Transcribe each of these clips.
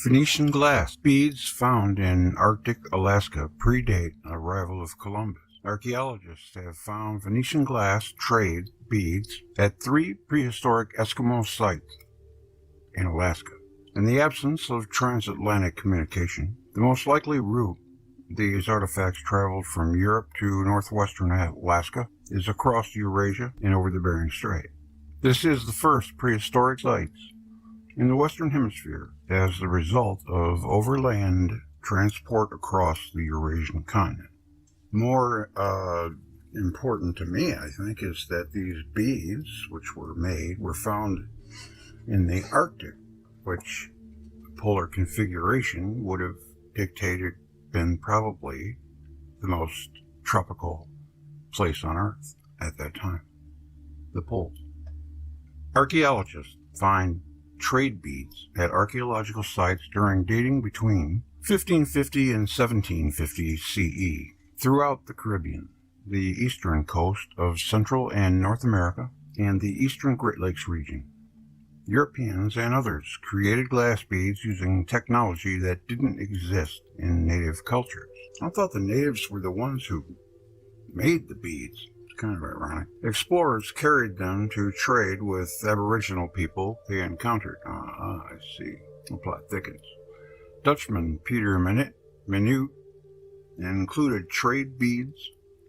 Venetian glass beads found in Arctic Alaska predate arrival of Columbus. Archaeologists have found Venetian glass trade beads at 3 prehistoric Eskimo sites in Alaska. In the absence of transatlantic communication, the most likely route these artifacts traveled from Europe to northwestern Alaska is across Eurasia and over the Bering Strait. This is the first prehistoric sites in the Western Hemisphere as the result of overland transport across the Eurasian continent. More important to me, I think, is that these beads, which were made, were found in the Arctic, which polar configuration would have dictated been probably the most tropical place on Earth at that time, the poles. Archaeologists find trade beads at archaeological sites during dating between 1550 and 1750 CE throughout the Caribbean, the eastern coast of Central and North America, and the eastern Great Lakes region. Europeans and others created glass beads using technology that didn't exist in native cultures. I thought the natives were the ones who made the beads. It's kind of ironic. Explorers carried them to trade with Aboriginal people they encountered. I see. The plot thickens. Dutchman Peter Minute included trade beads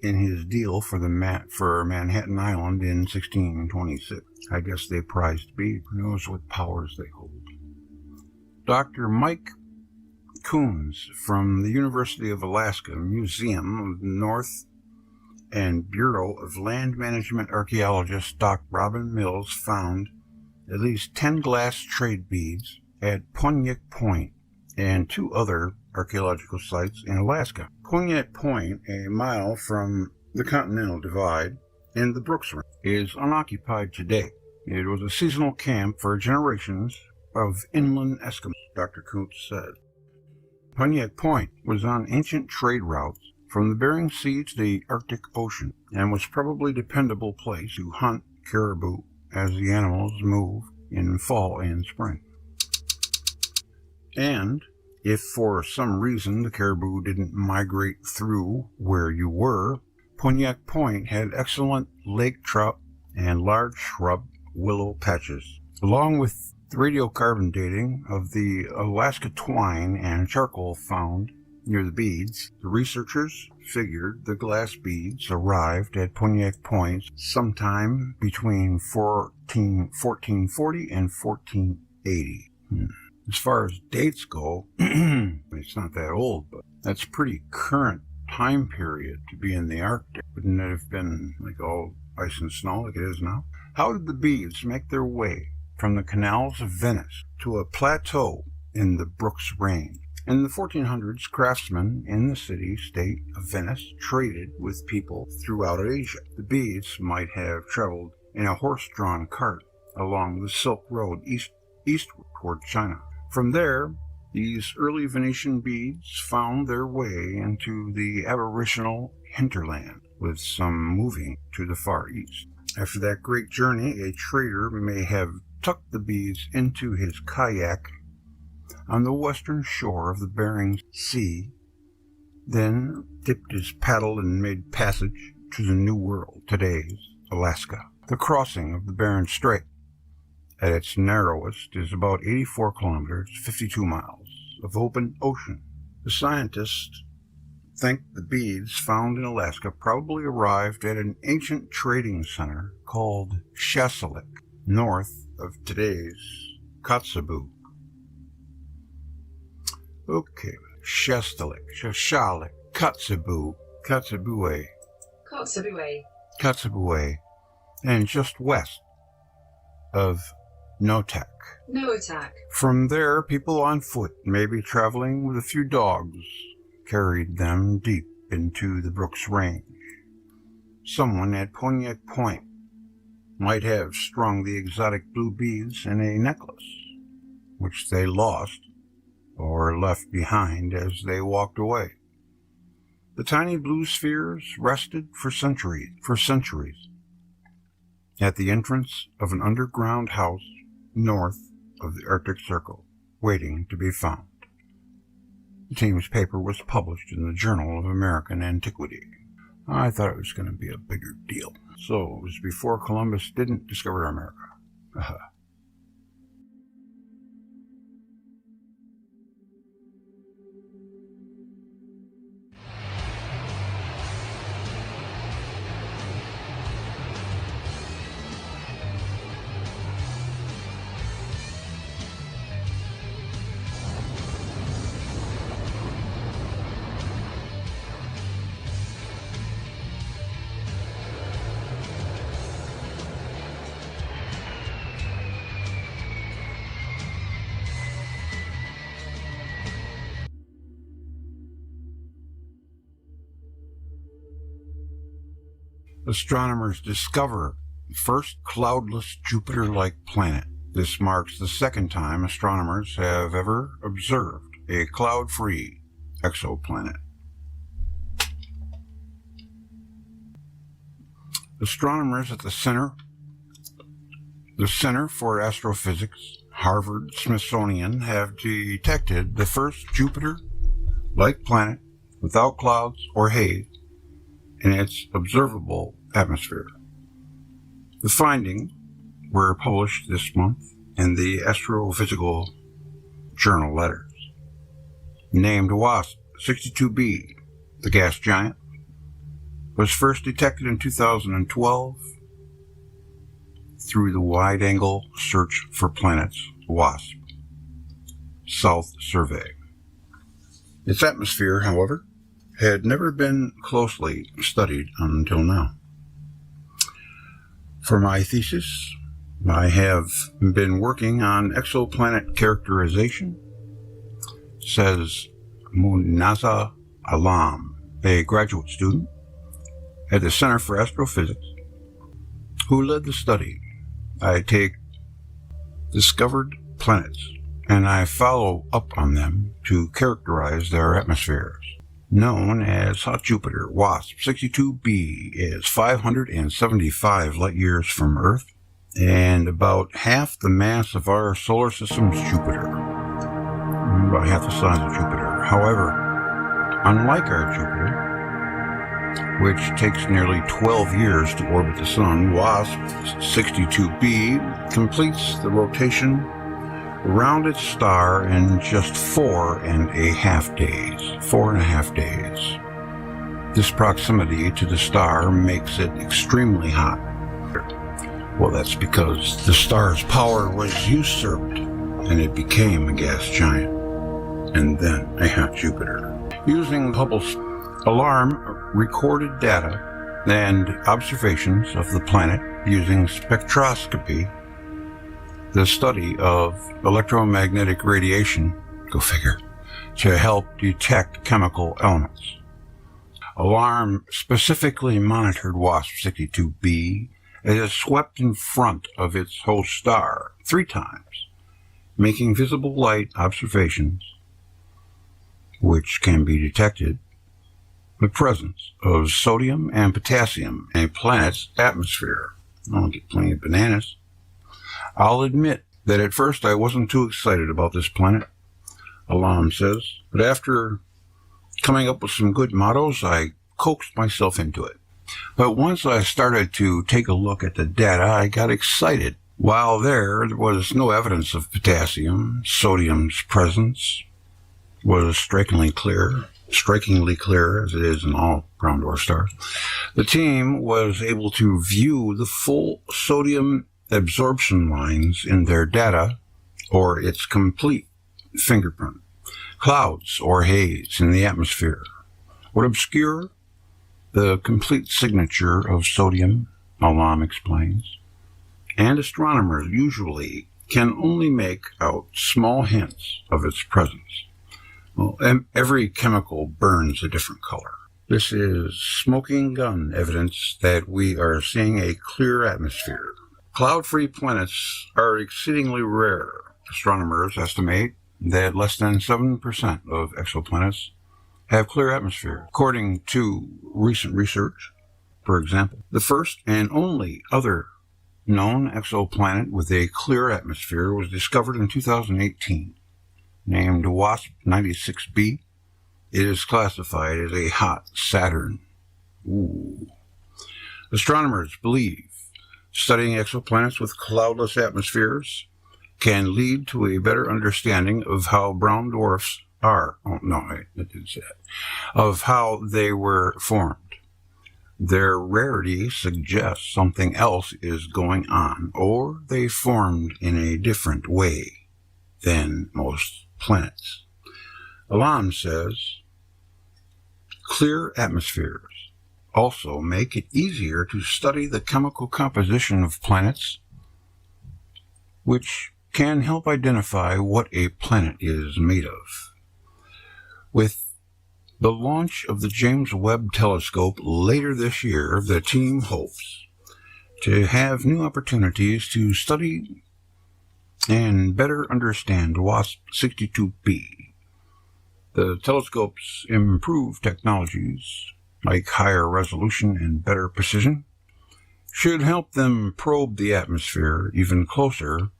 in his deal for Manhattan Island in 1626. I guess they prized beads. Who knows what powers they hold. Dr. Mike Coons from the University of Alaska Museum of the North and Bureau of Land Management archaeologist Dr. Robin Mills found at least 10 glass trade beads at Pontiac Point and 2 other archaeological sites in Alaska. Pontiac Point, a mile from the Continental Divide and the Brooks Range, is unoccupied today. It was a seasonal camp for generations of inland Eskimos, Dr. Kuntz said. Pontiac Point was on ancient trade routes from the Bering Sea to the Arctic Ocean and was probably a dependable place to hunt caribou as the animals move in fall and spring. And if for some reason the caribou didn't migrate through where you were, Pontiac Point had excellent lake trout and large shrub willow patches. Along with the radiocarbon dating of the Alaska twine and charcoal found near the beads, the researchers figured the glass beads arrived at Pontiac Point sometime between 1440 and 1480. As far as dates go, it's not that old, but that's pretty current time period to be in the Arctic. Wouldn't it have been like all ice and snow like it is now? How did the beads make their way from the canals of Venice to a plateau in the Brooks Range? In the 1400s, craftsmen in the city-state of Venice traded with people throughout Asia. The beads might have traveled in a horse-drawn cart along the Silk Road eastward toward China. From there, these early Venetian beads found their way into the aboriginal hinterland, with some moving to the Far East. After that great journey, a trader may have tucked the beads into his kayak on the western shore of the Bering Sea, then dipped his paddle and made passage to the New World, today's Alaska. The crossing of the Bering Strait at its narrowest is about 84 kilometers, 52 miles of open ocean. The scientists think the beads found in Alaska probably arrived at an ancient trading center called Shasalik, north of today's Kotzebue. Okay, Shasalik, Kotzebue, and just west of Noatak. From there, people on foot, maybe traveling with a few dogs, carried them deep into the Brooks Range. Someone at Pontiac Point might have strung the exotic blue beads in a necklace, which they lost or left behind as they walked away. The tiny blue spheres rested for centuries at the entrance of an underground house north of the Arctic Circle. waiting to be found. The team's paper was published in the Journal of American Antiquity. I thought it was going to be a bigger deal. So it was before Columbus didn't discover America. Astronomers discover the first cloudless Jupiter-like planet. This marks the second time astronomers have ever observed a cloud-free exoplanet. Astronomers at the Center for Astrophysics, Harvard Smithsonian, have detected the first Jupiter-like planet without clouds or haze in its observable atmosphere. The findings were published this month in the Astrophysical Journal Letters. Named WASP 62b, the gas giant, was first detected in 2012 through the Wide-Angle Search for Planets WASP South Survey. Its atmosphere, however, had never been closely studied until now. For my thesis, I have been working on exoplanet characterization, says Munaza Alam, a graduate student at the Center for Astrophysics, who led the study. I take discovered planets and I follow up on them to characterize their atmospheres. Known as HOT Jupiter WASP 62b is 575 light-years from Earth and about half the mass of our solar system's Jupiter. About half the size of Jupiter. However, unlike our Jupiter, which takes nearly 12 years to orbit the Sun, WASP 62b completes the rotation around its star in just 4.5 days. This proximity to the star makes it extremely hot. Well, that's because the star's power was usurped and it became a gas giant, and then a hot Jupiter. Using Hubble's alarm recorded data and observations of the planet using spectroscopy, the study of electromagnetic radiation, go figure, to help detect chemical elements. Alarm specifically monitored WASP 62b as it swept in front of its host star 3 times, making visible light observations which can be detected the presence of sodium and potassium in a planet's atmosphere. I'll get plenty of bananas. I'll admit that at first I wasn't too excited about this planet, Alam says, but after coming up with some good mottos, I coaxed myself into it. But once I started to take a look at the data, I got excited. While there was no evidence of potassium, sodium's presence was strikingly clear as it is in all brown dwarf stars. The team was able to view the full sodium absorption lines in their data, or its complete fingerprint. Clouds or haze in the atmosphere would obscure the complete signature of sodium, Alam explains, and astronomers usually can only make out small hints of its presence. Well, every chemical burns a different color. This is smoking gun evidence that we are seeing a clear atmosphere. Cloud-free planets are exceedingly rare. Astronomers estimate that less than 7% of exoplanets have clear atmospheres. According to recent research, for example, the first and only other known exoplanet with a clear atmosphere was discovered in 2018. named WASP 96b. It is classified as a hot Saturn. Ooh. Astronomers believe studying exoplanets with cloudless atmospheres can lead to a better understanding of how brown dwarfs are. Oh, no, I didn't say that. Of how they were formed. Their rarity suggests something else is going on, or they formed in a different way than most planets. Alam says, clear atmospheres also make it easier to study the chemical composition of planets, which can help identify what a planet is made of. With the launch of the James Webb Telescope later this year, the team hopes to have new opportunities to study and better understand WASP 62b. The telescope's improved technologies, like higher resolution and better precision, should help them probe the atmosphere even closer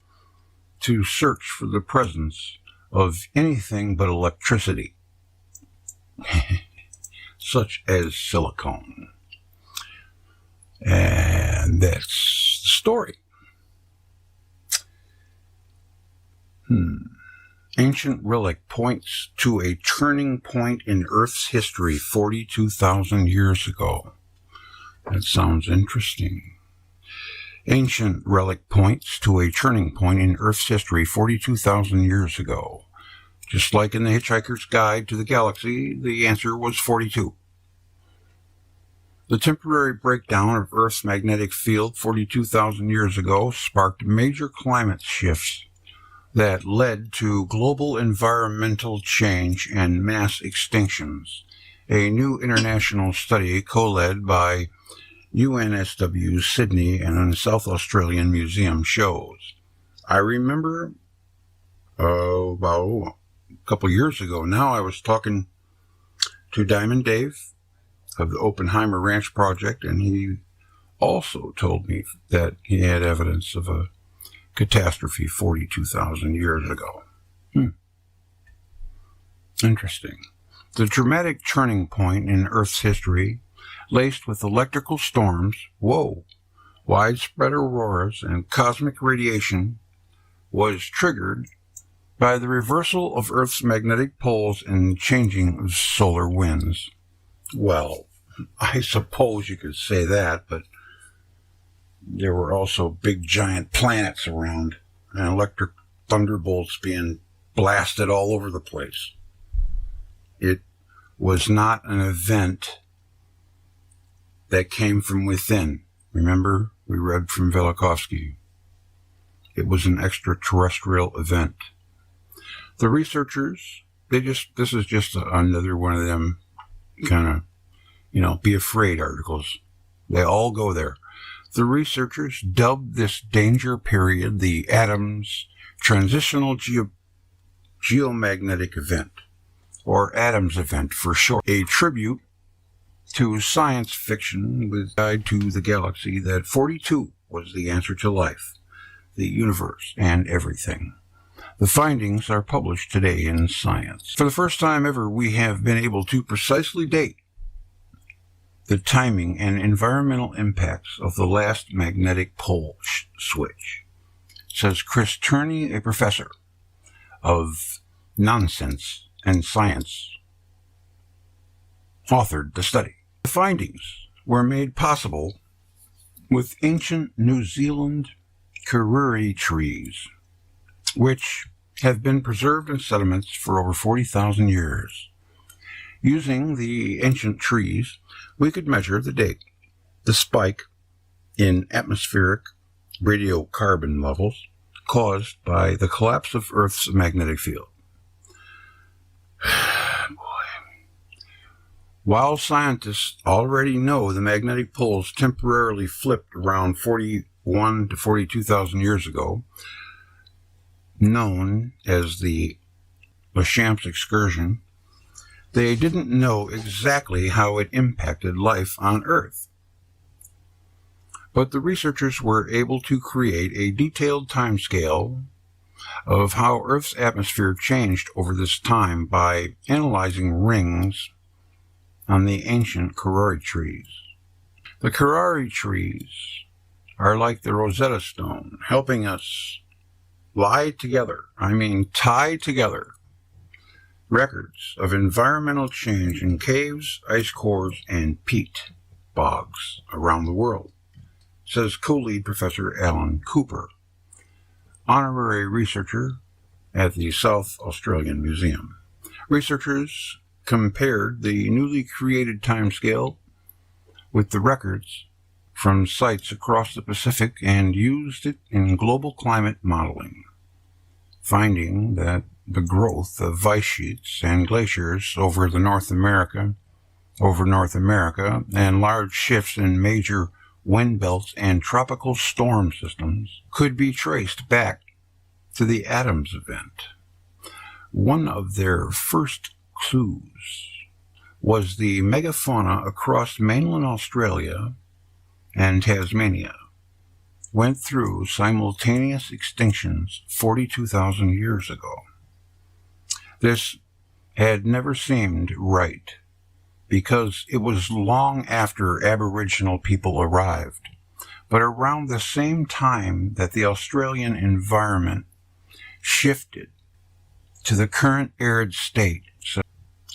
to search for the presence of anything but electricity, such as silicone. And that's the story. Ancient relic points to a turning point in Earth's history 42,000 years ago. That sounds interesting. Ancient relic points to a turning point in Earth's history 42,000 years ago. Just like in the Hitchhiker's Guide to the Galaxy, the answer was 42. The temporary breakdown of Earth's magnetic field 42,000 years ago sparked major climate shifts that led to global environmental change and mass extinctions. A new international study co-led by UNSW Sydney and the South Australian Museum shows. I remember about a couple years ago now, I was talking to Diamond Dave of the Oppenheimer Ranch Project, and he also told me that he had evidence of a catastrophe 42,000 years ago. Interesting. The dramatic turning point in Earth's history, laced with electrical storms, widespread auroras, and cosmic radiation, was triggered by the reversal of Earth's magnetic poles and changing of solar winds. Well, I suppose you could say that, but there were also big giant planets around and electric thunderbolts being blasted all over the place. It was not an event that came from within. Remember, we read from Velikovsky. It was an extraterrestrial event. The researchers, this is just another one of them kind of, be afraid articles. They all go there. The researchers dubbed this danger period the Adams Transitional Geomagnetic Event, or Adams Event for short, a tribute to science fiction with Guide to the Galaxy that 42 was the answer to life, the universe, and everything. The findings are published today in Science. For the first time ever, we have been able to precisely date the timing and environmental impacts of the last magnetic pole switch, says Chris Turney, a professor of nonsense and science, authored the study. The findings were made possible with ancient New Zealand karuri trees, which have been preserved in sediments for over 40,000 years. Using the ancient trees, we could measure the date, the spike in atmospheric radiocarbon levels caused by the collapse of Earth's magnetic field. While scientists already know the magnetic poles temporarily flipped around 41 to 42,000 years ago, known as the Lachamps excursion, they didn't know exactly how it impacted life on Earth. But the researchers were able to create a detailed timescale of how Earth's atmosphere changed over this time by analyzing rings on the ancient Karori trees. The Karori trees are like the Rosetta Stone, helping us tie together records of environmental change in caves, ice cores, and peat bogs around the world, says co-lead Professor Alan Cooper, honorary researcher at the South Australian Museum. Researchers compared the newly created timescale with the records from sites across the Pacific and used it in global climate modeling, finding that the growth of ice sheets and glaciers over North America, and large shifts in major wind belts and tropical storm systems could be traced back to the Adams event. One of their first clues was the megafauna across mainland Australia and Tasmania went through simultaneous extinctions 42,000 years ago. This had never seemed right because it was long after Aboriginal people arrived, but around the same time that the Australian environment shifted to the current arid state,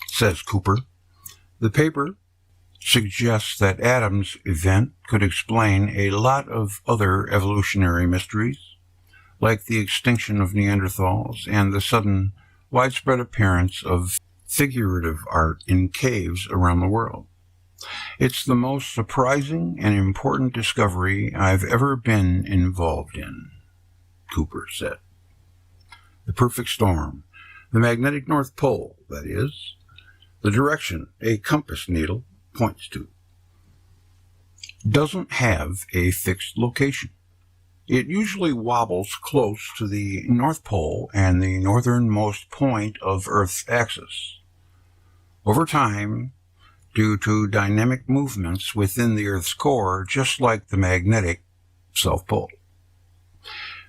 says Cooper. The paper suggests that Adams' event could explain a lot of other evolutionary mysteries, like the extinction of Neanderthals and the sudden widespread appearance of figurative art in caves around the world. It's the most surprising and important discovery I've ever been involved in, Cooper said. The perfect storm, the magnetic North Pole, that is, the direction a compass needle points to, doesn't have a fixed location. It usually wobbles close to the North Pole and the northernmost point of Earth's axis. Over time, due to dynamic movements within the Earth's core, just like the magnetic South Pole.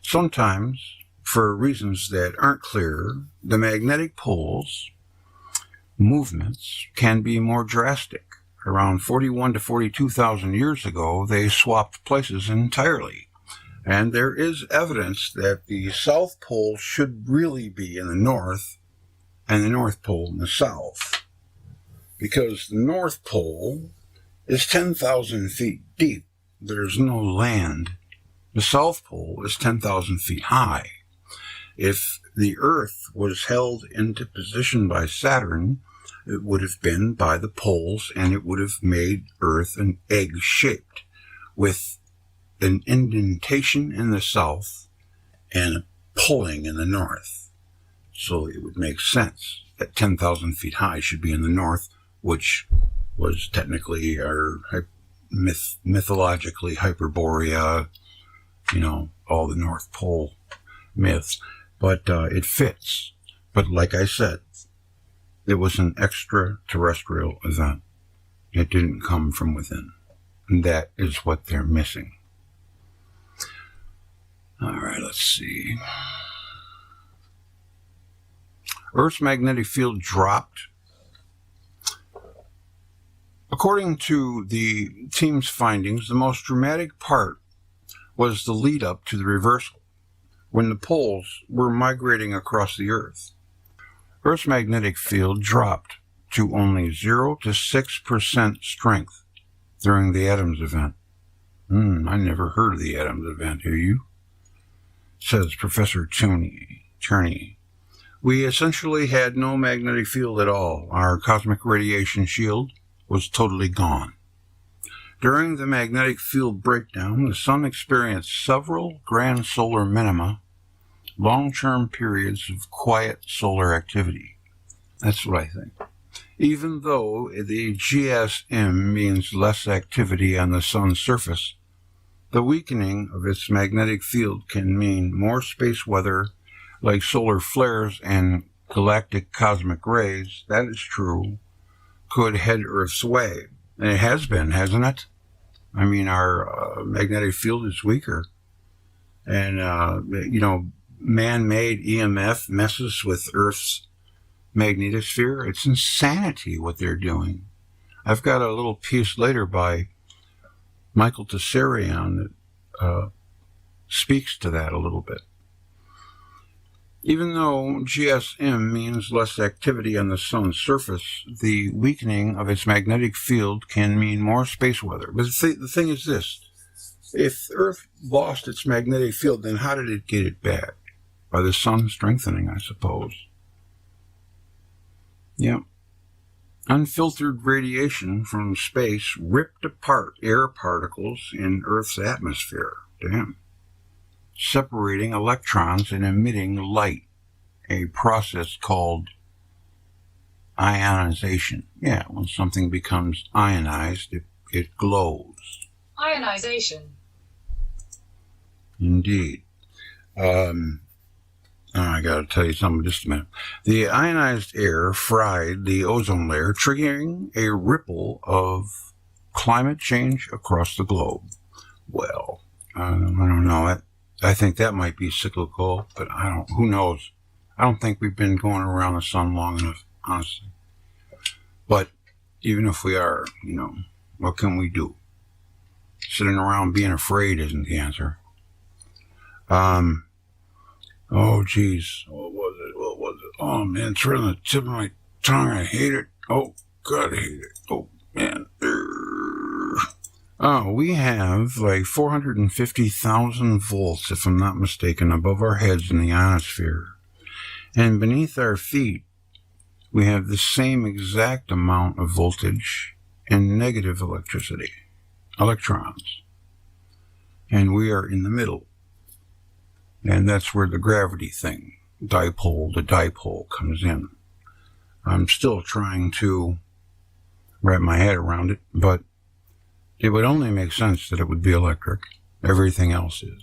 Sometimes, for reasons that aren't clear, the magnetic pole's movements can be more drastic. Around 41 to 42,000 years ago, they swapped places entirely. And there is evidence that the South Pole should really be in the north and the North Pole in the south, because the North Pole is 10,000 feet deep. There's no land. The South Pole is 10,000 feet high. If the Earth was held into position by Saturn, it would have been by the poles, and it would have made Earth an egg-shaped, with an indentation in the south and a pulling in the north. So it would make sense that 10,000 feet high should be in the north, which was technically our mythologically Hyperborea, all the North Pole myths. But it fits. But like I said, it was an extraterrestrial event. It didn't come from within. And that is what they're missing. All right, let's see. Earth's magnetic field dropped. According to the team's findings, the most dramatic part was the lead up to the reversal, when the poles were migrating across the Earth. Earth's magnetic field dropped to only 0 to 6% strength during the Adams event. I never heard of the Adams event, have you? Says Professor Turney. We essentially had no magnetic field at all. Our cosmic radiation shield was totally gone. During the magnetic field breakdown, the Sun experienced several grand solar minima, long-term periods of quiet solar activity. That's what I think. Even though the GSM means less activity on the Sun's surface, the weakening of its magnetic field can mean more space weather like solar flares and galactic cosmic rays. That is true. Could head Earth's way. And it has been, hasn't it? I mean, our magnetic field is weaker. And, man-made EMF messes with Earth's magnetosphere. It's insanity what they're doing. I've got a little piece later by Michael Tsarion that speaks to that a little bit. Even though GSM means less activity on the sun's surface, the weakening of its magnetic field can mean more space weather. But the thing is this: if Earth lost its magnetic field, then how did it get it back? By the sun strengthening, I suppose. Yeah. Unfiltered radiation from space ripped apart air particles in Earth's atmosphere. Damn. Separating electrons and emitting light, a process called ionization. Yeah, when something becomes ionized, it glows. Ionization. Indeed. I got to tell you something in just a minute. The ionized air fried the ozone layer, triggering a ripple of climate change across the globe. Well, I don't know. I think that might be cyclical, but who knows? I don't think we've been going around the sun long enough, honestly. But even if we are, what can we do? Sitting around being afraid isn't the answer. Oh, geez. What was it? Oh, man, it's right on the tip of my tongue. I hate it. Oh, God, I hate it. Oh, man. Oh, we have like 450,000 volts, if I'm not mistaken, above our heads in the ionosphere. And beneath our feet, we have the same exact amount of voltage and negative electricity, electrons. And we are in the middle. And that's where the gravity thing, the dipole comes in. I'm still trying to wrap my head around it, but it would only make sense that it would be electric. Everything else is.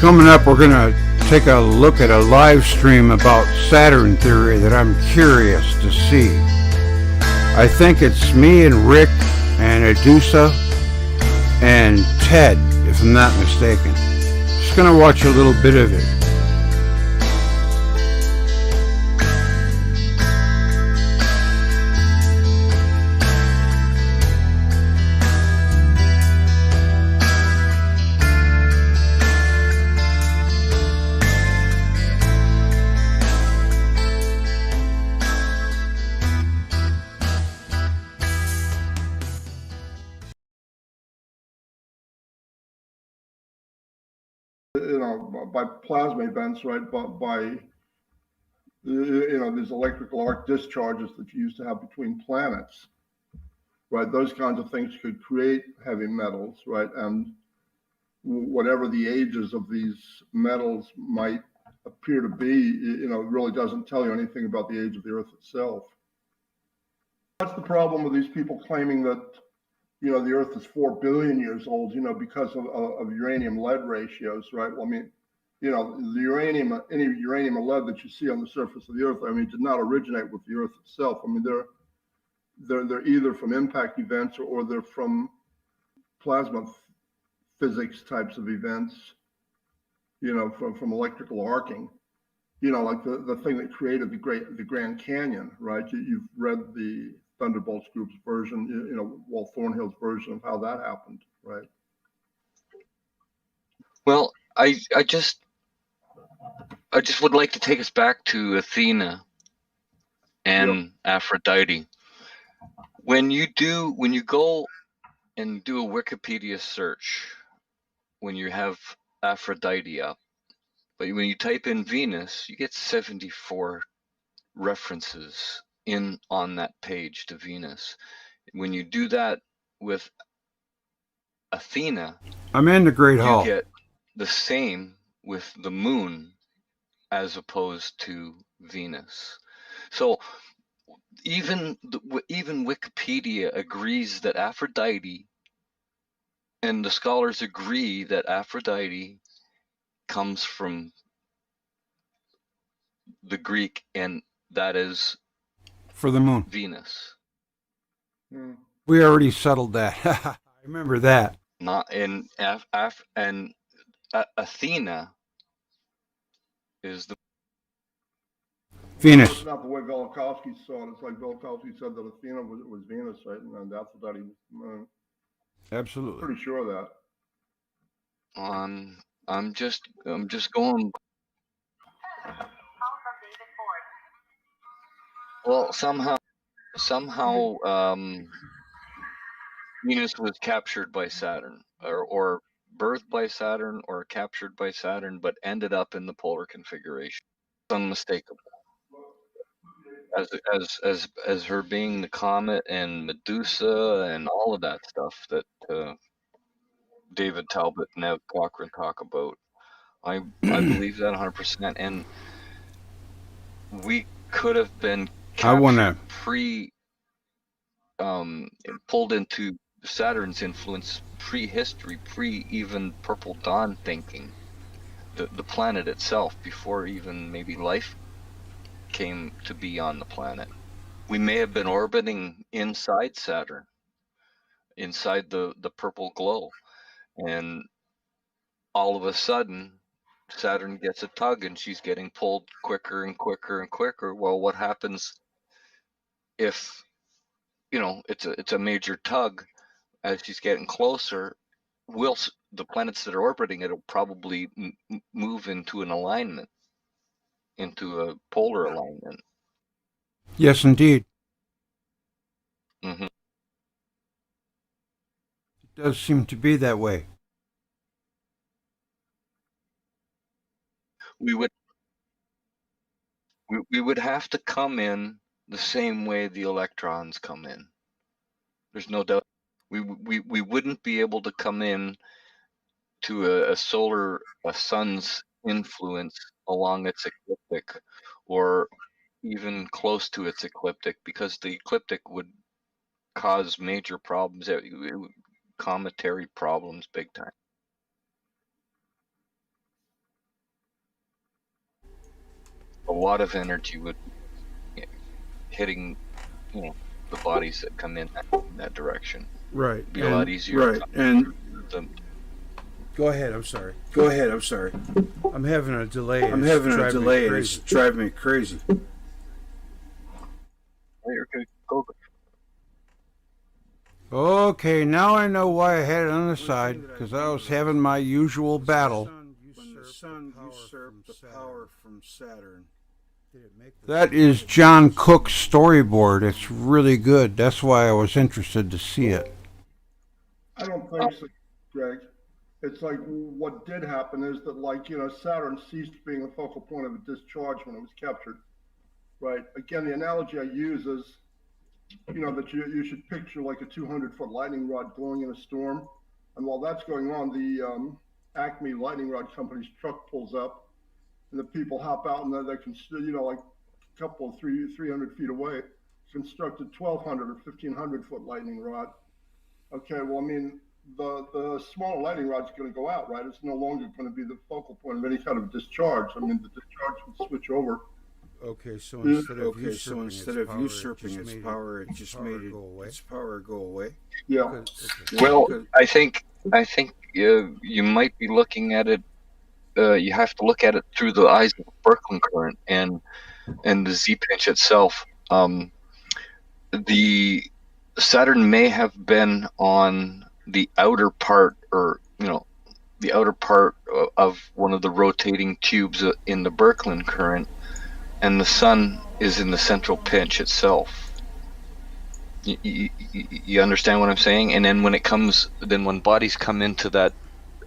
Coming up, we're going to take a look at a live stream about SATURN theory that I'm curious to see. I think it's me and Rick and Edusa and Ted, if I'm not mistaken. Just going to watch a little bit of it. By plasma events, right? But by these electrical arc discharges that you used to have between planets, right? Those kinds of things could create heavy metals, right? And whatever the ages of these metals might appear to be, you know, really doesn't tell you anything about the age of the Earth itself. That's the problem with these people claiming that, you know, the Earth is 4 billion years old, you know, because of uranium-lead ratios, right? Well, I mean, you know, the uranium, any uranium or lead that you see on the surface of the Earth, I mean, did not originate with the Earth itself. I mean, they're either from impact events or they're from plasma physics types of events, you know, from electrical arcing, you know, like the thing that created the Grand Canyon, right? You've read the Thunderbolts group's version, you know, Walt Thornhill's version of how that happened, right? Well, I just would like to take us back to Athena and Aphrodite. When you go and do a Wikipedia search, when you have Aphrodite up, but when you type in Venus, you get 74 references on that page to Venus. When you do that with Athena, I'm in the Great Hall. You get the same with the moon as opposed to Venus. So even Wikipedia agrees that Aphrodite, and the scholars agree that Aphrodite comes from the Greek, and that is For the moon. Venus. We already settled that. I remember that. Not in Athena is the Venus. It's not the way Velikovsky saw it. It's like Velikovsky said that Athena was Venus, right? And Aphrodite was Absolutely. pretty sure of that. I'm just going. Well, somehow Venus was captured by Saturn, or birthed by Saturn, or captured by Saturn, but ended up in the polar configuration. It's unmistakable. As her being the comet and Medusa and all of that stuff that David Talbot and Nev Cochran talk about. I believe that 100%, and we could have been captured pulled into Saturn's influence prehistory, even Purple Dawn thinking, the planet itself, before even maybe life came to be on the planet. We may have been orbiting inside Saturn, inside the purple glow, and all of a sudden Saturn gets a tug and she's getting pulled quicker and quicker and quicker. Well, what happens if, you know, it's a major tug as she's getting closer? The planets that are orbiting it will probably move into an alignment, into a polar alignment. Yes, indeed. Mm-hmm. It does seem to be that way. We would have to come in the same way the electrons come in. There's no doubt. We wouldn't be able to come in to a sun's influence along its ecliptic, or even close to its ecliptic, because the ecliptic would cause major problems, cometary problems, big time. A lot of energy would be hitting, you know, the bodies that come in that direction. Right. It'd be a lot easier. Right. And go ahead. I'm sorry. I'm having a delay. It's driving me crazy. Okay, go. Okay, now I know why I had it on the side, because I was having my usual battle. When the sun usurped the power from Saturn. That is John Cook's storyboard. It's really good. That's why I was interested to see it. I don't think so, Greg. It's like what did happen is that, like, you know, Saturn ceased being the focal point of a discharge when it was captured, right? Again, the analogy I use is, you know, that you should picture like a 200-foot lightning rod glowing in a storm. And while that's going on, Acme lightning rod company's truck pulls up, and the people hop out, and then they can, like a couple of 300 feet away, constructed 1,200 or 1,500 foot lightning rod. Okay, well, I mean, the smaller lightning rod's going to go out, right? It's no longer going to be the focal point of any kind of discharge. I mean, the discharge would switch over. Okay, so instead of usurping its power, it just made its power go away. Yeah. Okay. Well, I think you might be looking at it. You have to look at it through the eyes of the Birkeland current and the Z pinch itself. The Saturn may have been on the outer part, or the outer part of one of the rotating tubes in the Birkeland current, and the Sun is in the central pinch itself. You understand what I'm saying? And then when bodies come into that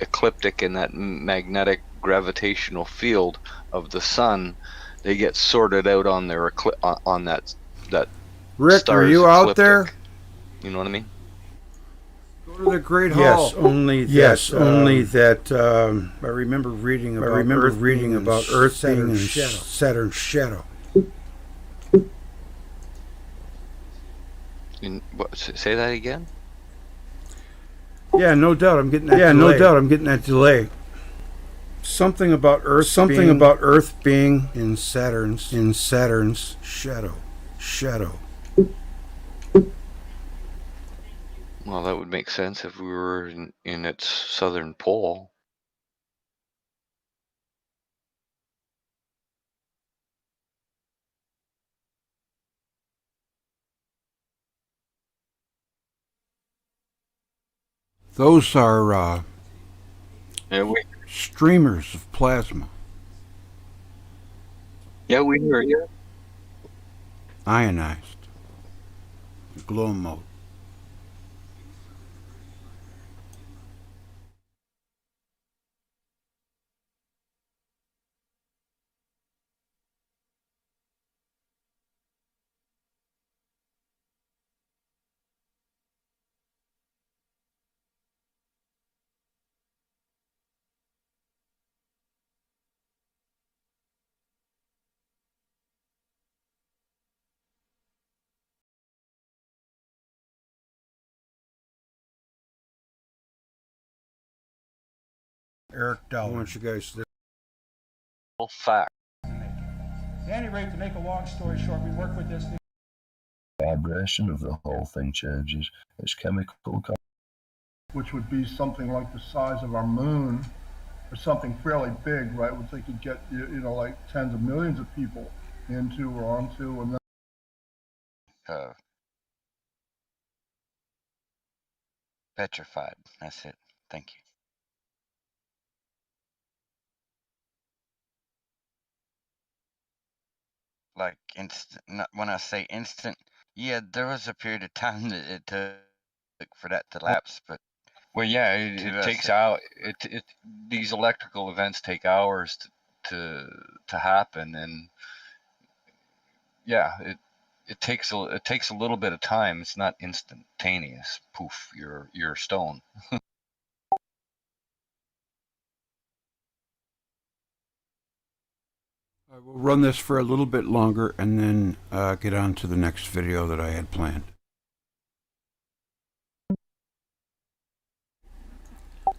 ecliptic and that magnetic gravitational field of the Sun, they get sorted out on their on that Rick, are you out ecliptic. there? You know what I mean? Go to the Great Hall. Yes, only that I remember reading about Earth being in Saturn's shadow. Say that again. Yeah, no doubt. I'm getting that delay. Something about Earth being in Saturn's shadow. Well, that would make sense if we were in its southern pole. Those are streamers of plasma. Yeah, we hear you. Ionized. Glow mode. Eric I Dollar. want you guys to... Fact. At any rate, to make a long story short, we work with this. Vibration of the whole thing changes. Its chemical, Which would be something like the size of our moon, or something fairly big, right? Which they could get, like tens of millions of people into or onto, and then Petrified. That's it. Thank you. Like instant. When I say instant, yeah, there was a period of time that it took for that to lapse, but Well, yeah, it takes out. These electrical events take hours to happen, and yeah, it takes a little bit of time. It's not instantaneous. Poof, you're stone. I will run this for a little bit longer and then get on to the next video that I had planned.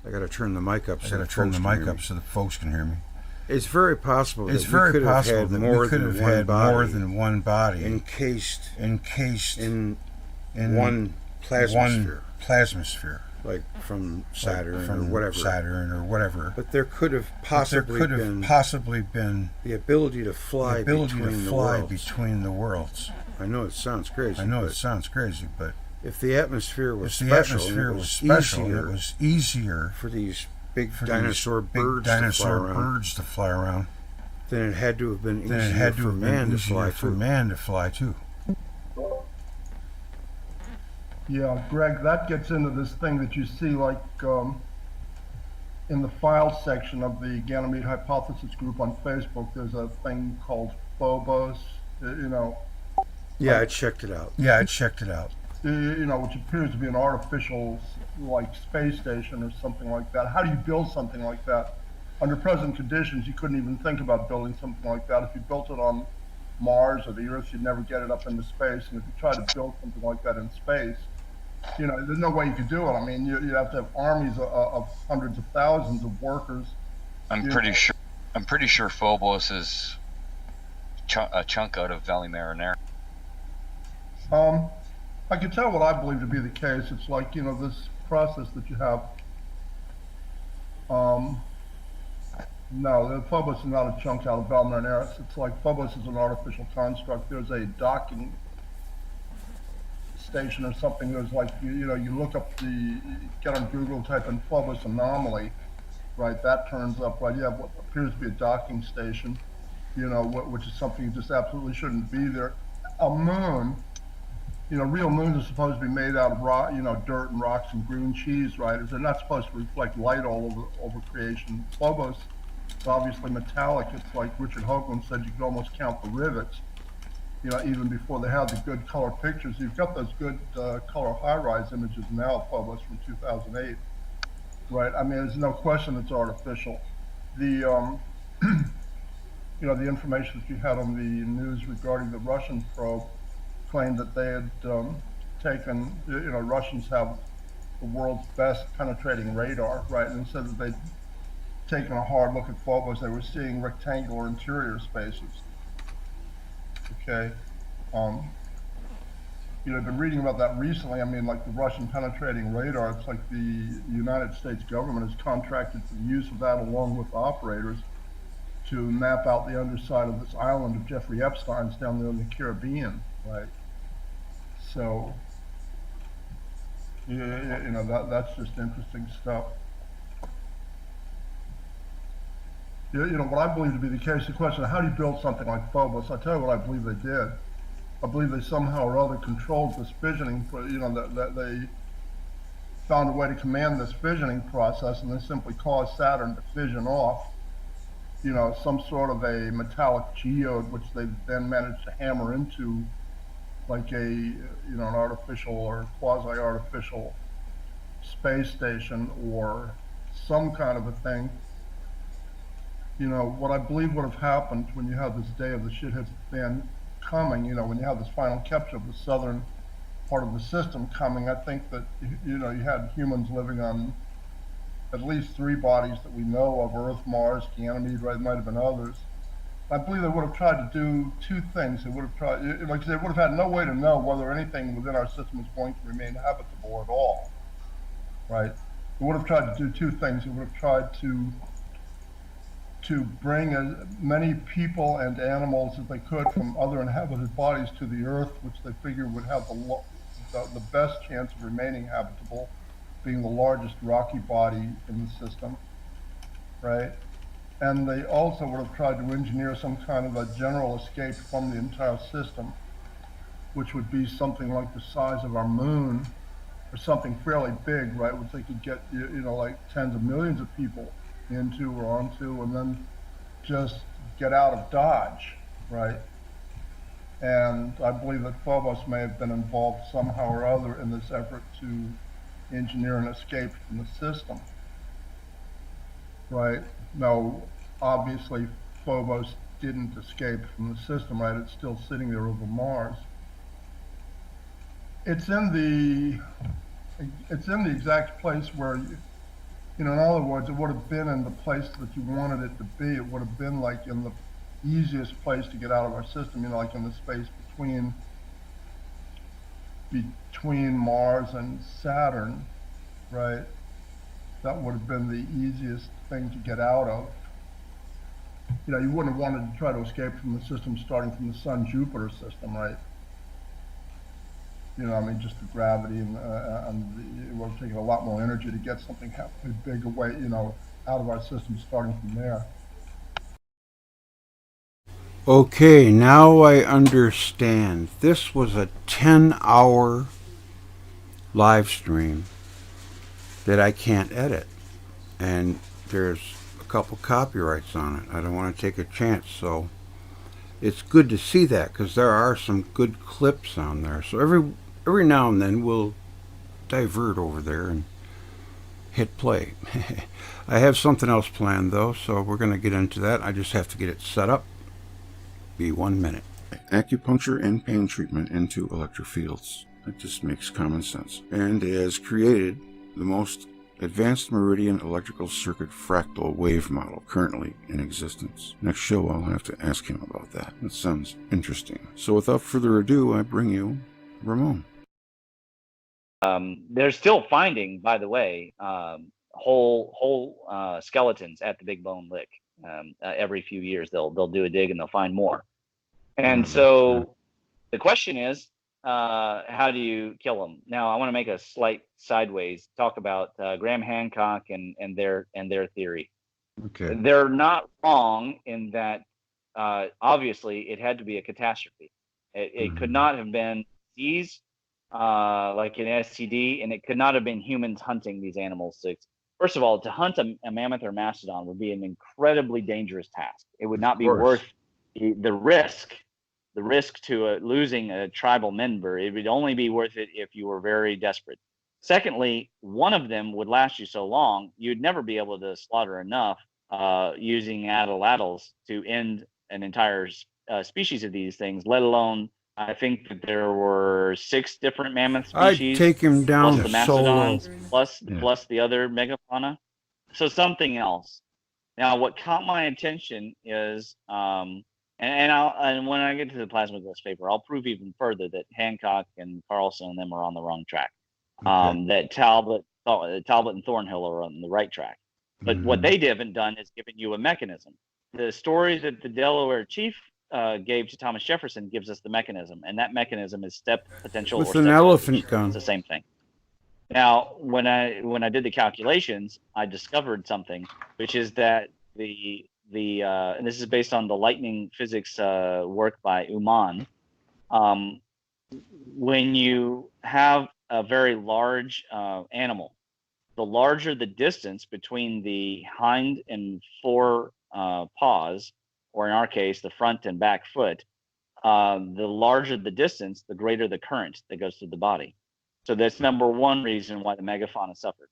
I got to turn the mic up so the folks can hear me. It's very possible that It's we very could have possible had that more we could than have one had body more than one body encased in one plasmasphere, like from Saturn or whatever. But there could have possibly been the ability to fly between the worlds. I know it sounds crazy. But if the atmosphere was it was easier for these big dinosaur birds to fly around. Then it had to have been easier for man to fly too. Yeah, Greg, that gets into this thing that you see, like in the file section of the Ganymede Hypothesis group on Facebook. There's a thing called Phobos. Yeah, I checked it out. Yeah, which appears to be an artificial, like, space station or something like that. How do you build something like that? Under present conditions, you couldn't even think about building something like that. If you built it on Mars or the Earth, you'd never get it up into space. And if you tried to build something like that in space, there's no way you could do it. I mean, you'd have to have armies of hundreds of thousands of workers. I'm pretty sure Phobos is a chunk out of Valley Marinara. I can tell what I believe to be the case. It's like, this process that you have. No, the Phobos is not a chunk out of Valley Marinara. It's like Phobos is an artificial construct. There's a docking station or something. There's like, you look up get on Google, type in Phobos anomaly, right? That turns up, right? You have what appears to be a docking station, which is something that just absolutely shouldn't be there. A moon, real moons are supposed to be made out of rock, dirt and rocks and green cheese, right? They're not supposed to reflect light all over creation. Phobos is obviously metallic. It's like Richard Hoagland said, you could almost count the rivets, even before they had the good color pictures. You've got those good color high-rise images now of Phobos from 2008, right? I mean, there's no question it's artificial. The, the information that you had on the news regarding the Russian probe claimed that they had taken, Russians have the world's best penetrating radar, right? And said that they'd taken a hard look at Phobos. They were seeing rectangular interior spaces. Okay. I've been reading about that recently. I mean, like the Russian penetrating radar, it's like the United States government has contracted for the use of that along with operators to map out the underside of this island of Jeffrey Epstein's down there in the Caribbean, right? So, that's just interesting stuff. What I believe to be the case, the question of how do you build something like Phobos, I'll tell you what I believe they did. I believe they somehow or other controlled this fissioning, that they found a way to command this fissioning process, and they simply caused Saturn to fission off, some sort of a metallic geode, which they then managed to hammer into like an artificial or quasi-artificial space station or some kind of a thing. What I believe would have happened when you have this day of the shithead fan coming, when you have this final capture of the southern part of the system coming, I think that, you had humans living on at least 3 bodies that we know of: Earth, Mars, Ganymede, right? There might have been others. I believe they would have tried to do 2 things. They would have tried, like they would have had no way to know whether anything within our system was going to remain habitable at all, right? They would have tried to do 2 things. They would have tried to bring as many people and animals as they could from other inhabited bodies to the Earth, which they figured would have the best chance of remaining habitable, being the largest rocky body in the system, right? And they also would have tried to engineer some kind of a general escape from the entire system, which would be something like the size of our moon, or something fairly big, right? Which they could get, like tens of millions of people into or onto, and then just get out of Dodge, right? And I believe that Phobos may have been involved somehow or other in this effort to engineer an escape from the system, right? Now, obviously, Phobos didn't escape from the system, right? It's still sitting there over Mars. It's in the exact place where, in other words, it would have been in the place that you wanted it to be. It would have been like in the easiest place to get out of our system, like in the space between Mars and Saturn, right? That would have been the easiest thing to get out of. You wouldn't have wanted to try to escape from the system starting from the Sun-Jupiter system, right? Just the gravity and it would have taken a lot more energy to get something halfway big away, out of our system starting from there. Okay, now I understand. This was a 10-hour live stream that I can't edit. And there's a couple copyrights on it. I don't want to take a chance, so it's good to see that, because there are some good clips on there. So every now and then we'll divert over there and hit play. I have something else planned though, so we're going to get into that. I just have to get it set up. Be 1 minute. Acupuncture and pain treatment into electric fields. That just makes common sense. And has created the most advanced meridian electrical circuit fractal wave model currently in existence. Next show I'll have to ask him about that. That sounds interesting. So without further ado, I bring you Ramon. They're still finding, by the way, whole skeletons at the Big Bone Lick. Every few years they'll do a dig and they'll find more. And so the question is, how do you kill them? Now I want to make a slight sideways talk about Graham Hancock and their theory. Okay. They're not wrong in that obviously it had to be a catastrophe. It could not have been disease like an STD, and it could not have been humans hunting these animals. First of all, to hunt a mammoth or mastodon would be an incredibly dangerous task. It would not be worth the risk to losing a tribal member. It would only be worth it if you were very desperate. Secondly, one of them would last you so long, you'd never be able to slaughter enough using atlatls to end an entire species of these things, let alone, I think that there were 6 different mammoth species. I'd take him down plus the mastodons, solo. plus the other megafauna. So something else. Now, what caught my attention is, and when I get to the plasma ghost paper, I'll prove even further that Hancock and Carlson and them are on the wrong track. That Talbot and Thornhill are on the right track. But what they haven't done is given you a mechanism. The story that the Delaware chief gave to Thomas Jefferson gives us the mechanism, and that mechanism is step potential with or an step elephant voltage. gun. It's the same thing. Now, when I did the calculations, I discovered something, which is that and this is based on the lightning physics work by Uman. When you have a very large animal, the larger the distance between the hind and fore paws, or in our case, the front and back foot, the larger the distance, the greater the current that goes through the body. So that's number one reason why the megafauna suffered.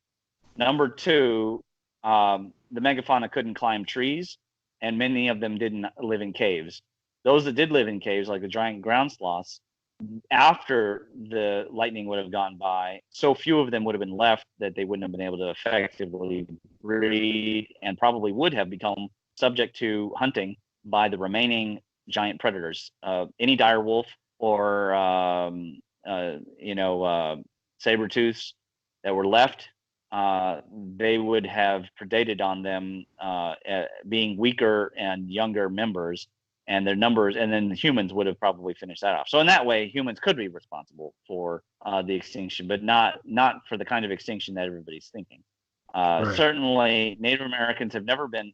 Number two, the megafauna couldn't climb trees, and many of them didn't live in caves. Those that did live in caves, like the giant ground sloths, after the lightning would have gone by, so few of them would have been left that they wouldn't have been able to effectively breed, and probably would have become subject to hunting by the remaining giant predators. Any dire wolf or saber-tooths that were left, they would have predated on them, being weaker and younger members, and their numbers, and then the humans would have probably finished that off. So in that way, humans could be responsible for the extinction, but not for the kind of extinction that everybody's thinking. Certainly, Native Americans have never been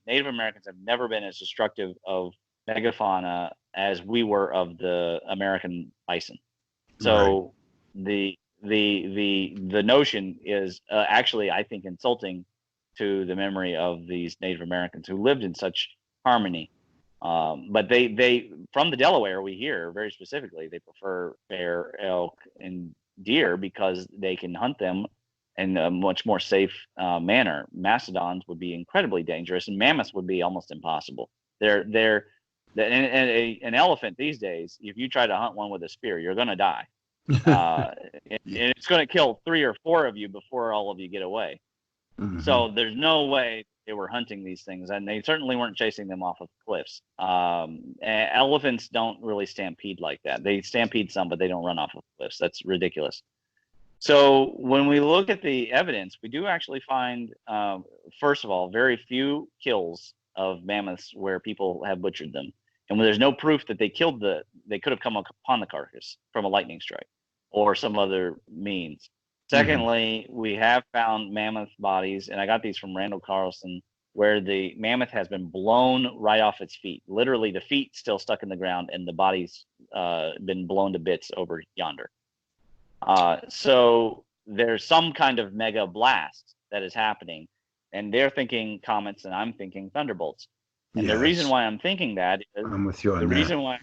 as destructive of megafauna as we were of the American bison. So the notion is actually, I think, insulting to the memory of these Native Americans who lived in such harmony. But they from the Delaware, we hear very specifically they prefer bear, elk, and deer because they can hunt them in a much more safe manner. Mastodons would be incredibly dangerous, and mammoths would be almost impossible. An elephant these days, if you try to hunt one with a spear, you're going to die. And it's going to kill 3 or 4 of you before all of you get away. So there's no way they were hunting these things, and they certainly weren't chasing them off of cliffs. Elephants don't really stampede like that. They stampede some, but they don't run off of cliffs. That's ridiculous. So when we look at the evidence, we do actually find, first of all, very few kills of mammoths where people have butchered them. And when there's no proof that they could have come upon the carcass from a lightning strike or some other means. Secondly, we have found mammoth bodies, and I got these from Randall Carlson, where the mammoth has been blown right off its feet. Literally, the feet still stuck in the ground, and the body's been blown to bits over yonder. So there's some kind of mega blast that is happening, and they're thinking comets, and I'm thinking thunderbolts. And the reason why I'm thinking that is I'm with you on the that. reason why.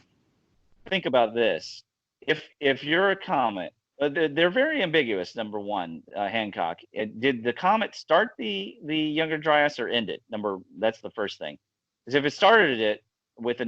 Think about this: if you're a comet They're very ambiguous. Number one, Hancock. Did the comet start the Younger Dryas or end it? That's the first thing. Because if it started it with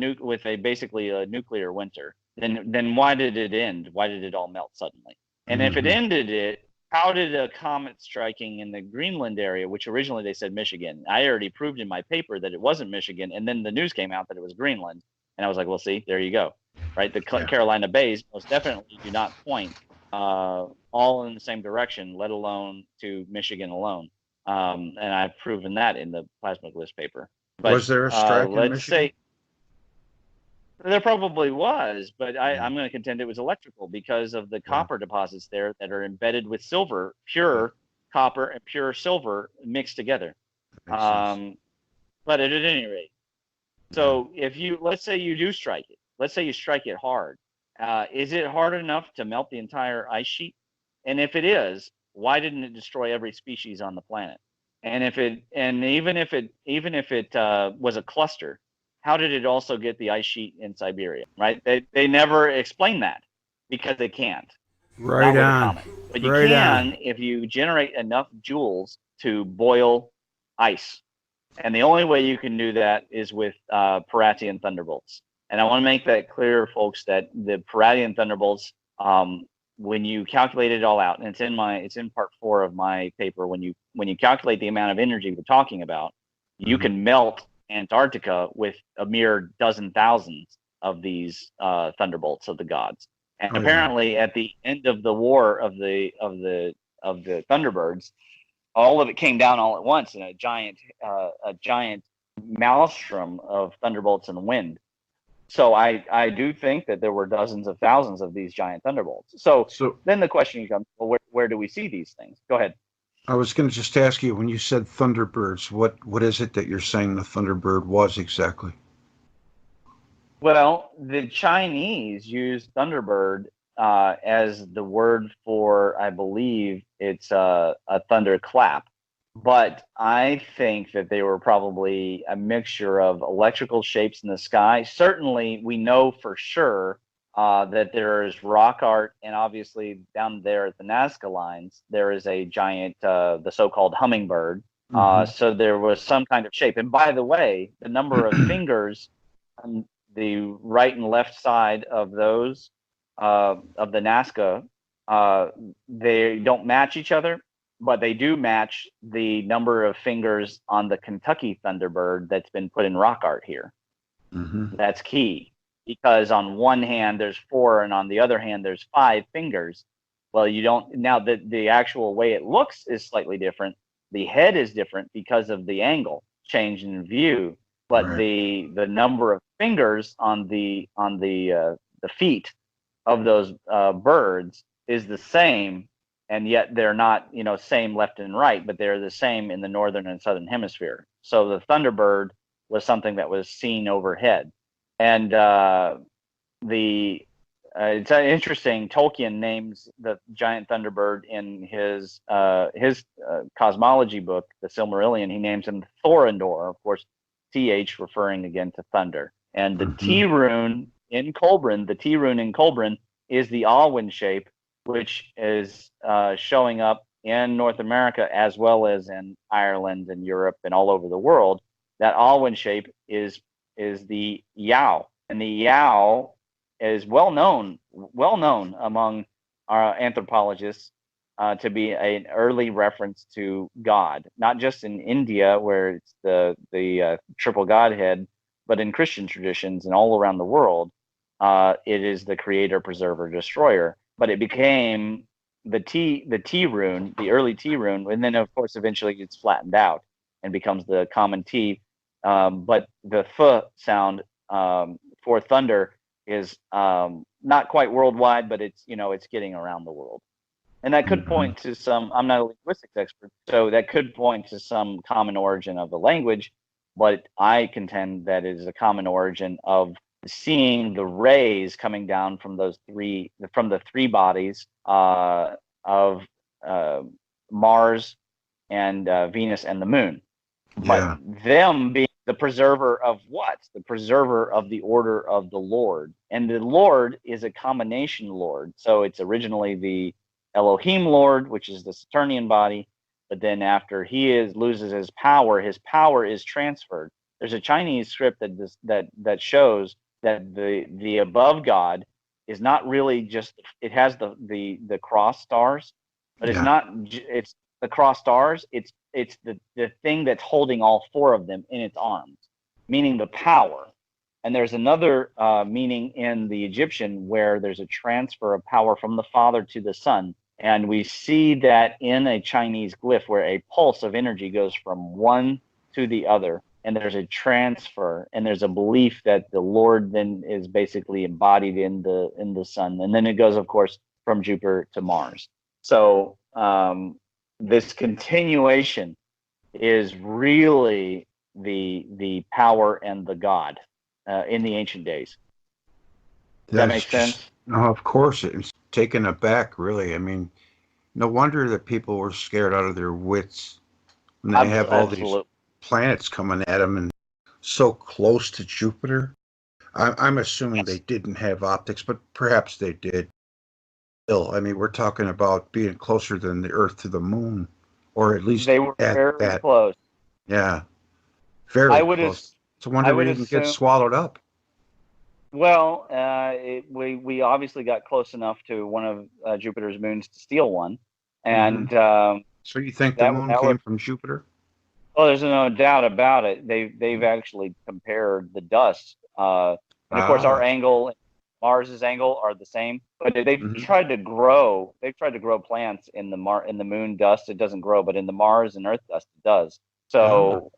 basically a nuclear winter, then why did it end? Why did it all melt suddenly? And if it ended it, how did a comet striking in the Greenland area, which originally they said Michigan, I already proved in my paper that it wasn't Michigan, and then the news came out that it was Greenland, and I was like, well, see, there you go, right? The Carolina Bays most definitely do not point all in the same direction, let alone to Michigan alone. And I've proven that in the plasma list paper. But, was there a strike in Michigan? Say, there probably was, but I'm going to contend it was electrical because of the copper deposits there that are embedded with silver, pure copper and pure silver mixed together. But at any rate, so if let's say you do strike it, let's say you strike it hard, is it hard enough to melt the entire ice sheet? And if it is, why didn't it destroy every species on the planet? And even if it was a cluster, how did it also get the ice sheet in Siberia? Right? They never explain that because they can't. Right on. But you can if you generate enough joules to boil ice. And the only way you can do that is with Paratian thunderbolts. And I want to make that clear, folks, that the Paratian thunderbolts, when you calculate it all out, and it's in part 4 of my paper, when you calculate the amount of energy we're talking about, you can melt Antarctica with a mere dozen thousands of these thunderbolts of the gods. And apparently, at the end of the war of the Thunderbirds, all of it came down all at once in a giant maelstrom of thunderbolts and wind. So I do think that there were dozens of thousands of these giant thunderbolts. So then the question becomes, well, where do we see these things? Go ahead. I was going to just ask you, when you said Thunderbirds, what is it that you're saying the Thunderbird was exactly? Well, the Chinese used Thunderbird as the word for, I believe it's a thunderclap. But I think that they were probably a mixture of electrical shapes in the sky. Certainly, we know for sure that there is rock art, and obviously down there at the Nazca lines, there is a giant, the so-called hummingbird. So there was some kind of shape. And by the way, the number of fingers on the right and left side of those, of the Nazca, they don't match each other, but they do match the number of fingers on the Kentucky Thunderbird that's been put in rock art here. That's key. Because on one hand there's 4 and on the other hand there's 5 fingers. Well, you don't, now the actual way it looks is slightly different. The head is different because of the angle change in view, but the number of fingers on the feet of those birds is the same, and yet they're not, same left and right, but they're the same in the northern and southern hemisphere. So the Thunderbird was something that was seen overhead. And it's interesting. Tolkien names the giant thunderbird in his cosmology book, The Silmarillion. He names him Thorondor, of course, TH referring again to thunder. And the T rune in Kolbrin, is the Alwyn shape, which is showing up in North America as well as in Ireland and Europe and all over the world. That Alwyn shape is the Yao, and the Yao is well known among our anthropologists to be an early reference to God, not just in India where it's the triple Godhead, but in Christian traditions and all around the world, it is the creator, preserver, destroyer. But it became the T rune, the early T rune, and then of course eventually it's flattened out and becomes the common T. But the th sound for thunder is not quite worldwide, but it's getting around the world, and that could point to some. I'm not a linguistics expert, so that could point to some common origin of the language, but I contend that it is a common origin of seeing the rays coming down from the three bodies of Mars and Venus and the Moon. But them being the preserver of what? The preserver of the order of the Lord. And the Lord is a combination Lord. So it's originally Elohim Lord, which is the Saturnian body. But then after he loses his power is transferred. There's a Chinese script that shows that the above God is not really just, it has the cross stars, but it's not, it's the cross stars. It's the thing that's holding all four of them in its arms, meaning the power. And there's another meaning in the Egyptian where there's a transfer of power from the Father to the Son. And we see that in a Chinese glyph where a pulse of energy goes from one to the other. And there's a transfer, and there's a belief that the Lord then is basically embodied in the Sun. And then it goes, of course, from Jupiter to Mars. So this continuation is really the power and the God in the ancient days. Does that make sense? No, of course. It's taken aback, really. I mean, no wonder that people were scared out of their wits when they have all these planets coming at them and so close to Jupiter. I'm assuming they didn't have optics, but perhaps they did. Still, I mean, we're talking about being closer than the Earth to the Moon, or at least they were very close. Yeah, very close. It's a wonder we didn't get swallowed up. Well, we obviously got close enough to one of Jupiter's moons to steal one, and so you think the moon came from Jupiter? Oh, there's no doubt about it. They've actually compared the dust, and of course our angle, Mars's angle are the same. But they've tried to grow. They've tried to grow plants in the moon dust. It doesn't grow, but in the Mars and Earth dust it does. So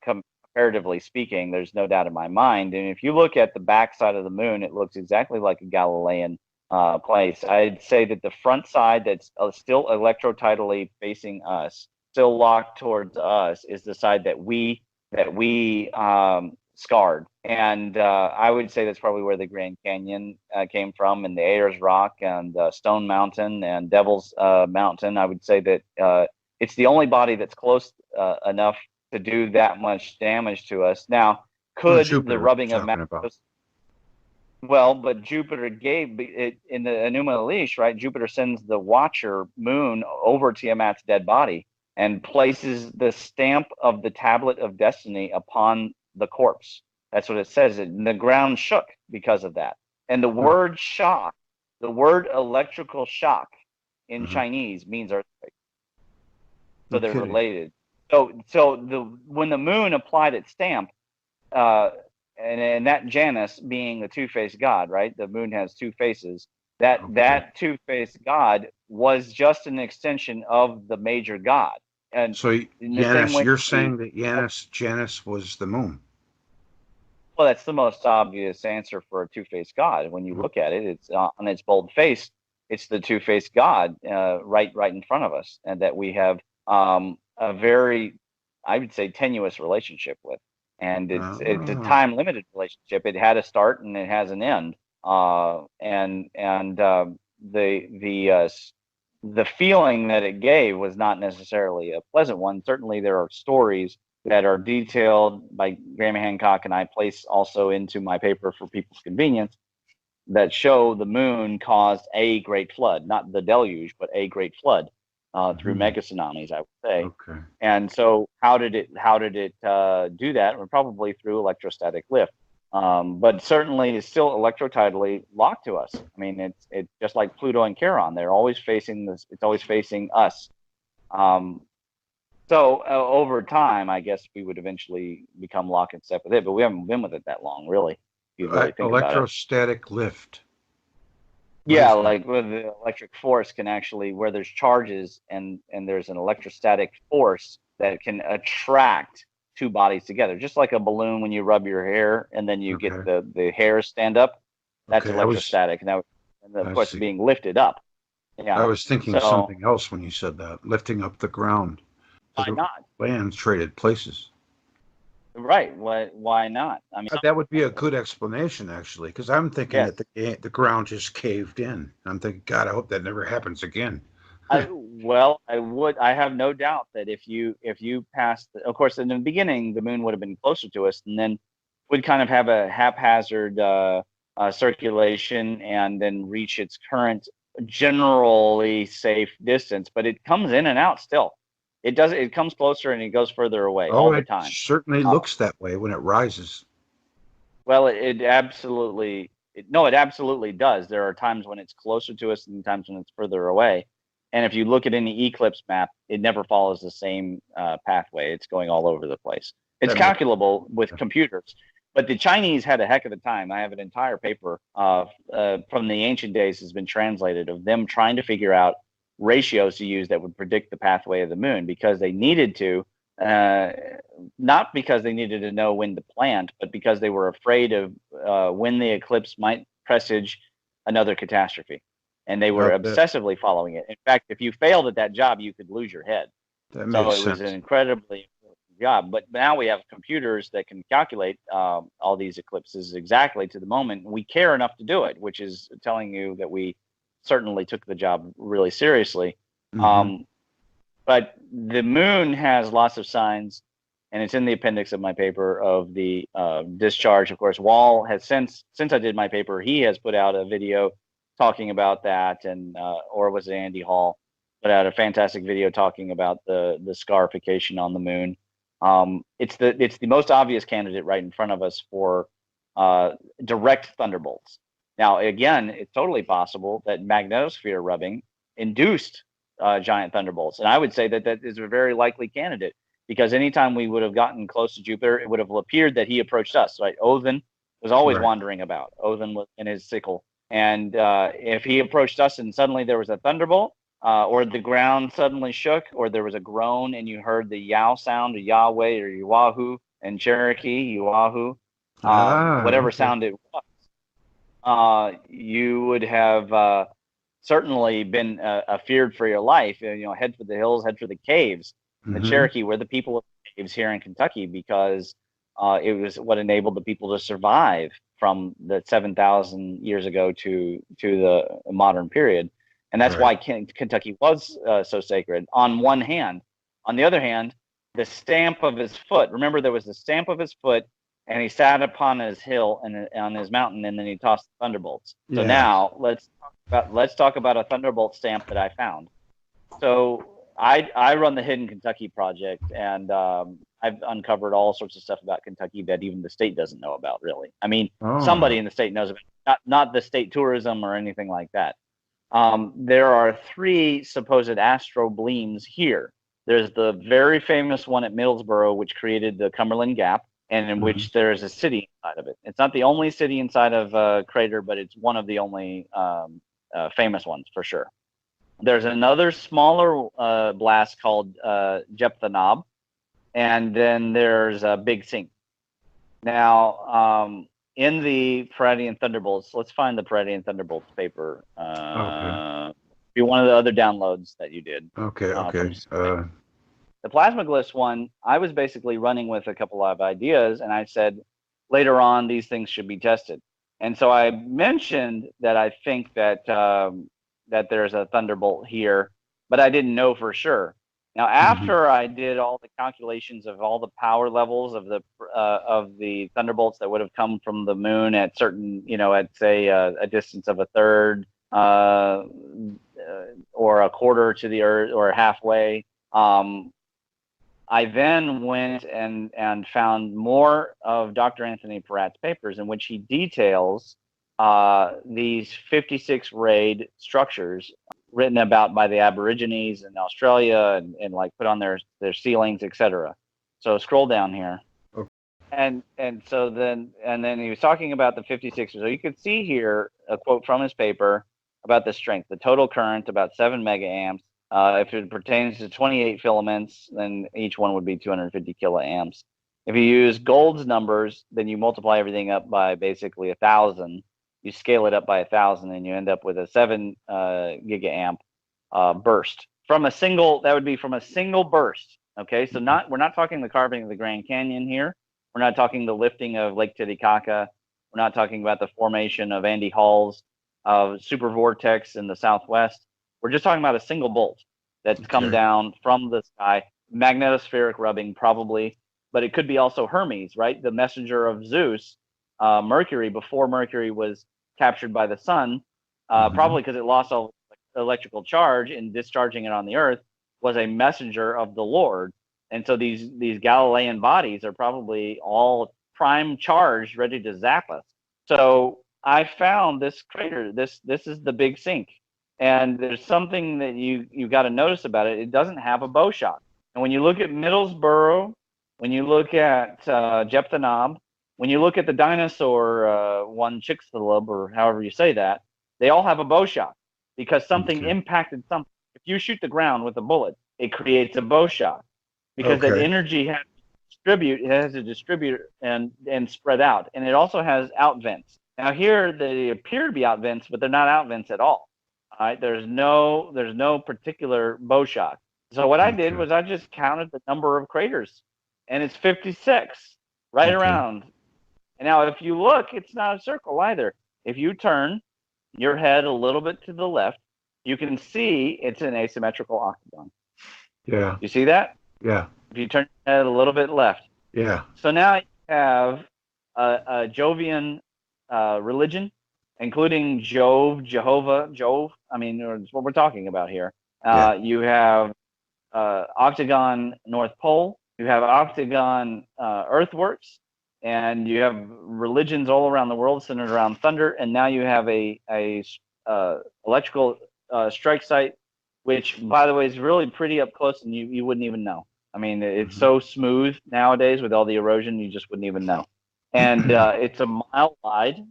comparatively speaking, there's no doubt in my mind. And if you look at the backside of the moon, it looks exactly like a Galilean place. I'd say that the front side that's still electrotidally facing us, still locked towards us, is the side that we scarred. And I would say that's probably where the Grand Canyon came from, and the Ayers Rock and Stone Mountain and Devil's Mountain. I would say that it's the only body that's close enough to do that much damage to us. Now, could the rubbing of Magnus? Well, but Jupiter gave it in the Enuma Elish, right? Jupiter sends the Watcher moon over Tiamat's dead body and places the stamp of the tablet of destiny upon the corpse. That's what it says. And the ground shook because of that. And the word shock, the word electrical shock in Chinese means earthquake. So they're related. So when the moon applied its stamp, and that Janus being the two-faced God, right? The moon has two faces. That two-faced God was just an extension of the major God. And so Janus, you're saying that Janus was the moon? Well, that's the most obvious answer for a two-faced God. When you look at it, it's on its bold face. It's the two-faced God right in front of us, and that we have a very, I would say, tenuous relationship with. And it's a time-limited relationship. It had a start and it has an end. The feeling that it gave was not necessarily a pleasant one. Certainly, there are stories that are detailed by Graham Hancock, and I place also into my paper for people's convenience, that show the moon caused a great flood, not the deluge, but a great flood through mega tsunamis, I would say. Okay. And so, how did it do that? Well, probably through electrostatic lift, but certainly it's still electrotidally locked to us. I mean, it's just like Pluto and Charon; they're always facing this. It's always facing us. So over time, I guess we would eventually become lock and step with it, but we haven't been with it that long, really. If you really think electrostatic about it. Lift. Yeah, like where the electric force can actually, where there's charges and there's an electrostatic force that can attract two bodies together, just like a balloon when you rub your hair and then you get the hairs stand up. That's electrostatic, and of course being lifted up. Yeah, I was thinking something else when you said that, lifting up the ground. Why not? Lands traded places. Right. Why not? I mean, that would be a good explanation, actually, because I'm thinking that the ground just caved in. I'm thinking, God, I hope that never happens again. I have no doubt that if you passed, of course, in the beginning, the moon would have been closer to us, and then we'd kind of have a haphazard circulation, and then reach its current generally safe distance, but it comes in and out still. It does. It comes closer and it goes further away all the time. It certainly looks that way when it rises. Well, it absolutely it absolutely does. There are times when it's closer to us and times when it's further away. And if you look at any eclipse map, it never follows the same pathway. It's going all over the place. It's calculable with computers. But the Chinese had a heck of a time. I have an entire paper from the ancient days has been translated of them trying to figure out ratios to use that would predict the pathway of the moon because they needed to, not because they needed to know when to plant, but because they were afraid of when the eclipse might presage another catastrophe. And they were obsessively following it. In fact, if you failed at that job, you could lose your head. So it was an incredibly important job. But now we have computers that can calculate all these eclipses exactly to the moment. We care enough to do it, which is telling you that we certainly took the job really seriously. But the moon has lots of signs, and it's in the appendix of my paper of the discharge. Of course, Wall has since I did my paper, he has put out a video talking about that, and or was it Andy Hall put out a fantastic video talking about the scarification on the moon. It's the most obvious candidate right in front of us for direct thunderbolts. Now, again, it's totally possible that magnetosphere rubbing induced giant thunderbolts, and I would say that is a very likely candidate because anytime we would have gotten close to Jupiter, it would have appeared that he approached us. Right, Odin was always wandering about. Odin was in his sickle. And if he approached us and suddenly there was a thunderbolt, or the ground suddenly shook, or there was a groan and you heard the yow sound, or Yahweh, or Yuahu, and Cherokee, Yuahu, whatever sound it was, you would have certainly been feared for your life. You know, head for the hills, head for the caves. The Cherokee were the people of the caves here in Kentucky because it was what enabled the people to survive from the 7,000 years ago to the modern period. And that's why Kentucky was so sacred on one hand. On the other hand, the stamp of his foot, remember there was the stamp of his foot and he sat upon his hill and on his mountain and then he tossed thunderbolts. So now let's talk about a thunderbolt stamp that I found. So I run the Hidden Kentucky project, and I've uncovered all sorts of stuff about Kentucky that even the state doesn't know about, really. I mean, somebody in the state knows about it, not the state tourism or anything like that. There are 3 supposed astrobleams here. There's the very famous one at Middlesboro, which created the Cumberland Gap, and in which there is a city inside of it. It's not the only city inside of Crater, but it's one of the only famous ones for sure. There's another smaller blast called Jephthah Knob, and then there's a Big Sink. Now, in the Paradian Thunderbolts, let's find the Paradian Thunderbolts paper. Be one of the other downloads that you did. The Plasmaglyphs one, I was basically running with a couple of ideas, and I said, later on, these things should be tested. And so I mentioned that I think that that there's a thunderbolt here, but I didn't know for sure. Now, after I did all the calculations of all the power levels of the thunderbolts that would have come from the moon at certain, at say a distance of a third or a quarter to the Earth or halfway, I then went and found more of Dr. Anthony Peratt's papers in which he details these 56 rayed structures written about by the Aborigines in Australia and like put on their ceilings, etc. So scroll down here. And then he was talking about the 56. So you could see here a quote from his paper about the strength, the total current about 7 megaamps. If it pertains to 28 filaments, then each one would be 250 kiloamps. If you use Gold's numbers, then you multiply everything up by basically 1,000. You scale it up by 1,000, and you end up with a 7 gigaamp burst from a single. That would be from a single burst. Okay, so we're not talking the carving of the Grand Canyon here. We're not talking the lifting of Lake Titicaca. We're not talking about the formation of Andy Hall's super vortex in the southwest. We're just talking about a single bolt that's come down from the sky, magnetospheric rubbing probably, but it could be also Hermes, right? The messenger of Zeus, Mercury, before Mercury was captured by the sun, probably because it lost all the electrical charge and discharging it on the Earth was a messenger of the Lord. And so these Galilean bodies are probably all prime charged, ready to zap us. So I found this crater. This is the Big Sink, and there's something that you got to notice about it. It doesn't have a bow shock. And when you look at Middlesbrough, when you look at Jephtanob, when you look at the dinosaur one, Chicxulub, or however you say that, they all have a bow shock because something impacted something. If you shoot the ground with a bullet, it creates a bow shock because that energy has to distribute and spread out, and it also has out vents. Now here they appear to be out vents, but they're not out vents at all. All right, there's no particular bow shock. So what I did was I just counted the number of craters, and it's 56 right around. And now if you look, it's not a circle either. If you turn your head a little bit to the left, you can see it's an asymmetrical octagon. Yeah. You see that? Yeah. If you turn your head a little bit left. Yeah. So now you have a Jovian religion, including Jehovah. I mean, it's what we're talking about here. You have octagon North Pole. You have octagon earthworks, and you have religions all around the world centered around thunder. And now you have a electrical strike site, which, by the way, is really pretty up close, and you wouldn't even know. I mean, it's so smooth nowadays with all the erosion, you just wouldn't even know. And it's a mile wide,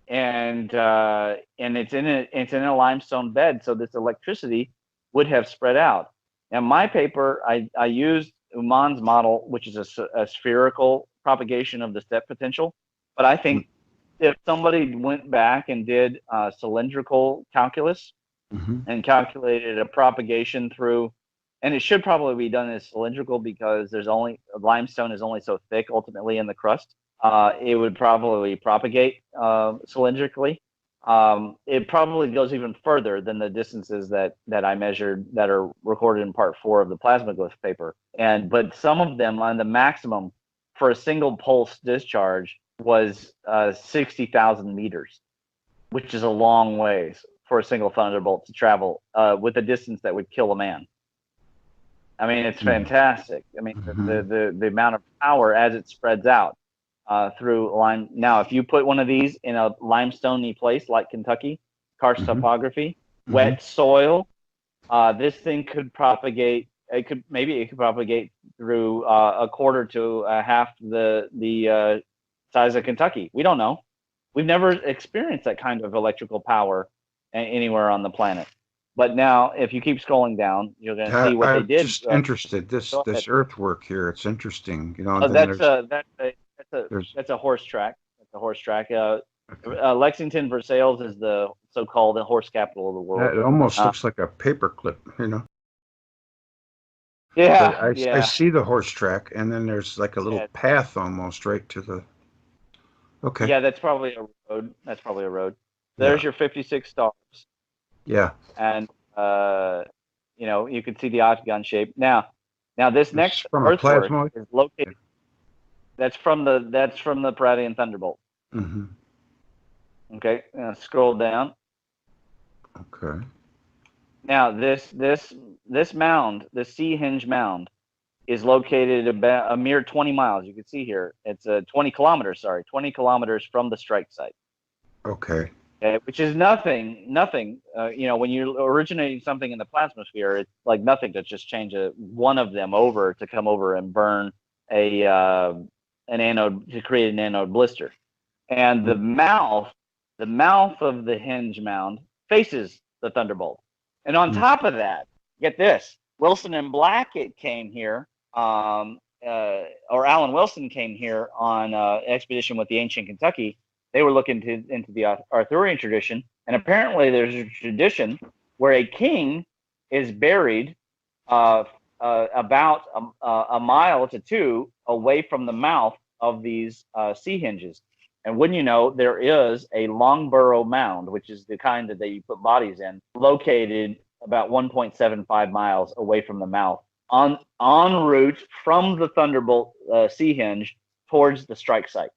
and it's in a limestone bed, so this electricity would have spread out. Now, my paper, I used Uman's model, which is a spherical propagation of the step potential. But I think if somebody went back and did cylindrical calculus and calculated a propagation through, and it should probably be done as cylindrical because limestone is only so thick ultimately in the crust. It would probably propagate cylindrically. It probably goes even further than the distances that I measured that are recorded in part 4 of the plasmaglyph paper. But some of them on the maximum for a single pulse discharge was 60,000 meters, which is a long ways for a single thunderbolt to travel with a distance that would kill a man. I mean, it's fantastic. I mean, the amount of power as it spreads out through lime. Now, if you put one of these in a limestoney place like Kentucky, karst topography, wet soil, this thing could propagate. It could propagate through a quarter to half the size of Kentucky. We don't know. We've never experienced that kind of electrical power anywhere on the planet. But now, if you keep scrolling down, you're going to see what they did. Just interested. This earthwork here, it's interesting. You know, that's a horse track. That's a horse track. Lexington, Versailles is the so-called horse capital of the world. It almost looks like a paperclip, you know. Yeah, I see the horse track, and then there's like a little path almost right to the. Okay. Yeah, that's probably a road. There's your 56 stars. Yeah. And you can see the octagon shape. Now this next earthwork is located. That's from the Palladian thunderbolt. Okay. Now scroll down. Okay. Now this mound, the sea hinge mound, is located about a mere 20 miles. You can see here it's 20 kilometers. Sorry, 20 kilometers from the strike site. Okay. Which is nothing. When you're originating something in the plasmasphere, it's like nothing to just change one of them over to come over and burn an anode to create an anode blister. And the mouth of the hinge mound faces the thunderbolt. And on top of that, get this: Wilson and Blackett came here, or Alan Wilson came here on an expedition with the Ancient Kentucky. They were looking into the Arthurian tradition, and apparently there's a tradition where a king is buried about a mile to 2 away from the mouth of these sea hinges. And wouldn't you know, there is a long burrow mound, which is the kind that you put bodies in, located about 1.75 miles away from the mouth, en route from the Thunderbolt sea hinge towards the strike site.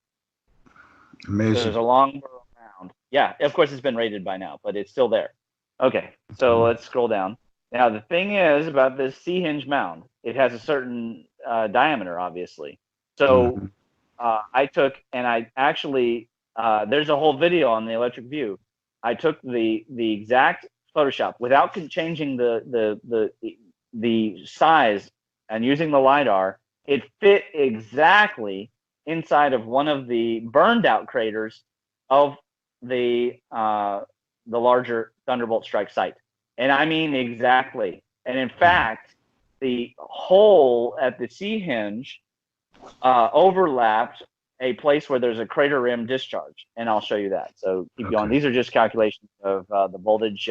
Amazing. So there's a long burrow mound. Yeah, of course it's been raided by now, but it's still there. Okay, so let's scroll down. Now, the thing is about this C-hinge mound, it has a certain diameter, obviously. So I took, and I actually, there's a whole video on the electric view. I took the exact Photoshop without changing the size and using the LiDAR. It fit exactly inside of one of the burned out craters of the larger Thunderbolt strike site. And I mean exactly. And in fact, the hole at the C-hinge overlapped a place where there's a crater rim discharge. And I'll show you that. So keep going. These are just calculations of the voltage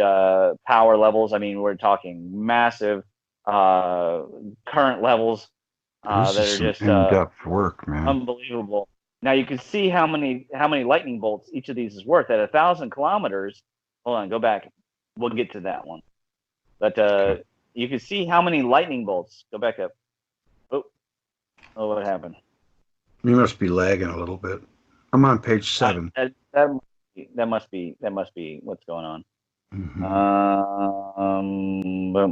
power levels. I mean, we're talking massive current levels that are just in-depth work, man. Unbelievable. Now you can see how many lightning bolts each of these is worth. At 1,000 kilometers, hold on, go back. We'll get to that one. But you can see how many lightning bolts. Go back up. Oh, what happened? You must be lagging a little bit. I'm on page 7. That must be what's going on.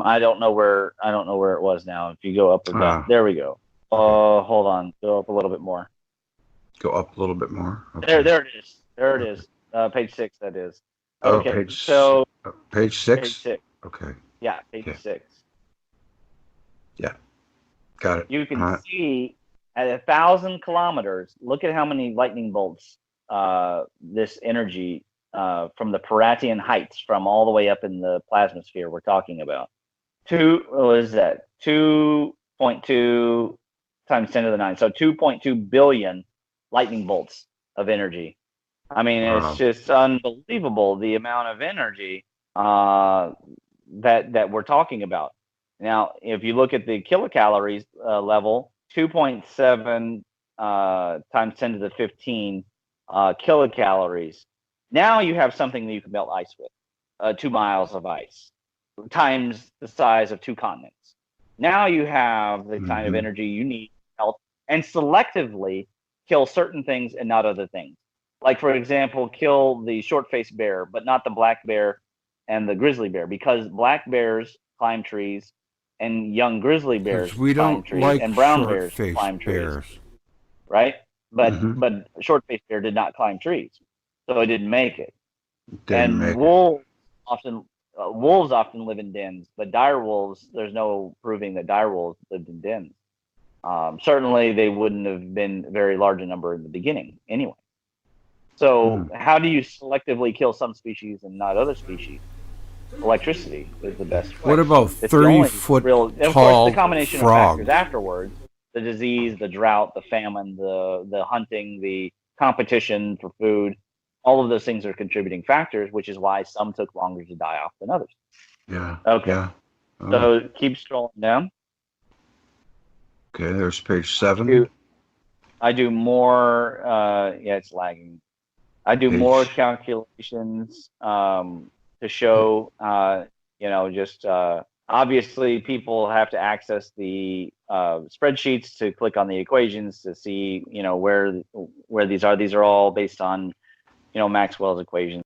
I don't know where it was now. If you go up or down, there we go. Hold on, go up a little bit more. Go up a little bit more. Okay. There it is. There it is. Page 6. That is. Okay. Page 6. Page 6. Okay. Yeah, page 6. Yeah, got it. You can see at 1,000 kilometers. Look at how many lightning bolts this energy from the Paratian heights, from all the way up in the plasma sphere we're talking about. 2.2 times 10 to the 9. So 2.2 billion lightning bolts of energy. I mean, it's just unbelievable the amount of energy that we're talking about. Now, if you look at the kilocalories level, 2.7 times 10 to the 15 kilocalories. Now you have something that you can melt ice with, 2 miles of ice, times the size of 2 continents. Now you have the kind of energy you need to melt and selectively kill certain things and not other things. Like, for example, kill the short-faced bear, but not the black bear and the grizzly bear, because black bears climb trees and young grizzly bears climb trees, and brown bears climb trees. Right? But short-faced bear did not climb trees, so it didn't make it. Wolves often live in dens, but dire wolves, there's no proving that dire wolves lived in dens. Certainly, they wouldn't have been very large a number in the beginning anyway. So how do you selectively kill some species and not other species? Electricity is the best way. What about 30-foot tall of course, the combination frog? of factors afterwards, the disease, the drought, the famine, the hunting, the competition for food, all of those things are contributing factors, which is why some took longer to die off than others. Yeah. Okay. Yeah. So keep scrolling down. Okay, there's page 7. I do more, it's lagging. I do more calculations to show, just obviously people have to access the spreadsheets to click on the equations to see, where these are. These are all based on, Maxwell's equations,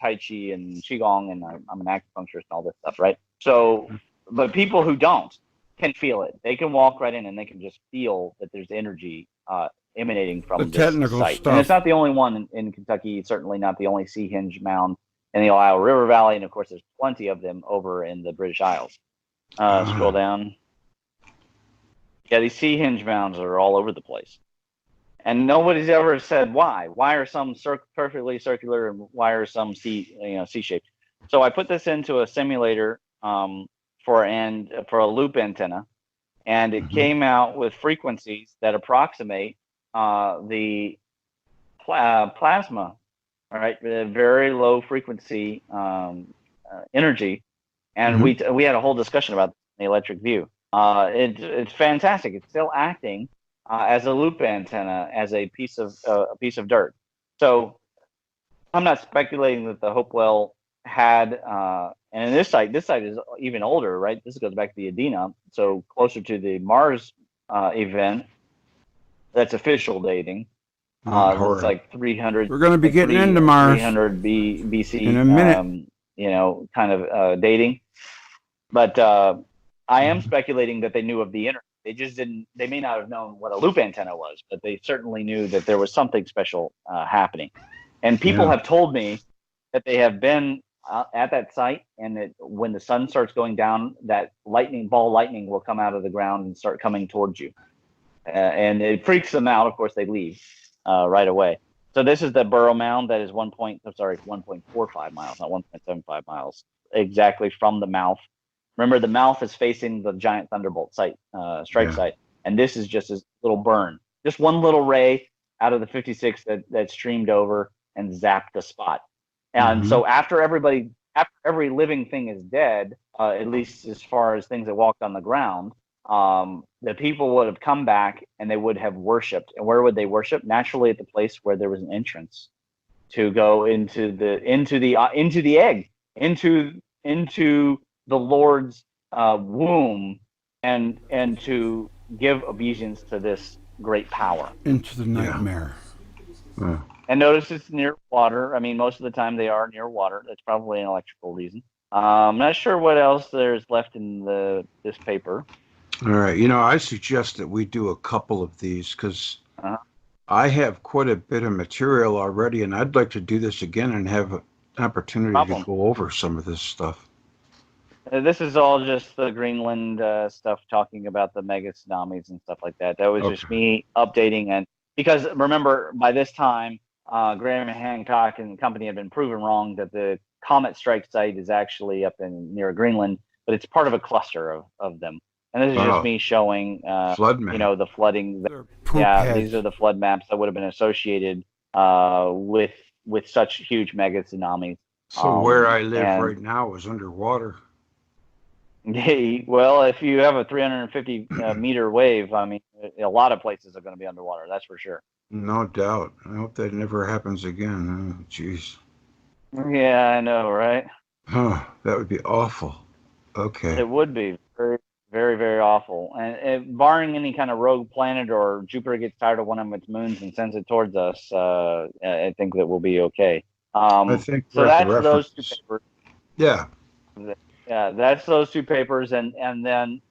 Tai Chi and Qigong, and I'm an acupuncturist and all this stuff, right? So, but people who don't can feel it. They can walk right in and they can just feel that there's energy emanating from this site. And it's not the only one in Kentucky. It's certainly not the only C-hinge mound in the Ohio River Valley. And of course, there's plenty of them over in the British Isles. Scroll down. Yeah, these C-hinge mounds are all over the place. And nobody's ever said why. Why are some perfectly circular and why are some C-shaped? So I put this into a simulator for a loop antenna, and it came out with frequencies that approximate the plasma, all right, the very low frequency energy, and we had a whole discussion about the electric view. It's fantastic. It's still acting as a loop antenna, as a piece of dirt. So I'm not speculating that the Hopewell had, and in this site is even older, right? This goes back to the Adena, so closer to the Mars event. That's official dating. It's like 300. We're going to be getting into Mars 300 BC in a minute. kind of dating. But I am speculating that they knew of the internet. They just didn't. They may not have known what a loop antenna was, but they certainly knew that there was something special happening. And people have told me that they have been at that site, and that when the sun starts going down, that lightning will come out of the ground and start coming towards you. And it freaks them out. Of course, they leave right away. So this is the Burrow Mound that is 1.45 miles, not 1.75 miles, exactly from the mouth. Remember, the mouth is facing the giant thunderbolt site, strike site, and this is just a little burn, just one little ray out of the 56 that streamed over and zapped the spot. And so after every living thing is dead, at least as far as things that walked on the ground, the people would have come back and they would have worshipped. And where would they worship? Naturally, at the place where there was an entrance to go into the egg, into the Lord's womb, and to give obeisance to this great power. Into the nightmare. Yeah. And notice it's near water. I mean, most of the time they are near water. That's probably an electrical reason. I'm not sure what else there's left in this paper. All right. I suggest that we do a couple of these because I have quite a bit of material already, and I'd like to do this again and have an opportunity to go over some of this stuff. This is all just the Greenland stuff, talking about the mega tsunamis and stuff like that. That was just me updating. And because remember, by this time, Graham Hancock and company had been proven wrong that the comet strike site is actually up near Greenland, but it's part of a cluster of them. And this is just me showing, flood map. The flooding. These are the flood maps that would have been associated with such huge mega tsunamis. So where I live right now is underwater. Well, if you have a 350 meter wave, I mean, a lot of places are going to be underwater. That's for sure. No doubt. I hope that never happens again. Oh, jeez. Yeah, I know, right? Huh. That would be awful. Okay. It would be very, very, very awful. And barring any kind of rogue planet or Jupiter gets tired of one of its moons and sends it towards us, I think that we'll be okay. I think so. That's those two papers. Yeah. Yeah, that's those two papers, and then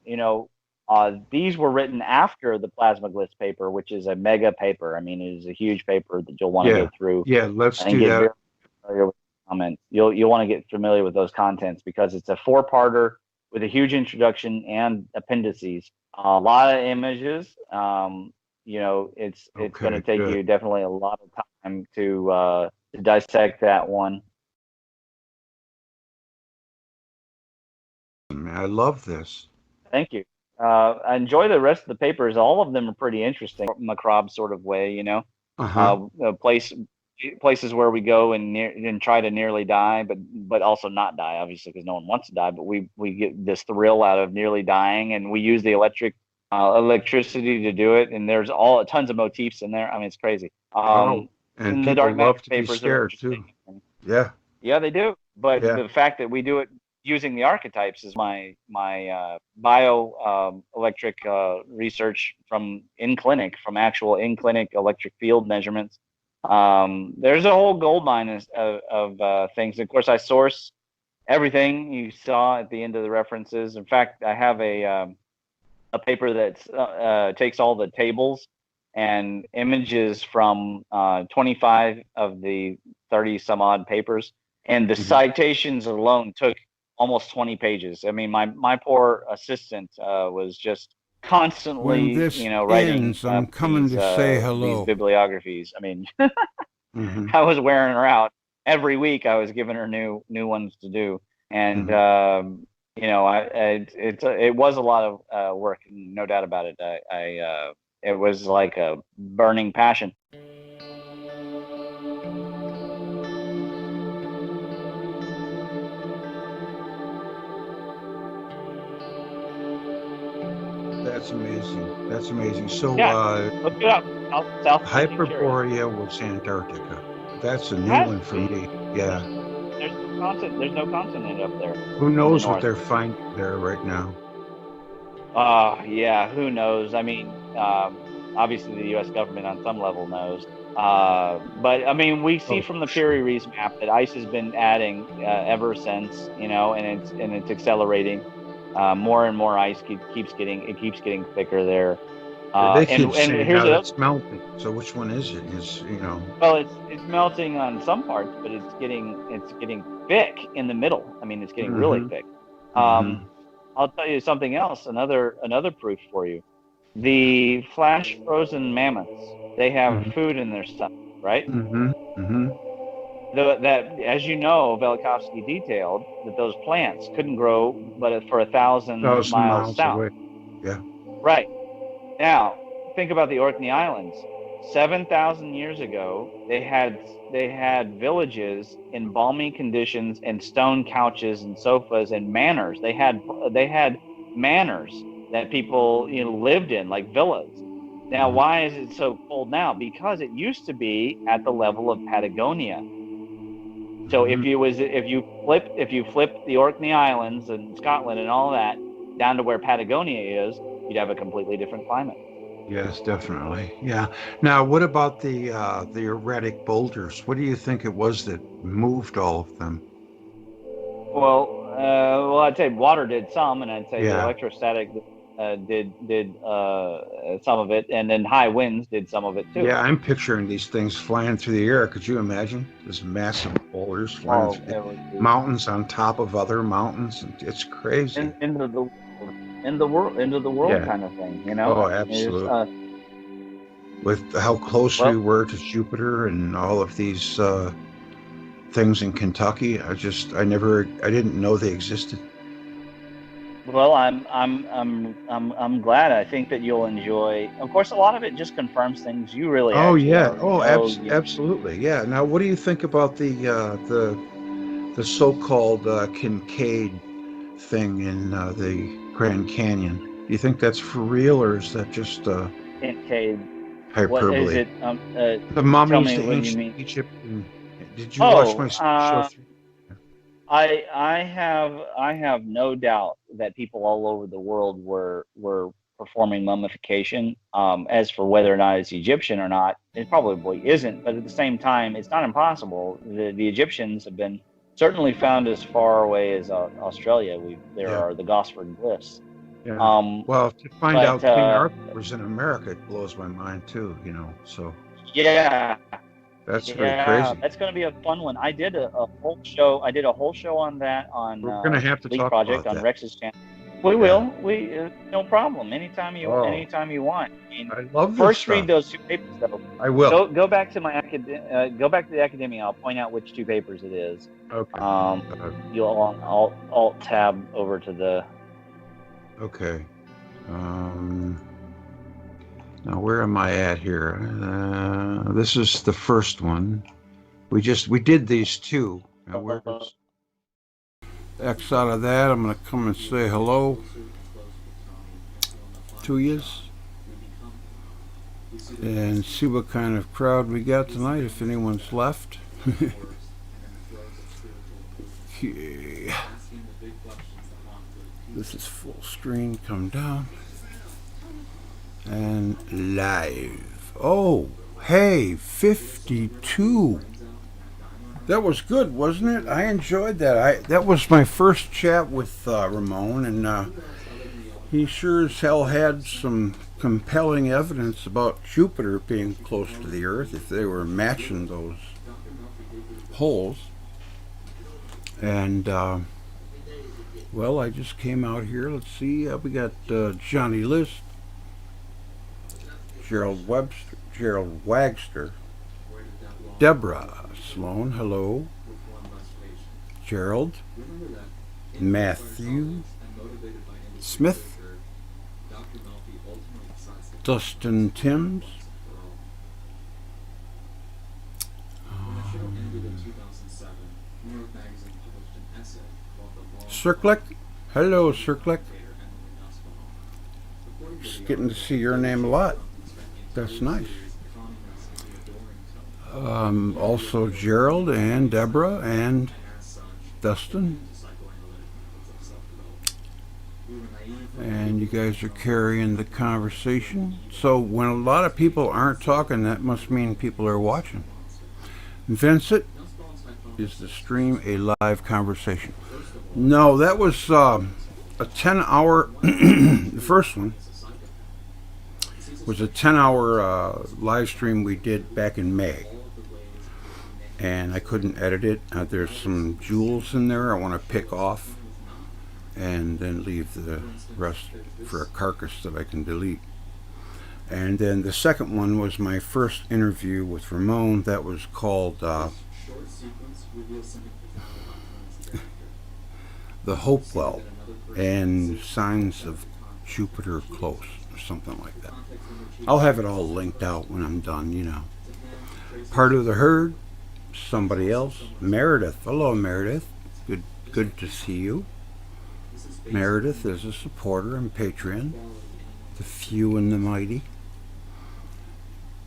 these were written after the plasmaglyphs paper, which is a mega paper. I mean, it is a huge paper that you'll want to go through. Yeah, let's do that. Very familiar with comments. You'll want to get familiar with those contents because it's a 4-parter with a huge introduction and appendices. A lot of images. It's going to take you definitely a lot of time to dissect that one. I love this. Thank you. I enjoy the rest of the papers. All of them are pretty interesting, macabre sort of way, places where we go and try to nearly die, but also not die, obviously, because no one wants to die. But we get this thrill out of nearly dying, and we use the electricity to do it. And there's tons of motifs in there. I mean, it's crazy. And people the dark love to be papers scared too. Yeah, they do. But the fact that we do it using the archetypes is my electric research from actual in-clinic electric field measurements. There's a whole gold mine of things. Of course, I source everything you saw at the end of the references. In fact, I have a paper that takes all the tables and images from 25 of the 30 some odd papers, and the citations alone took almost 20 pages. I mean, my poor assistant was just constantly, writing. I'm coming to say hello. These bibliographies. I mean, I was wearing her out every week. I was giving her new ones to do, and it was a lot of work, no doubt about it. It was like a burning passion. That's amazing. So, look it up. South Hyperborea was Antarctica. That's a new one for me. Yeah. There's no continent up there. Who knows what they're finding there right now? Yeah, who knows? I mean, obviously the U.S. government on some level knows. But I mean, we see from the Piri Reis map that ice has been adding ever since, and it's accelerating. More and more ice keeps getting thicker there. They keep and saying here's how it's melting. So which one is it? Well, it's melting on some parts, but it's getting thick in the middle. I mean, it's getting really thick. I'll tell you something else. Another proof for you. The flash frozen mammoths. They have food in their stomach, right? That, as you know, Velikovsky detailed that those plants couldn't grow but for 1,000 miles south. Away. Yeah. Right. Now, think about the Orkney Islands. 7,000 years ago, they had villages in balmy conditions and stone couches and sofas and manors. They had manors that people lived in, like villas. Now, why is it so cold now? Because it used to be at the level of Patagonia. So if you flip the Orkney Islands and Scotland and all that down to where Patagonia is, you'd have a completely different climate. Yes, definitely. Yeah. Now, what about the erratic boulders? What do you think it was that moved all of them? Well, I'd say water did some, and I'd say the electrostatic did some of it, and then high winds did some of it too. Yeah, I'm picturing these things flying through the air. Could you imagine this massive boulders flying through mountains on top of other mountains? It's crazy. Into the world kind of thing, Oh, absolutely. With how close we were to Jupiter and all of these things in Kentucky, I didn't know they existed. Well, I'm glad. I think that you'll enjoy. Of course, a lot of it just confirms things you really. Absolutely. Yeah. Now, what do you think about the so-called Kincaid thing in the Grand Canyon? Do you think that's for real, or is that just Kincaid hyperbole? What is it? The mummies to ancient Egypt. Did you watch my show? I have no doubt that people all over the world were performing mummification. As for whether or not it's Egyptian or not, it probably isn't. But at the same time, it's not impossible. The Egyptians have been certainly found as far away as Australia. There are the Gosford glyphs. Yeah. Well, to find out King Arthur was in America, it blows my mind too. So. Yeah. That's very crazy. That's going to be a fun one. I did a whole show. I did a whole show on that on We're going to have to Leak talk Project about on that. Rex's channel. We will. No problem. Anytime you want. I love this first stuff. Read those two papers though. I will. Go back to go back to the academia. I'll point out which two papers it is. Okay. You'll alt tab over to the. Okay. Now, where am I at here? This is the first one. We did these two. Now, where's X out of that? I'm going to come and say hello to yous and see what kind of crowd we got tonight, if anyone's left. Okay. This is full screen. Come down. And live. Oh, hey, 52. That was good, wasn't it? I enjoyed that. That was my first chat with Ramon, and he sure as hell had some compelling evidence about Jupiter being close to the Earth if they were matching those poles. And well, I just came out here. Let's see. We got Johnny List. Gerald Wagster, Deborah Sloan, hello, Gerald, Matthew Smith, Dustin Timms, Circlick, hello Circlick, just getting to see your name a lot. That's nice. Also Gerald and Deborah and Dustin. and you guys are carrying the conversation. So when a lot of people aren't talking, that must mean people are watching. Vincent, is the stream a live conversation? No, that was a 10-hour. The first one was a 10-hour live stream we did back in May, and I couldn't edit it. There's some jewels in there I want to pick off and then leave the rest for a carcass that I can delete. And then the second one was my first interview with Ramon. That was called The Hopewell and Signs of Jupiter Close, or something like that. I'll have it all linked out when I'm done, you know. Part of the herd, somebody else, Meredith. Hello, Meredith. Good to see you. Meredith is a supporter on Patreon, the few and the mighty.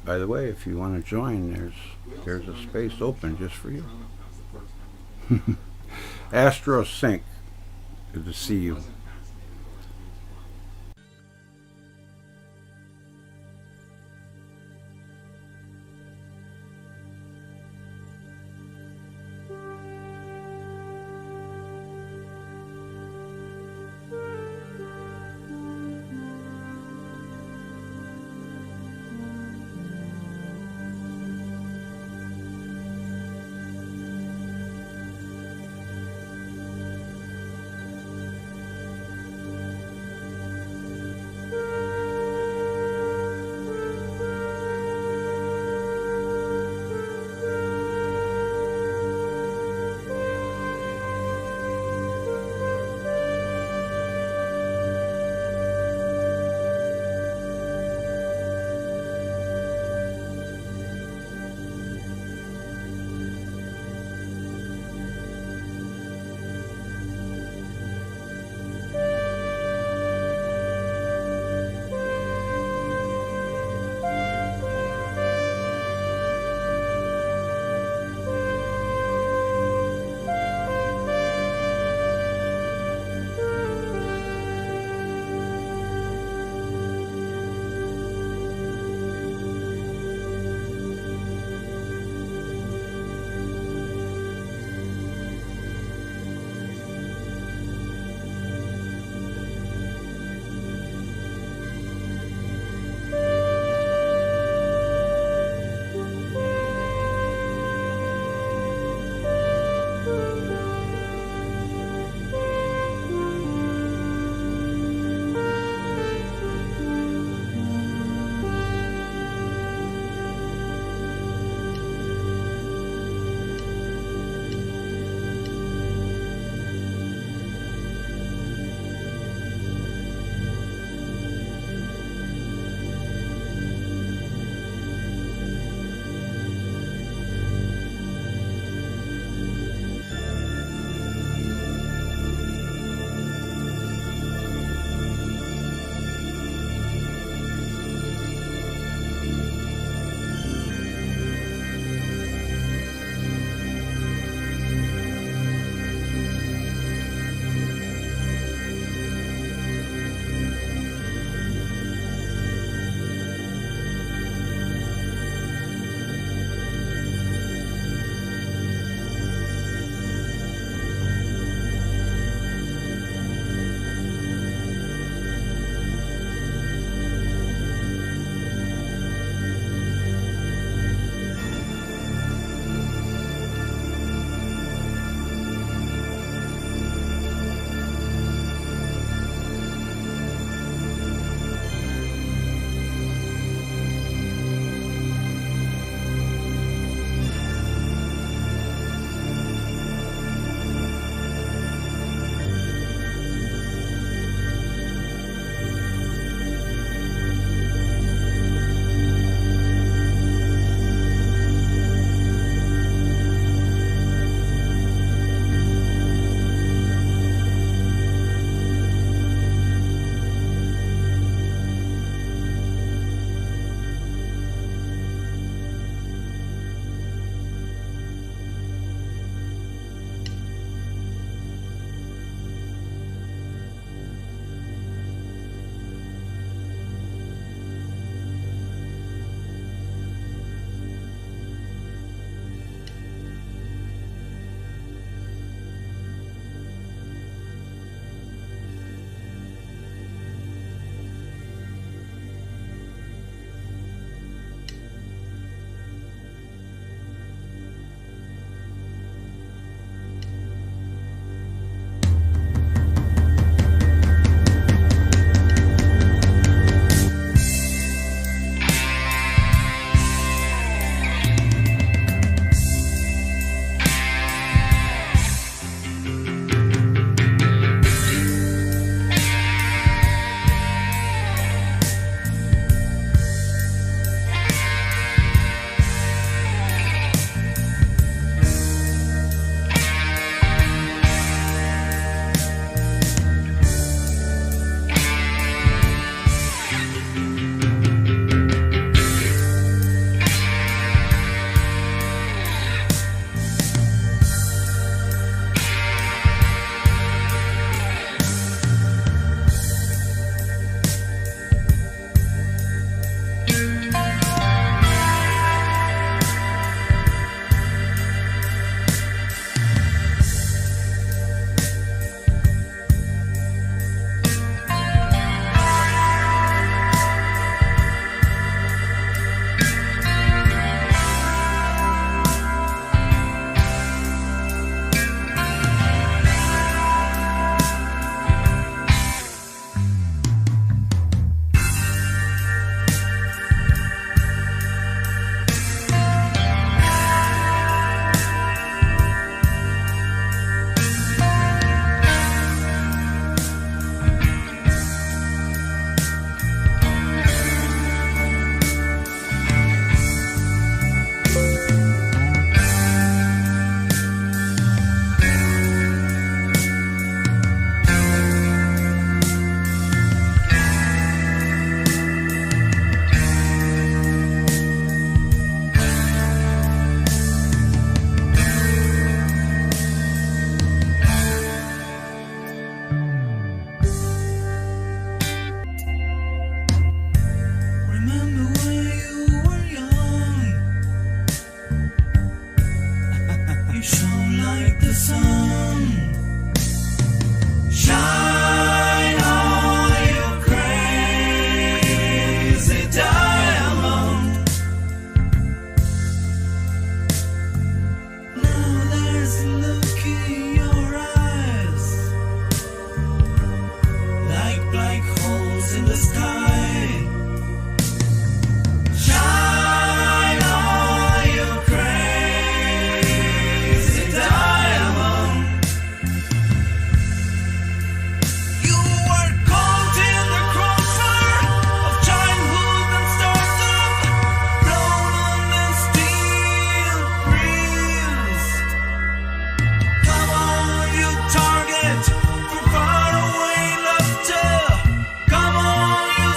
By the way, if you want to join, there's a space open just for you. Astro Sync, good to see you. in the sky. Shine on, you crazy diamond. You were caught in the crossfire of childhood and stardom, blown on steel wrist. Come on, you target for faraway laughter. Come on, you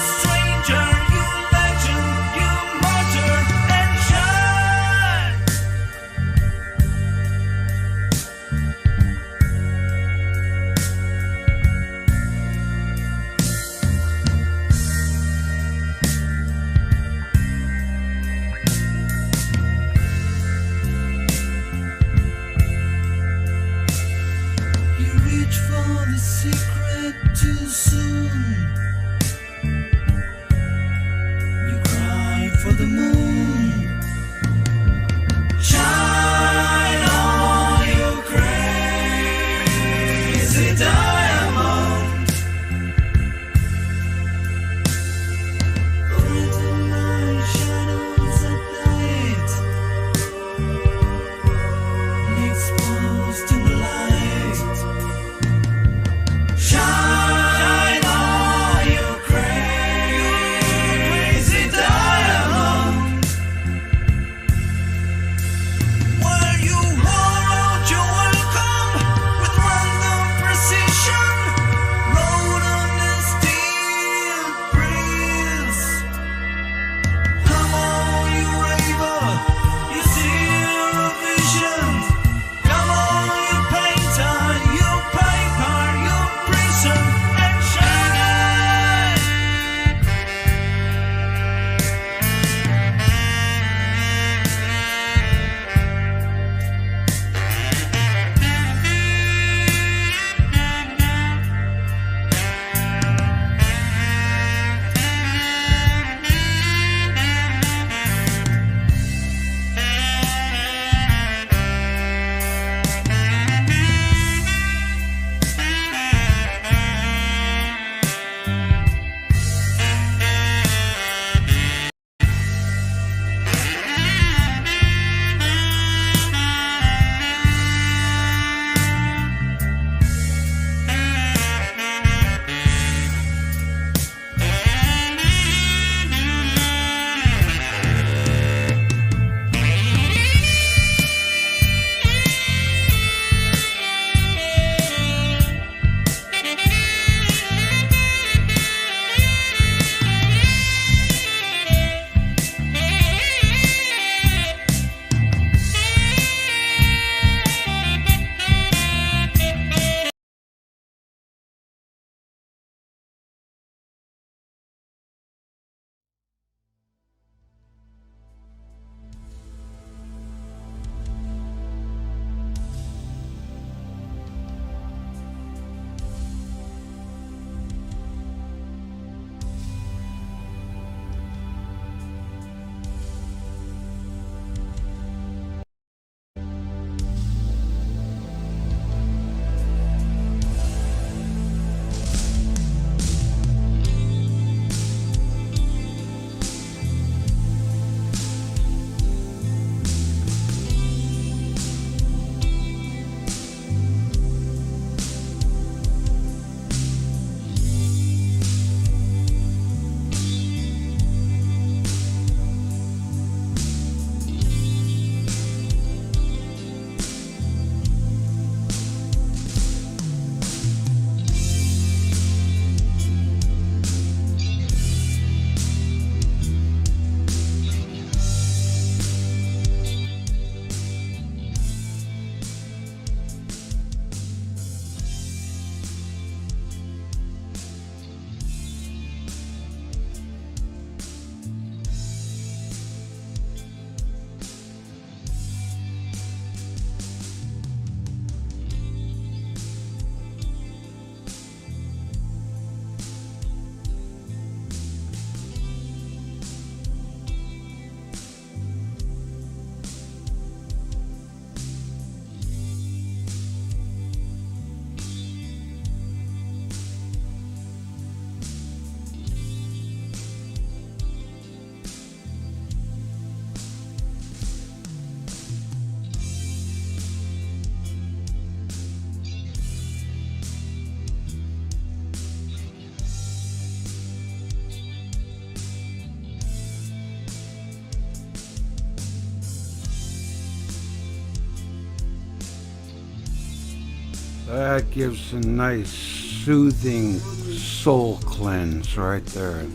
That gives a nice, soothing soul cleanse right there.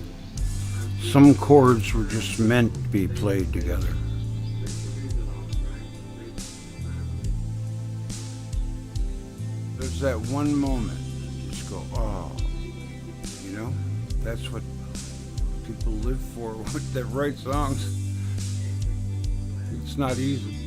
Some chords were just meant to be played together. There's that one moment, you just go, oh, you know, that's what people live for that write songs. It's not easy.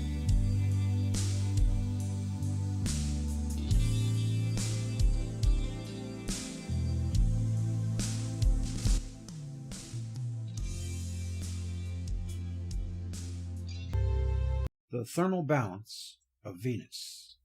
The thermal balance of Venus.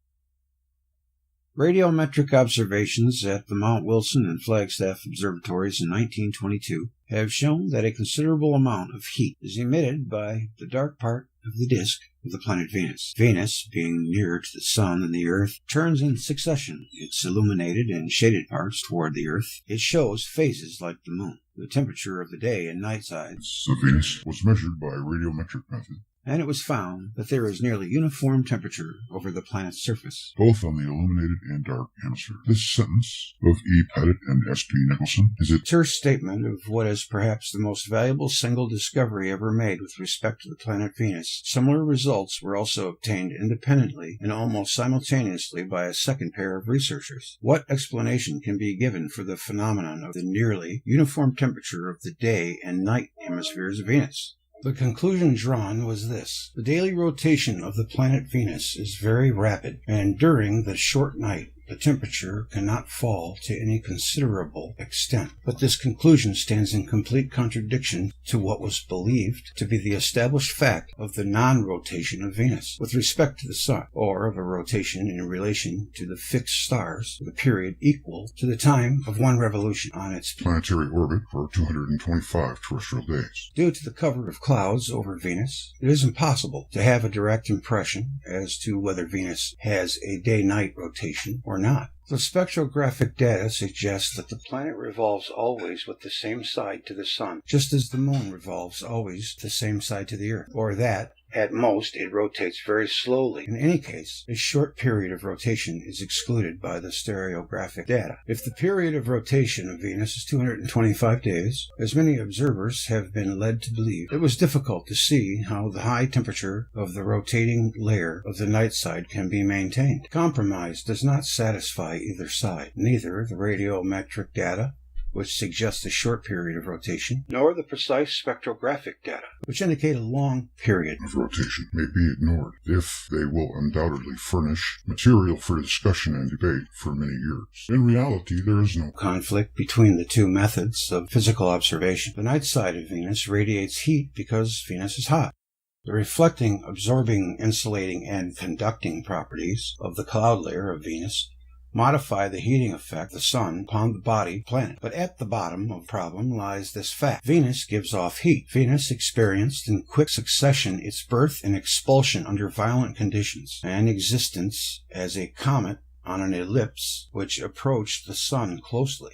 Radiometric observations at the Mount Wilson and Flagstaff observatories in 1922 have shown that a considerable amount of heat is emitted by the dark part of the disk of the planet Venus. Venus, being nearer to the Sun than the Earth, turns in succession its illuminated and shaded parts toward the Earth. It shows phases like the Moon. The temperature of the day and night sides of Venus was measured by a radiometric method, and it was found that there is nearly uniform temperature over the planet's surface, both on the illuminated and dark hemisphere. This sentence of E. Pettit and S. P. Nicholson is a terse statement of what is perhaps the most valuable single discovery ever made with respect to the planet Venus. Similar results were also obtained independently and almost simultaneously by a second pair of researchers. What explanation can be given for the phenomenon of the nearly uniform temperature of the day and night hemispheres of Venus? The conclusion drawn was this: the daily rotation of the planet Venus is very rapid, and during the short night the temperature cannot fall to any considerable extent. But this conclusion stands in complete contradiction to what was believed to be the established fact of the non-rotation of Venus with respect to the Sun, or of a rotation in relation to the fixed stars with a period equal to the time of one revolution on its planetary orbit for 225 terrestrial days. Due to the cover of clouds over Venus, it is impossible to have a direct impression as to whether Venus has a day-night rotation or not. The spectrographic data suggests that the planet revolves always with the same side to the Sun, just as the Moon revolves always the same side to the Earth, or that, at most, it rotates very slowly. In any case, a short period of rotation is excluded by the stereographic data. If the period of rotation of Venus is 225 days, as many observers have been led to believe, it was difficult to see how the high temperature of the rotating layer of the night side can be maintained. Compromise does not satisfy either side. Neither the radiometric data, which suggests a short period of rotation, nor the precise spectrographic data, which indicate a long period of rotation, may be ignored, if they will undoubtedly furnish material for discussion and debate for many years. In reality, there is no conflict between the two methods of physical observation. The night side of Venus radiates heat because Venus is hot. The reflecting, absorbing, insulating, and conducting properties of the cloud layer of Venus modify the heating effect of the Sun upon the body planet. But at the bottom of the problem lies this fact: Venus gives off heat. Venus experienced in quick succession its birth and expulsion under violent conditions, and existence as a comet on an ellipse which approached the Sun closely.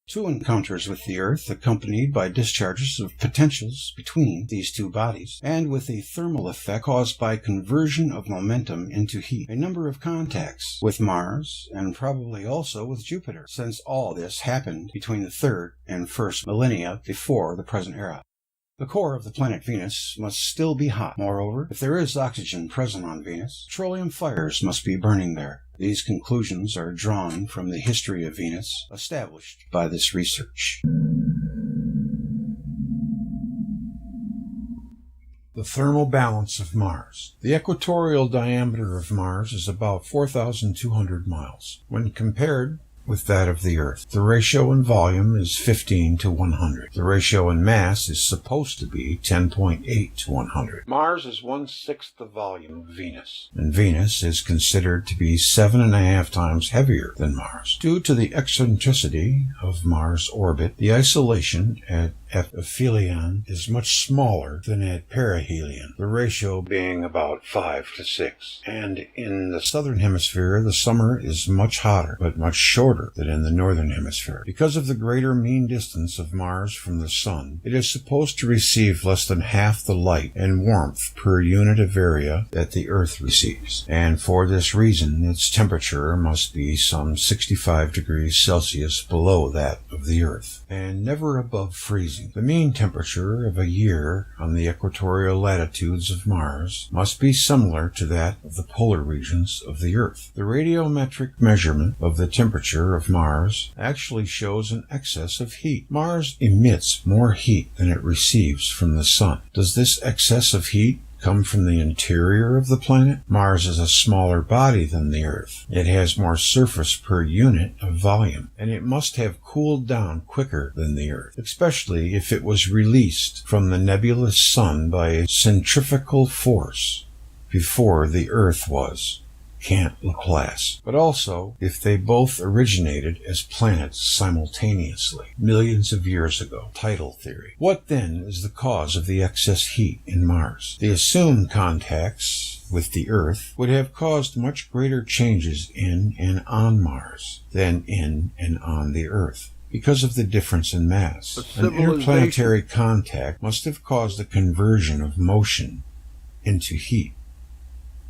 2 encounters with the Earth, accompanied by discharges of potentials between these two bodies, and with a thermal effect caused by conversion of momentum into heat. A number of contacts with Mars, and probably also with Jupiter, since all this happened between the 3rd and 1st millennia before the present era. The core of the planet Venus must still be hot. Moreover, if there is oxygen present on Venus, petroleum fires must be burning there. These conclusions are drawn from the history of Venus, established by this research. The thermal balance of Mars. The equatorial diameter of Mars is about 4,200 miles. When compared with that of the Earth, the ratio in volume is 15 to 100. The ratio in mass is supposed to be 10.8 to 100. Mars is 1/6 the volume of Venus, and Venus is considered to be 7.5 times heavier than Mars. Due to the eccentricity of Mars' orbit, the isolation at aphelion is much smaller than at perihelion, the ratio being about 5 to 6. And in the southern hemisphere, the summer is much hotter, but much shorter shorter than in the northern hemisphere. Because of the greater mean distance of Mars from the Sun, it is supposed to receive less than half the light and warmth per unit of area that the Earth receives, and for this reason its temperature must be some 65 degrees Celsius below that of the Earth, and never above freezing. The mean temperature of a year on the equatorial latitudes of Mars must be similar to that of the polar regions of the Earth. The radiometric measurement of the temperature of Mars actually shows an excess of heat. Mars emits more heat than it receives from the Sun. Does this excess of heat come from the interior of the planet? Mars is a smaller body than the Earth. It has more surface per unit of volume, and it must have cooled down quicker than the Earth, especially if it was released from the nebulous Sun by a centrifugal force before the Earth was. Can't Laplace. But also if they both originated as planets simultaneously, millions of years ago. Tidal theory. What then is the cause of the excess heat in Mars? The assumed contacts with the Earth would have caused much greater changes in and on Mars than in and on the Earth, because of the difference in mass. An interplanetary contact must have caused a conversion of motion into heat,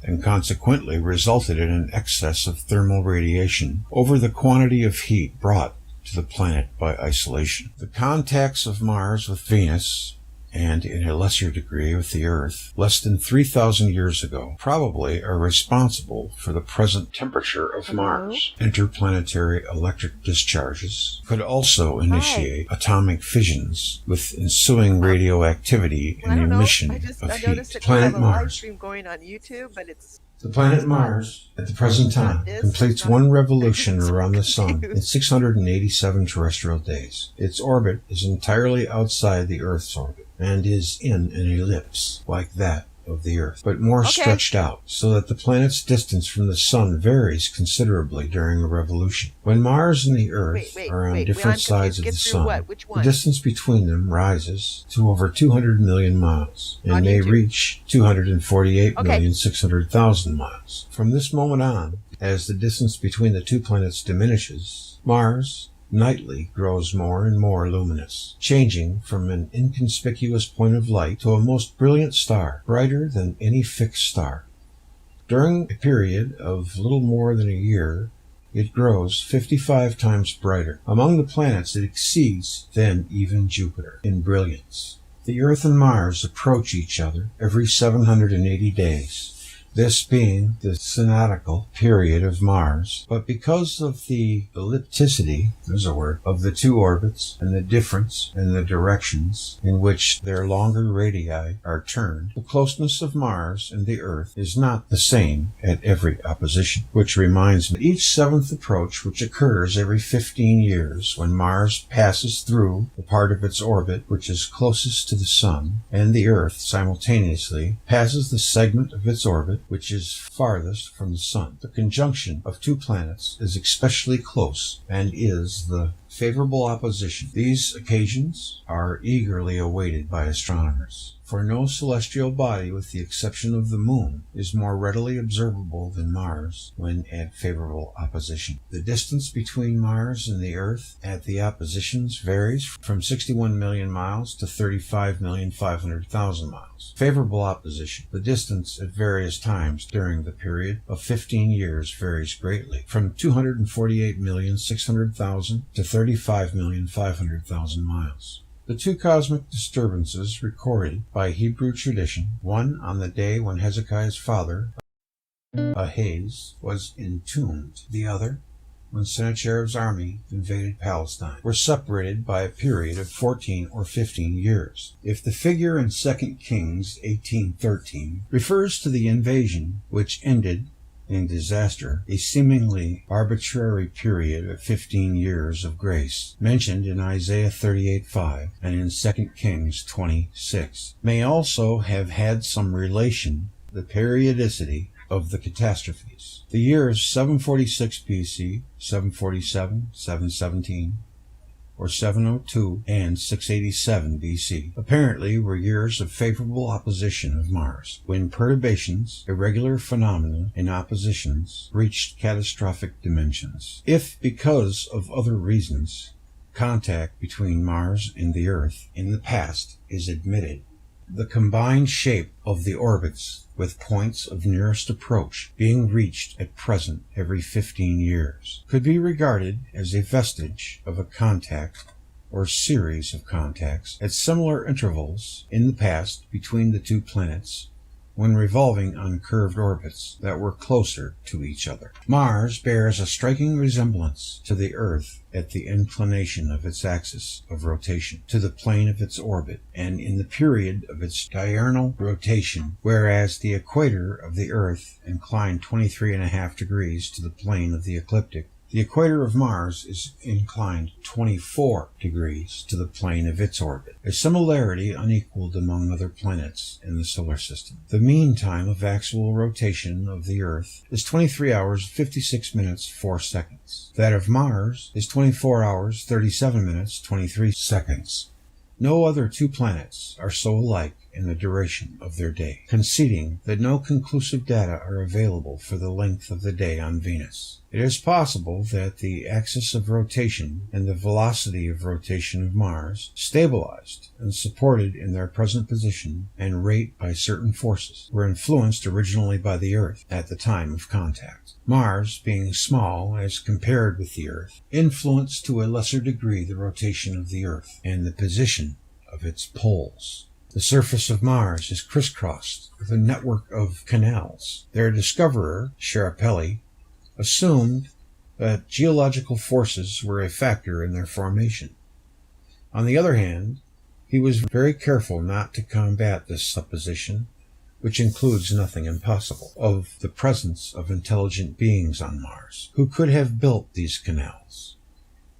and consequently resulted in an excess of thermal radiation over the quantity of heat brought to the planet by isolation. The contacts of Mars with Venus, and in a lesser degree with the Earth, less than 3,000 years ago, probably are responsible for the present temperature of Mars. Interplanetary electric discharges could also initiate atomic fissions with ensuing radioactivity and emission of heat. Planet Mars. Going on YouTube, but it's The planet Mars, at the present time, completes one revolution around the Sun in 687 terrestrial days. Its orbit is entirely outside the Earth's orbit, and is in an ellipse, like that of the Earth, but more stretched out, so that the planet's distance from the Sun varies considerably during a revolution. When Mars and the Earth are on different sides of the Sun, the distance between them rises to over 200 million miles, and may reach 248,600,000 miles. From this moment on, as the distance between the two planets diminishes, Mars nightly grows more and more luminous, changing from an inconspicuous point of light to a most brilliant star, brighter than any fixed star. During a period of little more than a year, it grows 55 times brighter. Among the planets, it exceeds then even Jupiter in brilliance. The Earth and Mars approach each other every 780 days. This being the synodical period of Mars, but because of the ellipticity, there's a word, of the two orbits and the difference in the directions in which their longer radii are turned, the closeness of Mars and the Earth is not the same at every opposition, which reminds me each seventh approach, which occurs every 15 years when Mars passes through the part of its orbit which is closest to the Sun, and the Earth simultaneously passes the segment of its orbit which is farthest from the Sun. The conjunction of two planets is especially close and is the favorable opposition. These occasions are eagerly awaited by astronomers, for no celestial body, with the exception of the Moon, is more readily observable than Mars when at favorable opposition. The distance between Mars and the Earth at the oppositions varies from 61 million miles to 35,500,000 miles. Favorable opposition. The distance at various times during the period of 15 years varies greatly, from 248,600,000 to 35,500,000 miles. The two cosmic disturbances recorded by Hebrew tradition, one on the day when Hezekiah's father, Ahaz, was entombed, the other when Sennacherib's army invaded Palestine, were separated by a period of 14 or 15 years. If the figure in 2 Kings 18:13 refers to the invasion which ended in disaster, a seemingly arbitrary period of 15 years of grace, mentioned in Isaiah 38:5 and in 2 Kings 20:6, may also have had some relation to the periodicity of the catastrophes. The years 746 BC, 747, 717, or 702 and 687 BC, apparently were years of favorable opposition of Mars, when perturbations, irregular phenomena, and oppositions reached catastrophic dimensions. If, because of other reasons, contact between Mars and the Earth in the past is admitted, the combined shape of the orbits with points of nearest approach being reached at present every 15 years could be regarded as a vestige of a contact or series of contacts at similar intervals in the past between the two planets when revolving on curved orbits that were closer to each other. Mars bears a striking resemblance to the Earth at the inclination of its axis of rotation to the plane of its orbit, and in the period of its diurnal rotation, whereas the equator of the Earth inclined 23.5 degrees to the plane of the ecliptic. The equator of Mars is inclined 24 degrees to the plane of its orbit, a similarity unequaled among other planets in the solar system. The mean time of actual rotation of the Earth is 23 hours 56 minutes 4 seconds. That of Mars is 24 hours 37 minutes 23 seconds. No other two planets are so alike in the duration of their day, conceding that no conclusive data are available for the length of the day on Venus. It is possible that the axis of rotation and the velocity of rotation of Mars, stabilized and supported in their present position and rate by certain forces, were influenced originally by the Earth at the time of contact. Mars, being small as compared with the Earth, influenced to a lesser degree the rotation of the Earth and the position of its poles. The surface of Mars is crisscrossed with a network of canals. Their discoverer, Schiaparelli, assumed that geological forces were a factor in their formation. On the other hand, he was very careful not to combat this supposition, which includes nothing impossible, of the presence of intelligent beings on Mars, who could have built these canals.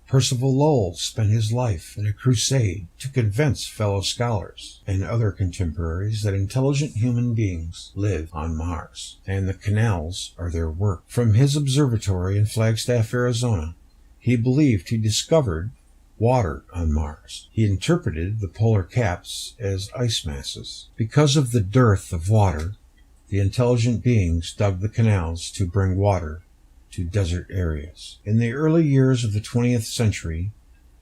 Percival Lowell spent his life in a crusade to convince fellow scholars and other contemporaries that intelligent human beings live on Mars, and the canals are their work. From his observatory in Flagstaff, Arizona, he believed he discovered water on Mars. He interpreted the polar caps as ice masses. Because of the dearth of water, the intelligent beings dug the canals to bring water to desert areas. In the early years of the 20th century,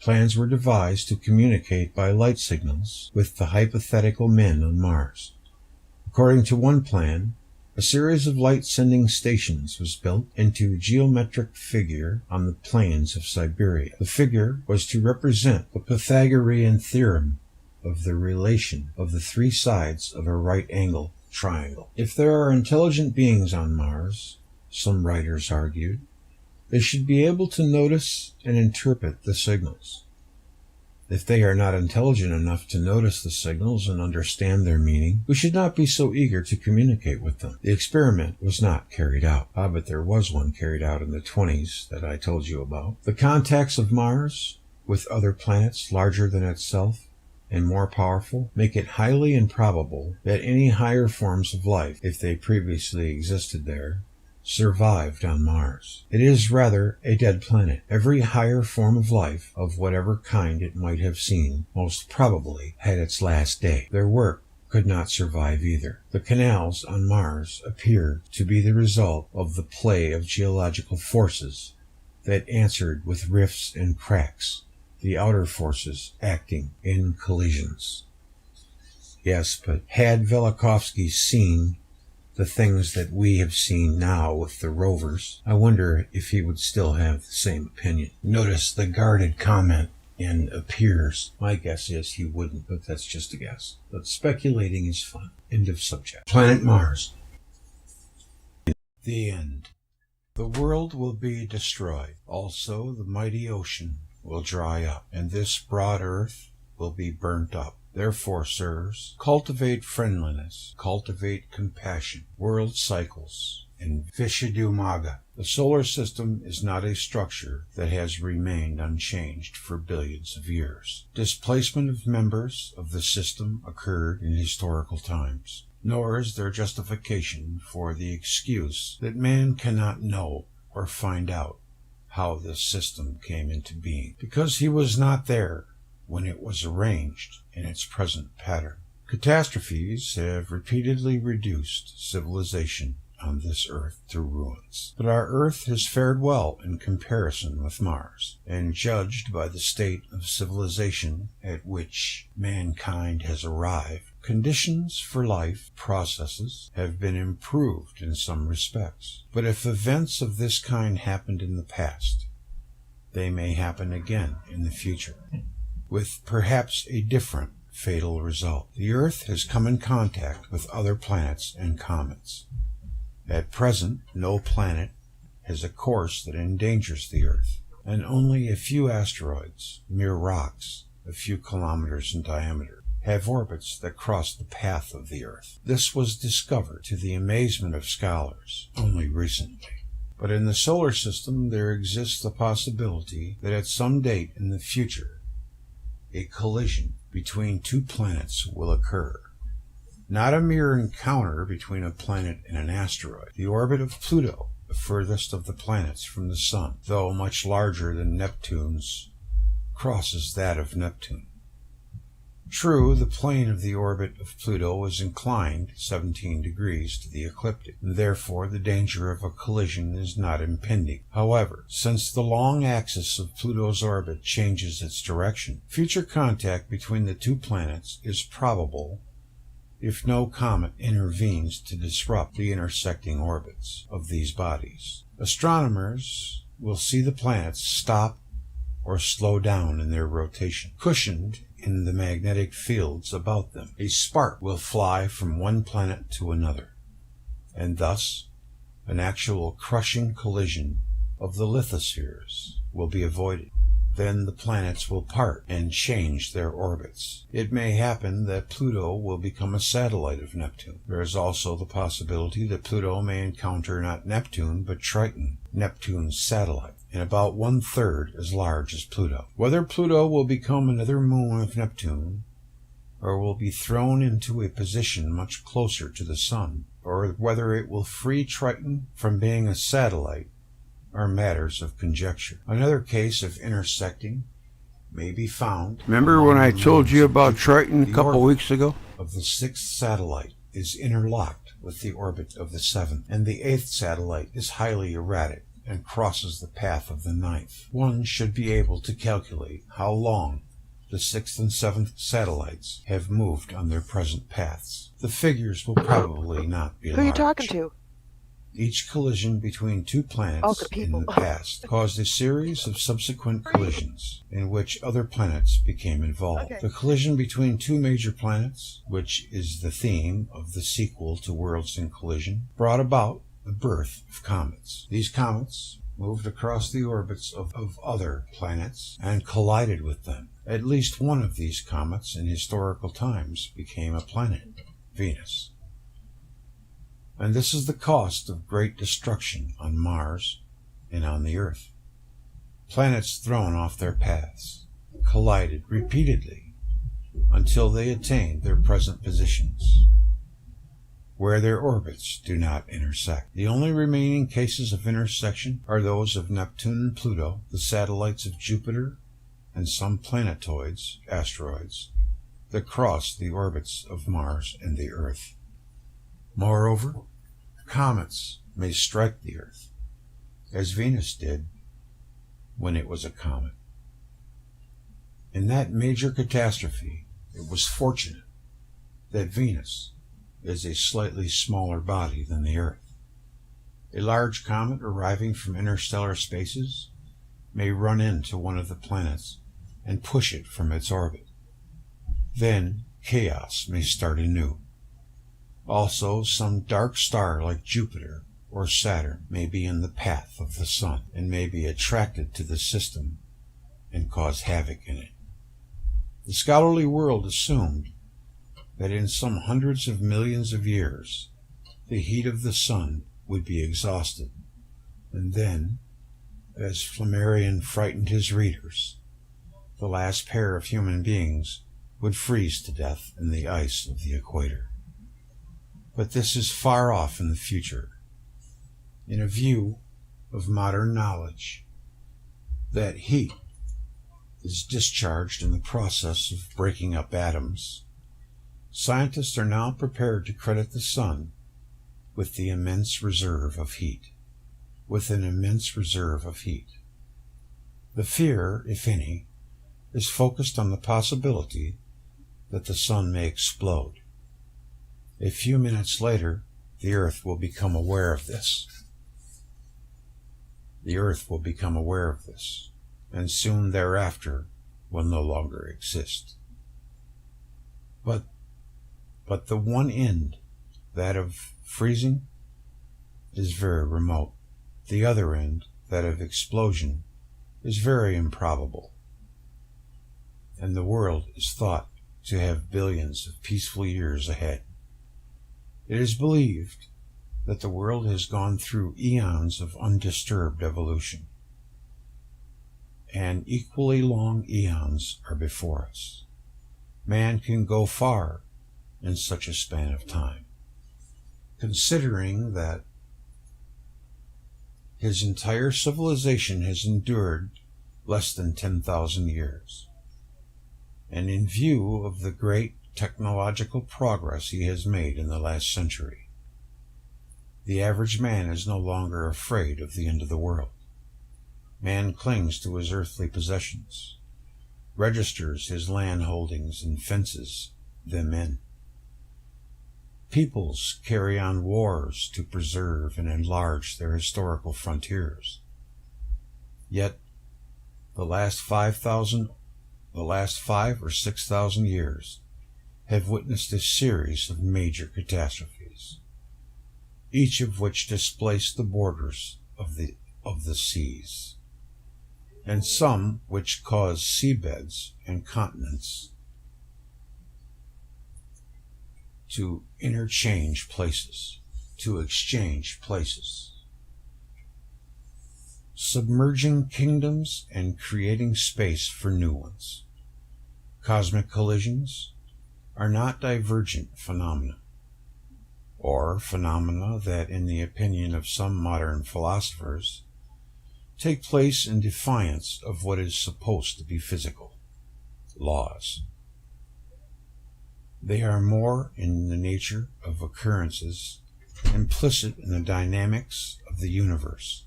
plans were devised to communicate by light signals with the hypothetical men on Mars. According to one plan, a series of light-sending stations was built into geometric figure on the plains of Siberia. The figure was to represent the Pythagorean theorem of the relation of the three sides of a right-angle triangle. If there are intelligent beings on Mars, some writers argued, they should be able to notice and interpret the signals. If they are not intelligent enough to notice the signals and understand their meaning, we should not be so eager to communicate with them. The experiment was not carried out. But there was one carried out in the 20s that I told you about. The contacts of Mars with other planets larger than itself and more powerful make it highly improbable that any higher forms of life, if they previously existed there, survived on Mars. It is rather a dead planet. Every higher form of life, of whatever kind it might have seen, most probably had its last day. Their work could not survive either. The canals on Mars appear to be the result of the play of geological forces that answered with rifts and cracks, the outer forces acting in collisions. Yes, but had Velikovsky seen the things that we have seen now with the rovers, I wonder if he would still have the same opinion. Notice the guarded comment in appears. My guess is he wouldn't, but that's just a guess. But speculating is fun. End of subject. Planet Mars. The end. The world will be destroyed. Also, the mighty ocean will dry up, and this broad earth will be burnt up. Therefore, sirs, cultivate friendliness, cultivate compassion, world cycles, and Vishuddhimagga. The solar system is not a structure that has remained unchanged for billions of years. Displacement of members of the system occurred in historical times, nor is there justification for the excuse that man cannot know or find out how this system came into being, because he was not there when it was arranged in its present pattern. Catastrophes have repeatedly reduced civilization on this earth to ruins. But our earth has fared well in comparison with Mars, and judged by the state of civilization at which mankind has arrived, conditions for life processes have been improved in some respects. But if events of this kind happened in the past, they may happen again in the future, with perhaps a different fatal result. The Earth has come in contact with other planets and comets. At present, no planet has a course that endangers the Earth, and only a few asteroids, mere rocks, a few kilometers in diameter, have orbits that cross the path of the Earth. This was discovered, to the amazement of scholars, only recently. But in the solar system there exists the possibility that at some date in the future, a collision between two planets will occur. Not a mere encounter between a planet and an asteroid. The orbit of Pluto, the furthest of the planets from the Sun, though much larger than Neptune's, crosses that of Neptune. True, the plane of the orbit of Pluto is inclined 17 degrees to the ecliptic, and therefore the danger of a collision is not impending. However, since the long axis of Pluto's orbit changes its direction, future contact between the two planets is probable if no comet intervenes to disrupt the intersecting orbits of these bodies. Astronomers will see the planets stop or slow down in their rotation, cushioned in the magnetic fields about them. A spark will fly from one planet to another, and thus an actual crushing collision of the lithospheres will be avoided. Then the planets will part and change their orbits. It may happen that Pluto will become a satellite of Neptune. There is also the possibility that Pluto may encounter not Neptune, but Triton, Neptune's satellite, and about 1/3 as large as Pluto. Whether Pluto will become another moon of Neptune, or will be thrown into a position much closer to the Sun, or whether it will free Triton from being a satellite, are matters of conjecture. Another case of intersecting may be found. Remember when I told you about Triton a couple weeks ago? Of the 6th satellite is interlocked with the orbit of the 7th, and the 8th satellite is highly erratic and crosses the path of the 9th. One should be able to calculate how long the 6th and 7th satellites have moved on their present paths. The figures will probably not be large. Who are you talking to? Each collision between two planets in the past caused a series of subsequent collisions in which other planets became involved. The collision between two major planets, which is the theme of the sequel to Worlds in Collision, brought about the birth of comets. These comets moved across the orbits of other planets and collided with them. At least one of these comets in historical times became a planet, Venus. And this is the cost of great destruction on Mars and on the Earth. Planets thrown off their paths, collided repeatedly until they attained their present positions, where their orbits do not intersect. The only remaining cases of intersection are those of Neptune and Pluto, the satellites of Jupiter, and some planetoids, asteroids, that cross the orbits of Mars and the Earth. Moreover, comets may strike the Earth, as Venus did when it was a comet. In that major catastrophe, it was fortunate that Venus is a slightly smaller body than the Earth. A large comet arriving from interstellar spaces may run into one of the planets and push it from its orbit. Then chaos may start anew. Also, some dark star like Jupiter or Saturn may be in the path of the Sun and may be attracted to the system and cause havoc in it. The scholarly world assumed that in some hundreds of millions of years, the heat of the Sun would be exhausted, and then, as Flammarion frightened his readers, the last pair of human beings would freeze to death in the ice of the equator. But this is far off in the future. In a view of modern knowledge, that heat is discharged in the process of breaking up atoms, scientists are now prepared to credit the sun with an immense reserve of heat. The fear, if any, is focused on the possibility that the sun may explode. A few minutes later, the Earth will become aware of this. And soon thereafter will no longer exist. But the one end, that of freezing, is very remote. The other end, that of explosion, is very improbable. And the world is thought to have billions of peaceful years ahead. It is believed that the world has gone through eons of undisturbed evolution, and equally long eons are before us. Man can go far in such a span of time, considering that his entire civilization has endured less than 10,000 years. And in view of the great technological progress he has made in the last century, the average man is no longer afraid of the end of the world. Man clings to his earthly possessions, registers his land holdings and fences them in. Peoples carry on wars to preserve and enlarge their historical frontiers. Yet, the last 5 or 6,000 years have witnessed a series of major catastrophes, each of which displaced the borders of the seas, and some which caused seabeds and continents to exchange places, submerging kingdoms and creating space for new ones. Cosmic collisions are not divergent phenomena, or phenomena that, in the opinion of some modern philosophers, take place in defiance of what is supposed to be physical laws. They are more in the nature of occurrences implicit in the dynamics of the universe,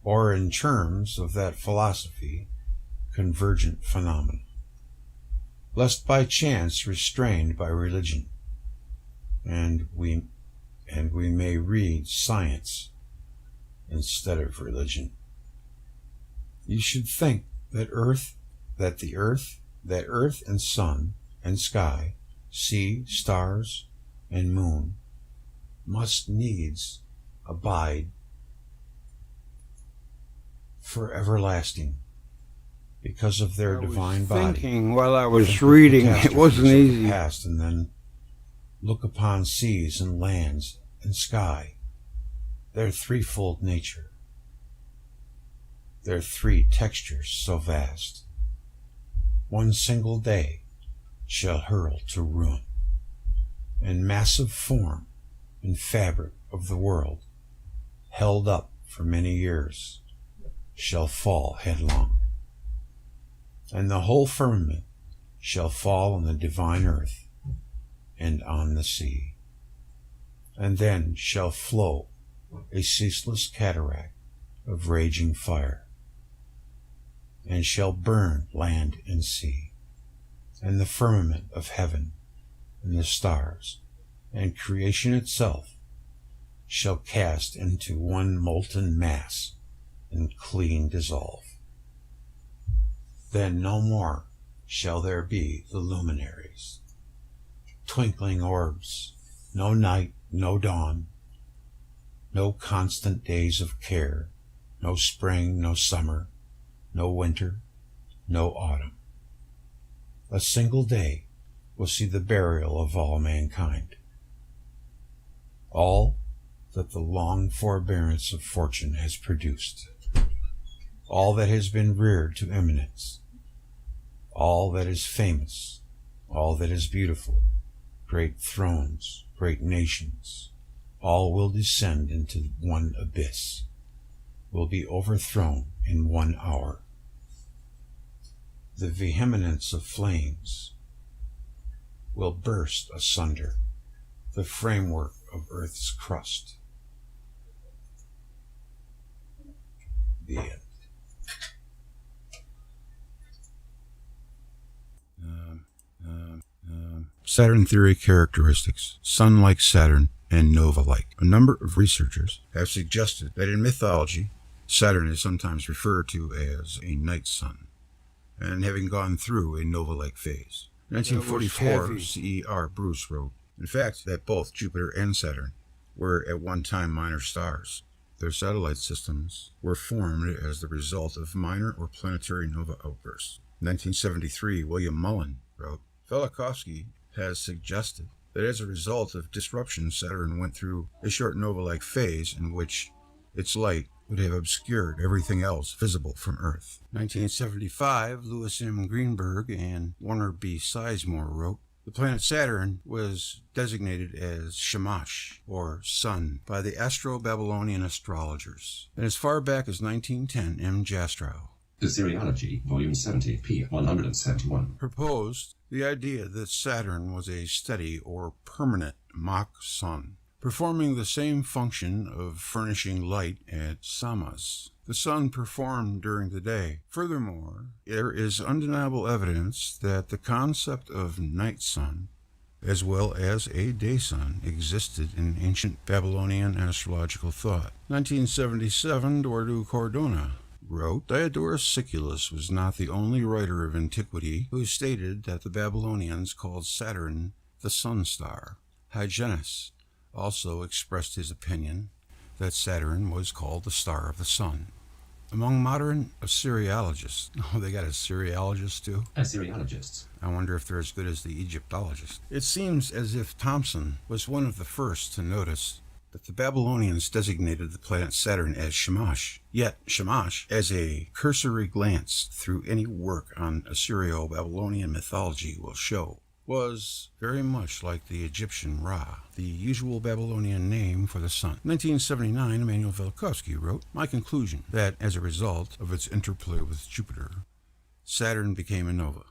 or in terms of that philosophy, convergent phenomena, lest by chance restrained by religion, and we may read science instead of religion. You should think that Earth and sun and sky, sea, stars, and moon must needs abide for everlasting because of their divine body. Thinking while I was reading, it wasn't easy. Past, and then look upon seas and lands and sky, their threefold nature, their three textures so vast. One single day shall hurl to ruin, and massive form and fabric of the world, held up for many years, shall fall headlong, and the whole firmament shall fall on the divine earth and on the sea, and then shall flow a ceaseless cataract of raging fire, and shall burn land and sea, and the firmament of heaven, and the stars, and creation itself shall cast into one molten mass and clean dissolve. Then no more shall there be the luminaries, twinkling orbs, no night, no dawn, no constant days of care, no spring, no summer, no winter, no autumn. A single day will see the burial of all mankind. All that the long forbearance of fortune has produced, all that has been reared to eminence, all that is famous, all that is beautiful, great thrones, great nations, all will descend into one abyss, will be overthrown in 1 hour, the vehemence of flames will burst asunder the framework of Earth's crust. The end. Saturn theory characteristics. Sun-like Saturn and nova-like. A number of researchers have suggested that in mythology, Saturn is sometimes referred to as a night sun, and having gone through a nova-like phase. 1944, C.E.R. Bruce wrote, in fact, that both Jupiter and Saturn were at one time minor stars. Their satellite systems were formed as the result of minor or planetary nova outbursts. 1973, William Mullen wrote, Velikovsky has suggested that as a result of disruption, Saturn went through a short nova-like phase in which its light would have obscured everything else visible from Earth. 1975, Louis M. Greenberg and Warner B. Sizemore wrote, the planet Saturn was designated as Shamash, or Sun, by the Astro-Babylonian astrologers. And as far back as 1910, M. Jastrow, Assyriology, Volume 70, p. 171, proposed the idea that Saturn was a steady or permanent mock sun, performing the same function of furnishing light at Samas. The sun performed during the day. Furthermore, there is undeniable evidence that the concept of night sun, as well as a day sun, existed in ancient Babylonian astrological thought. 1977, Eduardo Cardona wrote, Diodorus Siculus was not the only writer of antiquity who stated that the Babylonians called Saturn the sun star. Hyginus also expressed his opinion that Saturn was called the star of the sun. Among modern Assyriologists, they got Assyriologists too? Assyriologists. I wonder if they're as good as the Egyptologists. It seems as if Thomson was one of the first to notice that the Babylonians designated the planet Saturn as Shamash. Yet Shamash, as a cursory glance through any work on Assyrio-Babylonian mythology will show, was very much like the Egyptian Ra, the usual Babylonian name for the sun. 1979, Emanuel Velikovsky wrote, my conclusion that as a result of its interplay with Jupiter, Saturn became a nova.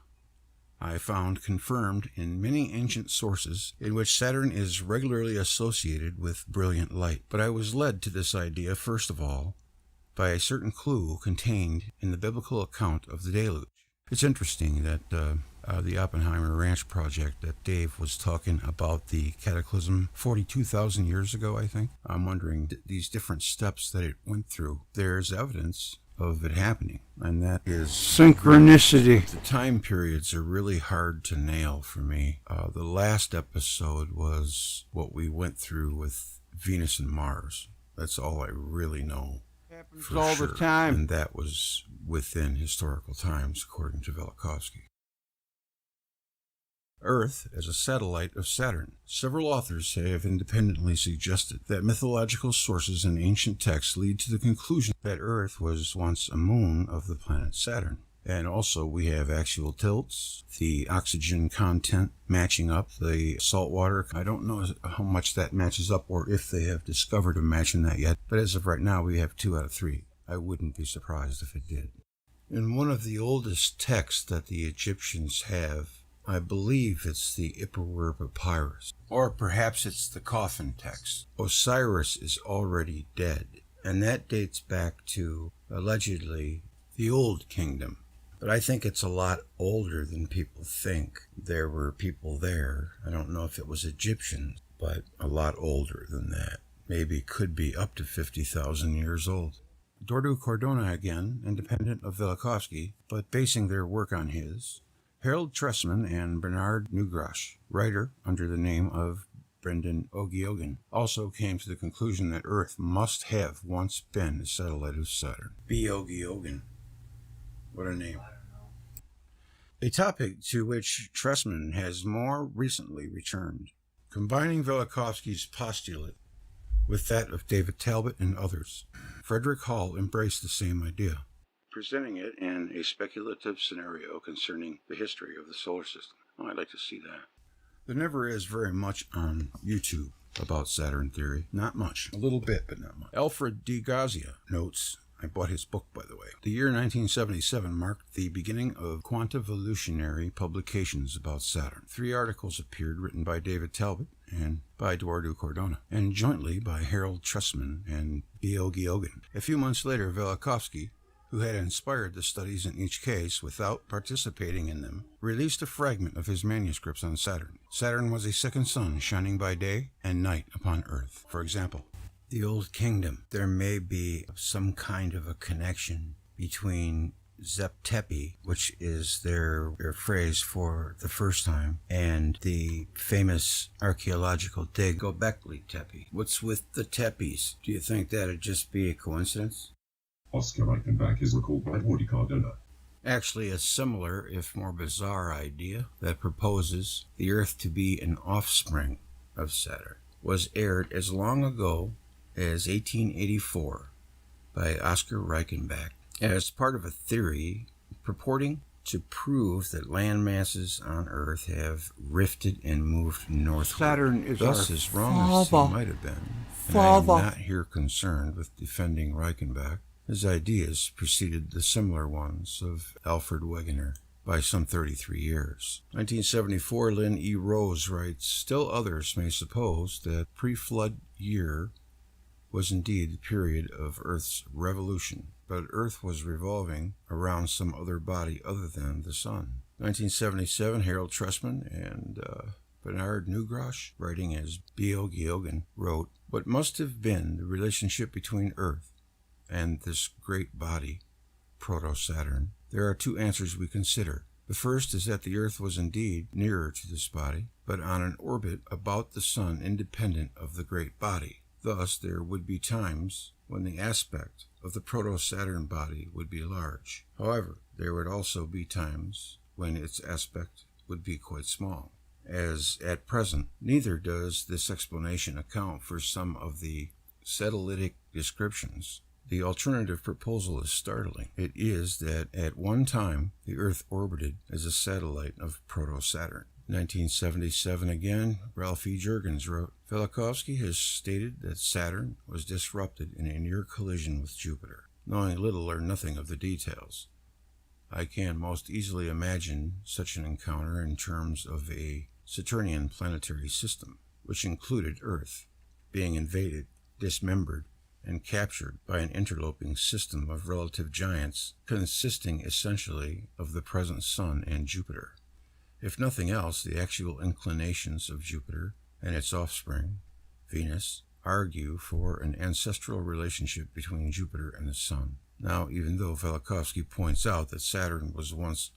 I found confirmed in many ancient sources in which Saturn is regularly associated with brilliant light. But I was led to this idea, first of all, by a certain clue contained in the biblical account of the deluge. It's interesting that the Oppenheimer Ranch project that Dave was talking about, the cataclysm 42,000 years ago, I think. I'm wondering, these different steps that it went through, there's evidence of it happening, and that is synchronicity. The time periods are really hard to nail for me. The last episode was what we went through with Venus and Mars. That's all I really know. Happens all the time. And that was within historical times, according to Velikovsky. Earth as a satellite of Saturn. Several authors have independently suggested that mythological sources in ancient texts lead to the conclusion that Earth was once a moon of the planet Saturn. And also we have axial tilts, the oxygen content matching up, the salt water. I don't know how much that matches up or if they have discovered a match in that yet, but as of right now we have 2 out of 3. I wouldn't be surprised if it did. In one of the oldest texts that the Egyptians have, I believe it's the Ipuwer Papyrus, or perhaps it's the Coffin text. Osiris is already dead, and that dates back to, allegedly, the Old Kingdom. But I think it's a lot older than people think. There were people there, I don't know if it was Egyptians, but a lot older than that. Maybe could be up to 50,000 years old. Eduardo Cardona again, independent of Velikovsky, but basing their work on his. Harold Tressman and Bernard Neugrash, writer under the name of Brendan Ogiogan, also came to the conclusion that Earth must have once been a satellite of Saturn. B. Ogiogan. What a name. A topic to which Tressman has more recently returned, combining Velikovsky's postulate with that of David Talbot and others. Frederick Hall embraced the same idea, presenting it in a speculative scenario concerning the history of the solar system. Oh, I'd like to see that. There never is very much on YouTube about Saturn theory. Not much. A little bit, but not much. Alfred D. Gazia notes, I bought his book, by the way. The year 1977 marked the beginning of quantivolutionary publications about Saturn. 3 articles appeared written by David Talbot and by Eduardo Cardona, and jointly by Harold Trussman and B.O. Geoghegan. A few months later, Velikovsky, who had inspired the studies in each case without participating in them, released a fragment of his manuscripts on Saturn. Saturn was a second sun shining by day and night upon Earth. For example, the Old Kingdom. There may be some kind of a connection between Zep-Tepi, which is their phrase for the first time, and the famous archaeological dig Göbekli Tepe. What's with the Tepes? Do you think that'd just be a coincidence? Oscar Reichenbach is recalled by Eduardo Cardona. Actually, a similar, if more bizarre, idea that proposes the Earth to be an offspring of Saturn was aired as long ago as 1884 by Oscar Reichenbach as part of a theory purporting to prove that land masses on Earth have rifted and moved northward. Saturn is thus our as wrong as he father. might have been. And I am not here concerned with defending Reichenbach. His ideas preceded the similar ones of Alfred Wegener by some 33 years. 1974, Lynn E. Rose writes, "Still others may suppose that pre-flood year was indeed the period of Earth's revolution, but Earth was revolving around some other body other than the Sun." 1977, Harold Trussman and Bernard Neugrosch, writing as B.O. Geoghegan, wrote, "What must have been the relationship between Earth and this great body, Proto-Saturn? There are 2 answers we consider. The first is that the Earth was indeed nearer to this body, but on an orbit about the Sun independent of the great body. Thus, there would be times when the aspect of the Proto-Saturn body would be large. However, there would also be times when its aspect would be quite small. As at present, neither does this explanation account for some of the satellitic descriptions. The alternative proposal is startling. It is that at one time the Earth orbited as a satellite of Proto-Saturn." 1977 again, Ralph E. Jurgens wrote, "Velikovsky has stated that Saturn was disrupted in a near collision with Jupiter. Knowing little or nothing of the details, I can most easily imagine such an encounter in terms of a Saturnian planetary system, which included Earth, being invaded, dismembered, and captured by an interloping system of relative giants consisting essentially of the present Sun and Jupiter. If nothing else, the actual inclinations of Jupiter and its offspring, Venus, argue for an ancestral relationship between Jupiter and the Sun. Now, even though Velikovsky points out that Saturn was once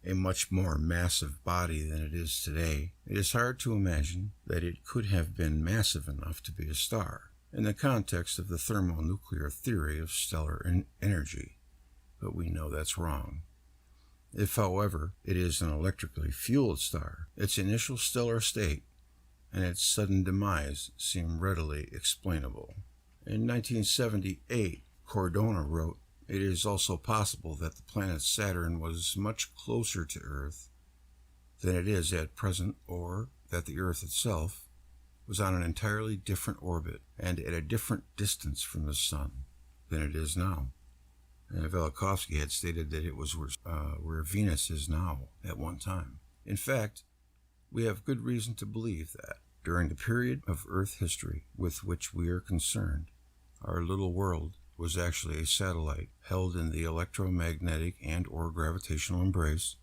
a much more massive body than it is today, it is hard to imagine that it could have been massive enough to be a star in the context of the thermonuclear theory of stellar energy, but we know that's wrong. If, however, it is an electrically fueled star, its initial stellar state and its sudden demise seem readily explainable." In 1978, Cardona wrote, "It is also possible that the planet Saturn was much closer to Earth than it is at present, or that the Earth itself was on an entirely different orbit and at a different distance from the Sun than it is now." And Velikovsky had stated that it was where Venus is now at one time. In fact, we have good reason to believe that during the period of Earth history with which we are concerned, our little world was actually a satellite held in the electromagnetic and or gravitational embrace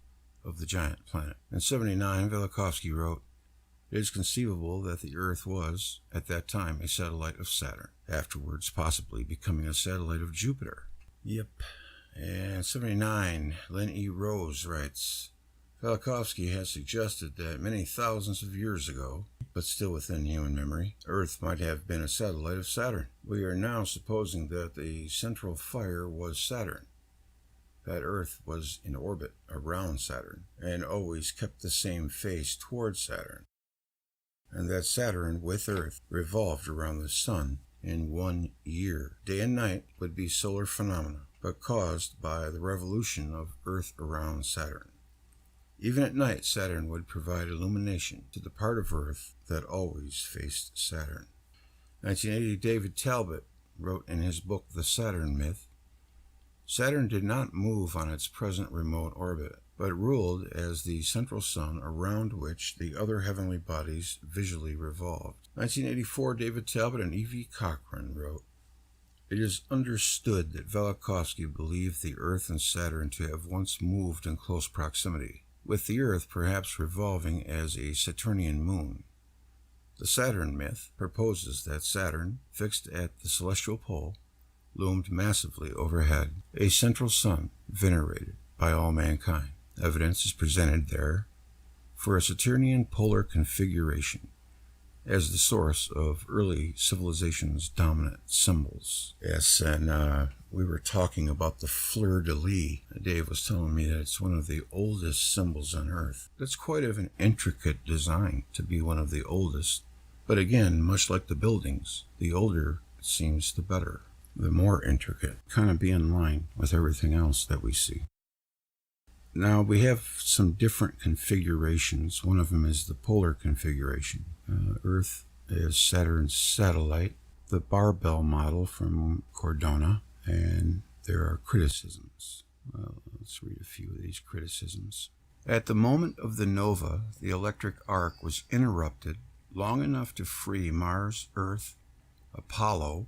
of the giant planet. In 1979, Velikovsky wrote, "It is conceivable that the Earth was, at that time, a satellite of Saturn, afterwards possibly becoming a satellite of Jupiter." Yep. And 1979, Lynn E. Rose writes, "Velikovsky has suggested that many thousands of years ago, but still within human memory, Earth might have been a satellite of Saturn. We are now supposing that the central fire was Saturn, that Earth was in orbit around Saturn, and always kept the same face towards Saturn, and that Saturn with Earth revolved around the Sun in 1 year. Day and night would be solar phenomena, but caused by the revolution of Earth around Saturn. Even at night, Saturn would provide illumination to the part of Earth that always faced Saturn." 1980, David Talbot wrote in his book The Saturn Myth, Saturn did not move on its present remote orbit, but ruled as the central sun around which the other heavenly bodies visually revolved. 1984, David Talbot and E.V. Cochran wrote, "It is understood that Velikovsky believed the Earth and Saturn to have once moved in close proximity, with the Earth perhaps revolving as a Saturnian moon. The Saturn myth proposes that Saturn, fixed at the celestial pole, loomed massively overhead, a central sun venerated by all mankind. Evidence is presented there for a Saturnian polar configuration as the source of early civilization's dominant symbols." Yes, and we were talking about the fleur-de-lis. Dave was telling me that it's one of the oldest symbols on Earth. That's quite of an intricate design to be one of the oldest. But again, much like the buildings, the older it seems, the better. The more intricate, kind of be in line with everything else that we see. Now, we have some different configurations. One of them is the polar configuration. Earth is Saturn's satellite, the barbell model from Cordona, and there are criticisms. Let's read a few of these criticisms. At the moment of the nova, the electric arc was interrupted long enough to free Mars, Earth, Apollo,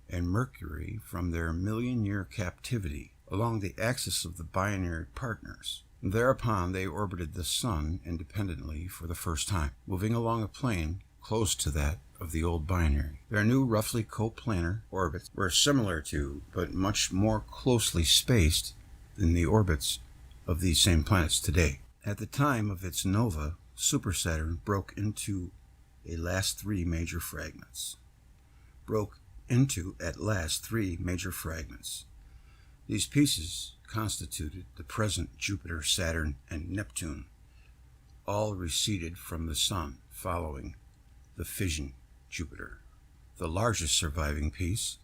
and Mercury from their million-year captivity along the axis of the binary partners. Thereupon they orbited the Sun independently for the first time, moving along a plane close to that of the old binary. Their new roughly coplanar orbits were similar to, but much more closely spaced than the orbits of these same planets today. At the time of its nova, Super Saturn broke into at last three major fragments. These pieces constituted the present Jupiter, Saturn, and Neptune, all receded from the Sun following the fission Jupiter. The largest surviving piece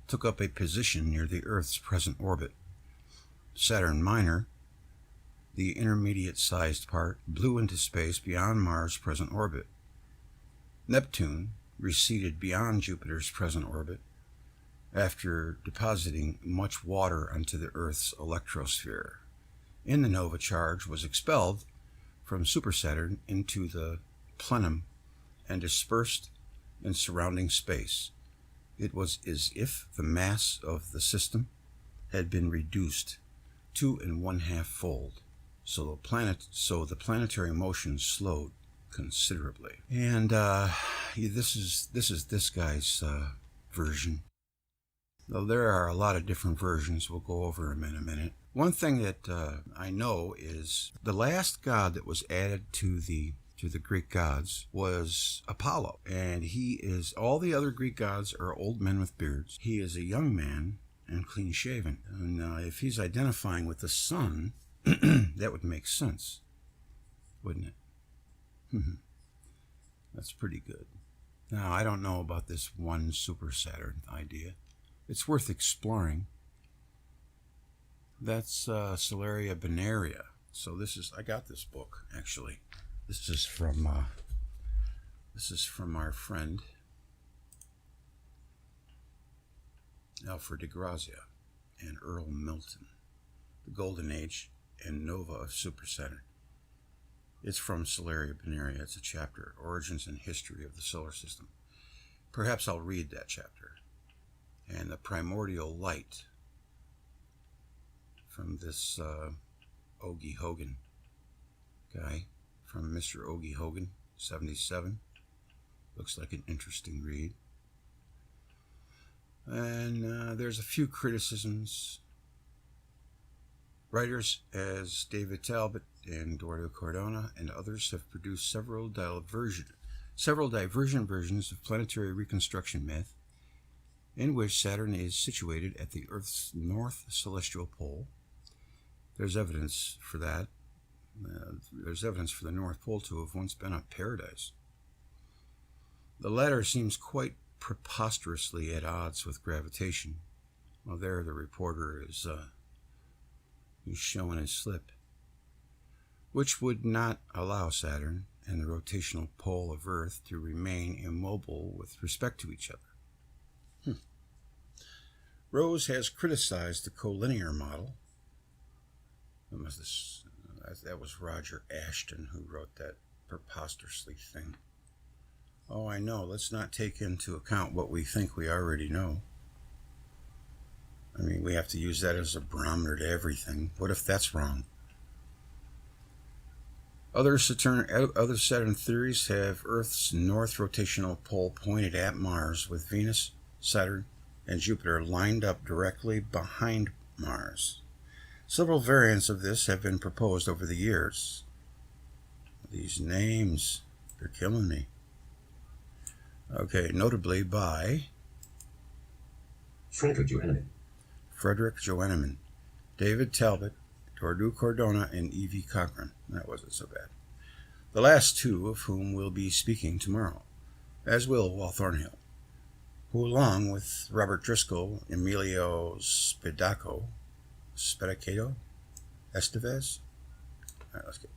took up a position near the Earth's present orbit. Saturn Minor, the intermediate-sized part, blew into space beyond Mars' present orbit. Neptune receded beyond Jupiter's present orbit after depositing much water onto the Earth's electrosphere. In the nova, charge was expelled from Super Saturn into the plenum and dispersed in surrounding space. It was as if the mass of the system had been reduced 2 1/2-fold, so the planetary motion slowed considerably. And this is this guy's version. Though there are a lot of different versions, we'll go over them in a minute. One thing that I know is the last god that was added to the Greek gods was Apollo, and he is, all the other Greek gods are old men with beards. He is a young man and clean shaven, and if he's identifying with the sun, that would make sense, wouldn't it? That's pretty good. Now, I don't know about this one Super Saturn idea. It's worth exploring. That's Celeria Binaria. So I got this book, actually. This is from our friend Alfred de Grazia and Earl Milton, The Golden Age and Nova of Super Saturn. It's from Celeria Binaria. It's a chapter, Origins and History of the Solar System. Perhaps I'll read that chapter. And The Primordial Light from this Ogie Hogan guy, from Mr. Ogie Hogan, 77. Looks like an interesting read. And there's a few criticisms. Writers as David Talbot and Eduardo Cardona and others have produced several divergent versions of planetary reconstruction myth, in which Saturn is situated at the Earth's north celestial pole. There's evidence for that. There's evidence for the North Pole to have once been a paradise. The latter seems quite preposterously at odds with gravitation. Well, there the reporter is he's showing his slip, which would not allow Saturn and the rotational pole of Earth to remain immobile with respect to each other. Rose has criticized the collinear model. That was Roger Ashton who wrote that preposterously thing. Oh, I know. Let's not take into account what we think we already know. I mean, we have to use that as a barometer to everything. What if that's wrong? Other Saturn theories have Earth's north rotational pole pointed at Mars, with Venus, Saturn, and Jupiter lined up directly behind Mars. Several variants of this have been proposed over the years. These names, they're killing me. Okay, notably by Frederick Johanneman, David Talbot, Tordu Cordona, and Evie Cochran. That wasn't so bad. The last two of whom will be speaking tomorrow, as will Wal Thornhill, who, along with Robert Driscoll, Emilio Spedicato, Estevez. All right, let's get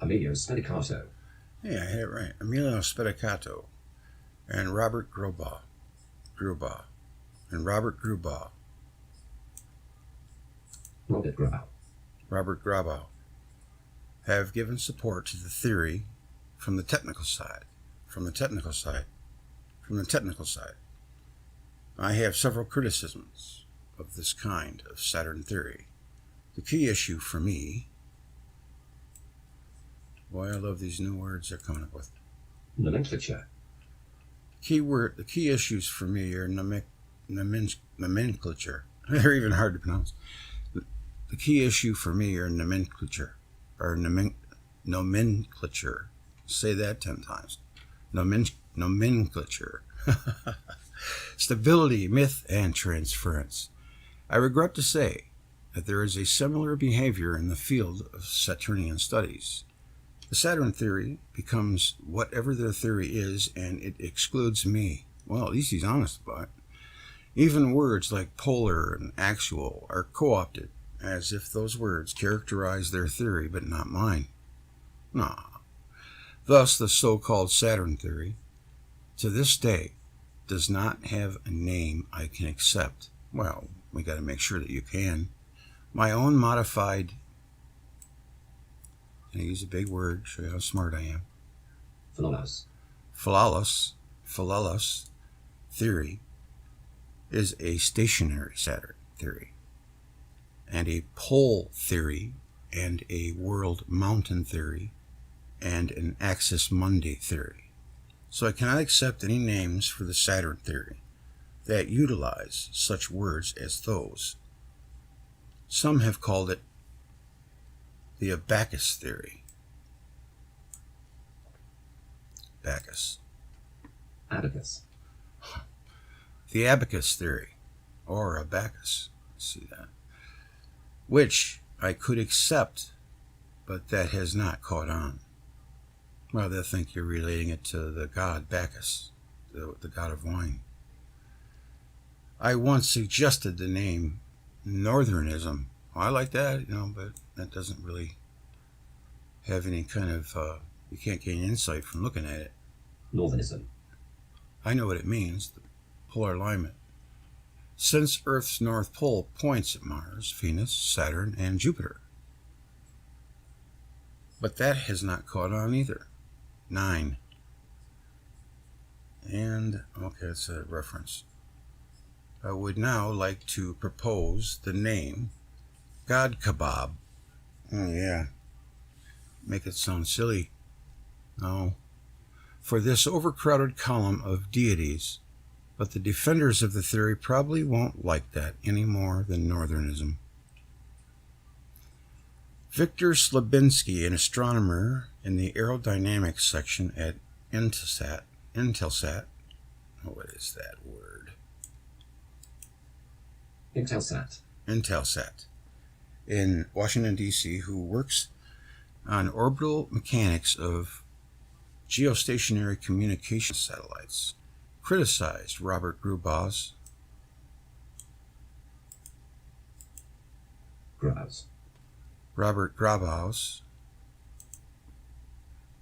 Emilio Spedicato. Yeah, I had it right. Emilio Spedicato and Robert Grubaugh, Robert Grubaugh have given support to the theory from the technical side. I have several criticisms of this kind of Saturn theory. The key issue for me, boy, I love these new words they're coming up with. Nomenclature. The key issues for me are nomenclature. They're even hard to pronounce. The key issue for me are nomenclature. Say that 10 times. Nomenclature. Stability, myth, and transference. I regret to say that there is a similar behavior in the field of Saturnian studies. The Saturn theory becomes whatever their theory is, and it excludes me. Well, at least he's honest about it. Even words like polar and actual are co-opted, as if those words characterize their theory, but not mine. Nah. Thus, the so-called Saturn theory, to this day, does not have a name I can accept. Well, we got to make sure that you can. My own modified, and I use a big word, show you how smart I am. Phalalos theory is a stationary Saturn theory, and a pole theory, and a world mountain theory, and an axis mundi theory. So I cannot accept any names for the Saturn theory that utilize such words as those. Some have called it the abacus theory. Abacus. The abacus theory, or abacus. Let's see that. Which I could accept, but that has not caught on. Well, they'll think you're relating it to the god Bacchus, the god of wine. I once suggested the name Northernism. I like that, but that doesn't really have any kind of, you can't gain insight from looking at it. Northernism. I know what it means, the polar alignment. Since Earth's North Pole points at Mars, Venus, Saturn, and Jupiter. But that has not caught on either. 9. And, okay, that's a reference. I would now like to propose the name God Kebab. Oh, yeah. Make it sound silly. No. For this overcrowded column of deities, but the defenders of the theory probably won't like that any more than Northernism. Victor Slabinski, an astronomer in the aerodynamics section at Intelsat. What is that word? Intelsat. In Washington, D.C., who works on orbital mechanics of geostationary communication satellites, criticized Robert Grubaugh's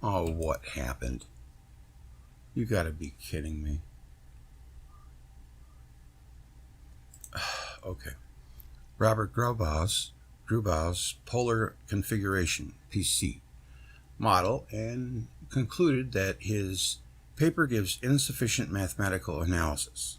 Oh, what happened? You gotta be kidding me. Okay. Robert Grubau's Polar Configuration, PC, model, and concluded that his paper gives insufficient mathematical analysis.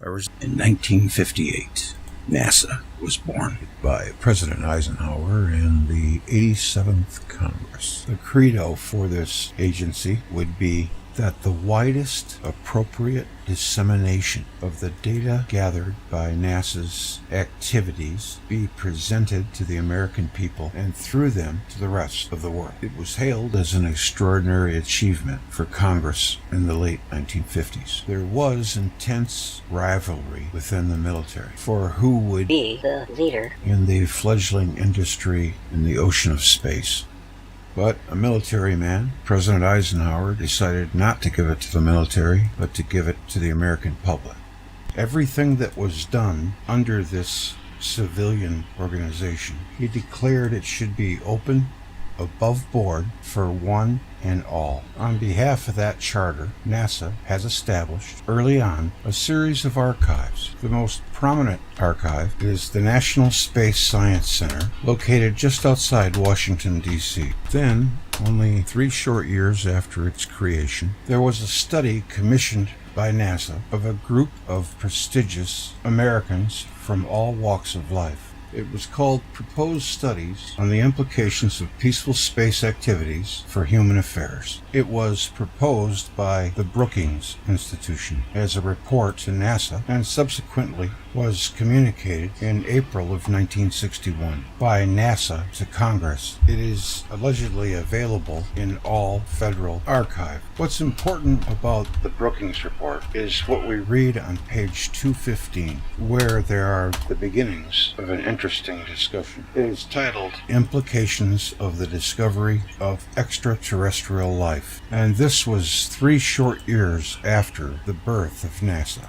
In 1958, NASA was born by President Eisenhower in the 87th Congress. The credo for this agency would be that the widest appropriate dissemination of the data gathered by NASA's activities be presented to the American people and through them to the rest of the world. It was hailed as an extraordinary achievement for Congress in the late 1950s. There was intense rivalry within the military for who would be the leader in the fledgling industry in the ocean of space. But a military man, President Eisenhower, decided not to give it to the military, but to give it to the American public. Everything that was done under this civilian organization, he declared it should be open, above board, for one and all. On behalf of that charter, NASA has established early on a series of archives. The most prominent archive is the National Space Science Center, located just outside Washington, D.C. Then, only 3 short years after its creation, there was a study commissioned by NASA of a group of prestigious Americans from all walks of life. It was called Proposed Studies on the Implications of Peaceful Space Activities for Human Affairs. It was proposed by the Brookings Institution as a report to NASA and subsequently was communicated in April of 1961 by NASA to Congress. It is allegedly available in all federal archive. What's important about the Brookings report is what we read on page 215, where there are the beginnings of an interesting discussion. It is titled Implications of the Discovery of Extraterrestrial Life, and this was 3 short years after the birth of NASA.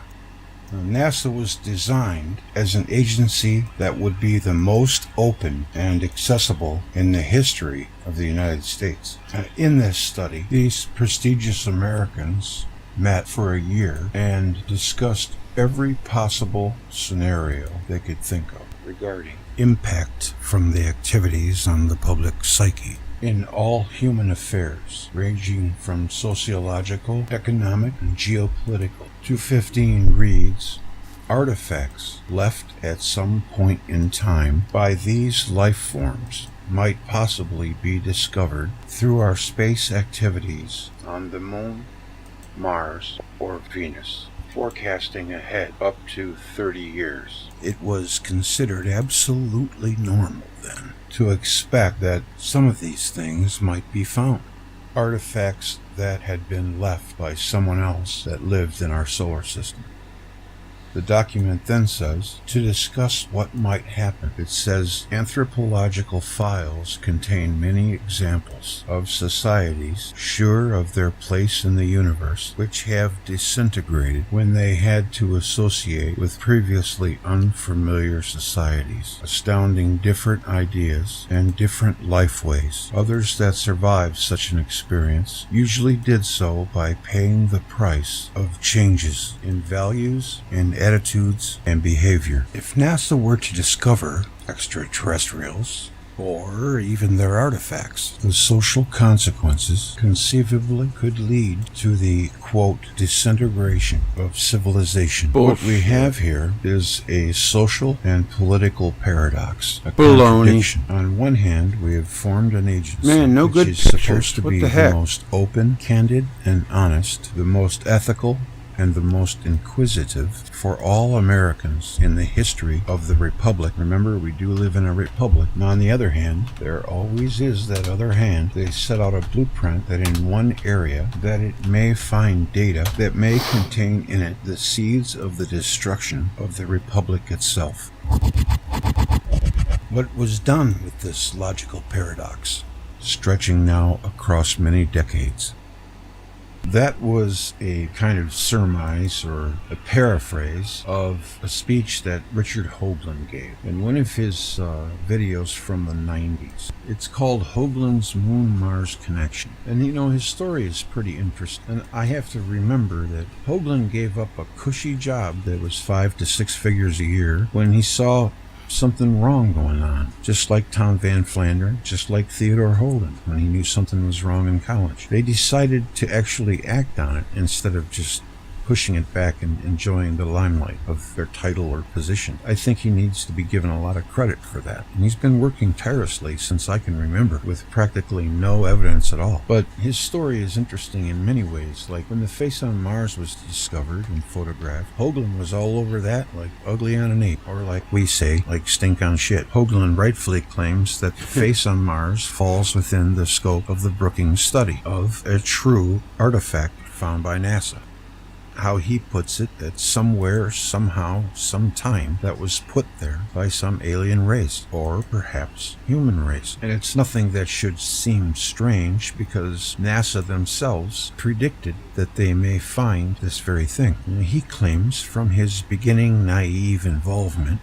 NASA was designed as an agency that would be the most open and accessible in the history of the United States. In this study, these prestigious Americans met for a year and discussed every possible scenario they could think of regarding impact from the activities on the public psyche in all human affairs, ranging from sociological, economic, and geopolitical. 215 reads, artifacts left at some point in time by these life forms might possibly be discovered through our space activities on the Moon, Mars, or Venus, forecasting ahead up to 30 years. It was considered absolutely normal then to expect that some of these things might be found. Artifacts that had been left by someone else that lived in our solar system. The document then says, to discuss what might happen, it says, anthropological files contain many examples of societies sure of their place in the universe, which have disintegrated when they had to associate with previously unfamiliar societies, astounding different ideas and different lifeways. Others that survived such an experience usually did so by paying the price of changes in values and attitudes and behavior. If NASA were to discover extraterrestrials, or even their artifacts, the social consequences conceivably could lead to the, quote, disintegration of civilization. What we have here is a social and political paradox, a contradiction. On one hand, we have formed an agency which is supposed to be the most open, candid, and honest, the most ethical, and the most inquisitive for all Americans in the history of the Republic. Remember, we do live in a republic. And on the other hand, there always is that other hand. They set out a blueprint that in one area that it may find data that may contain in it the seeds of the destruction of the Republic itself. What was done with this logical paradox, stretching now across many decades? That was a kind of surmise or a paraphrase of a speech that Richard Hoagland gave in one of his videos from the 90s. It's called Hoagland's Moon-Mars Connection. And you know, his story is pretty interesting. And I have to remember that Hoagland gave up a cushy job that was 5 to 6 figures a year when he saw something wrong going on, just like Tom Van Flandern, just like Theodore Holden when he knew something was wrong in college. They decided to actually act on it instead of just pushing it back and enjoying the limelight of their title or position. I think he needs to be given a lot of credit for that. And he's been working tirelessly since I can remember, with practically no evidence at all. But his story is interesting in many ways. Like when the face on Mars was discovered and photographed, Hoagland was all over that like ugly on an ape, or like we say, like stink on shit. Hoagland rightfully claims that the face on Mars falls within the scope of the Brookings study of a true artifact found by NASA. How he puts it, that somewhere, somehow, sometime, that was put there by some alien race, or perhaps human race. And it's nothing that should seem strange, because NASA themselves predicted that they may find this very thing. And he claims from his beginning naive involvement,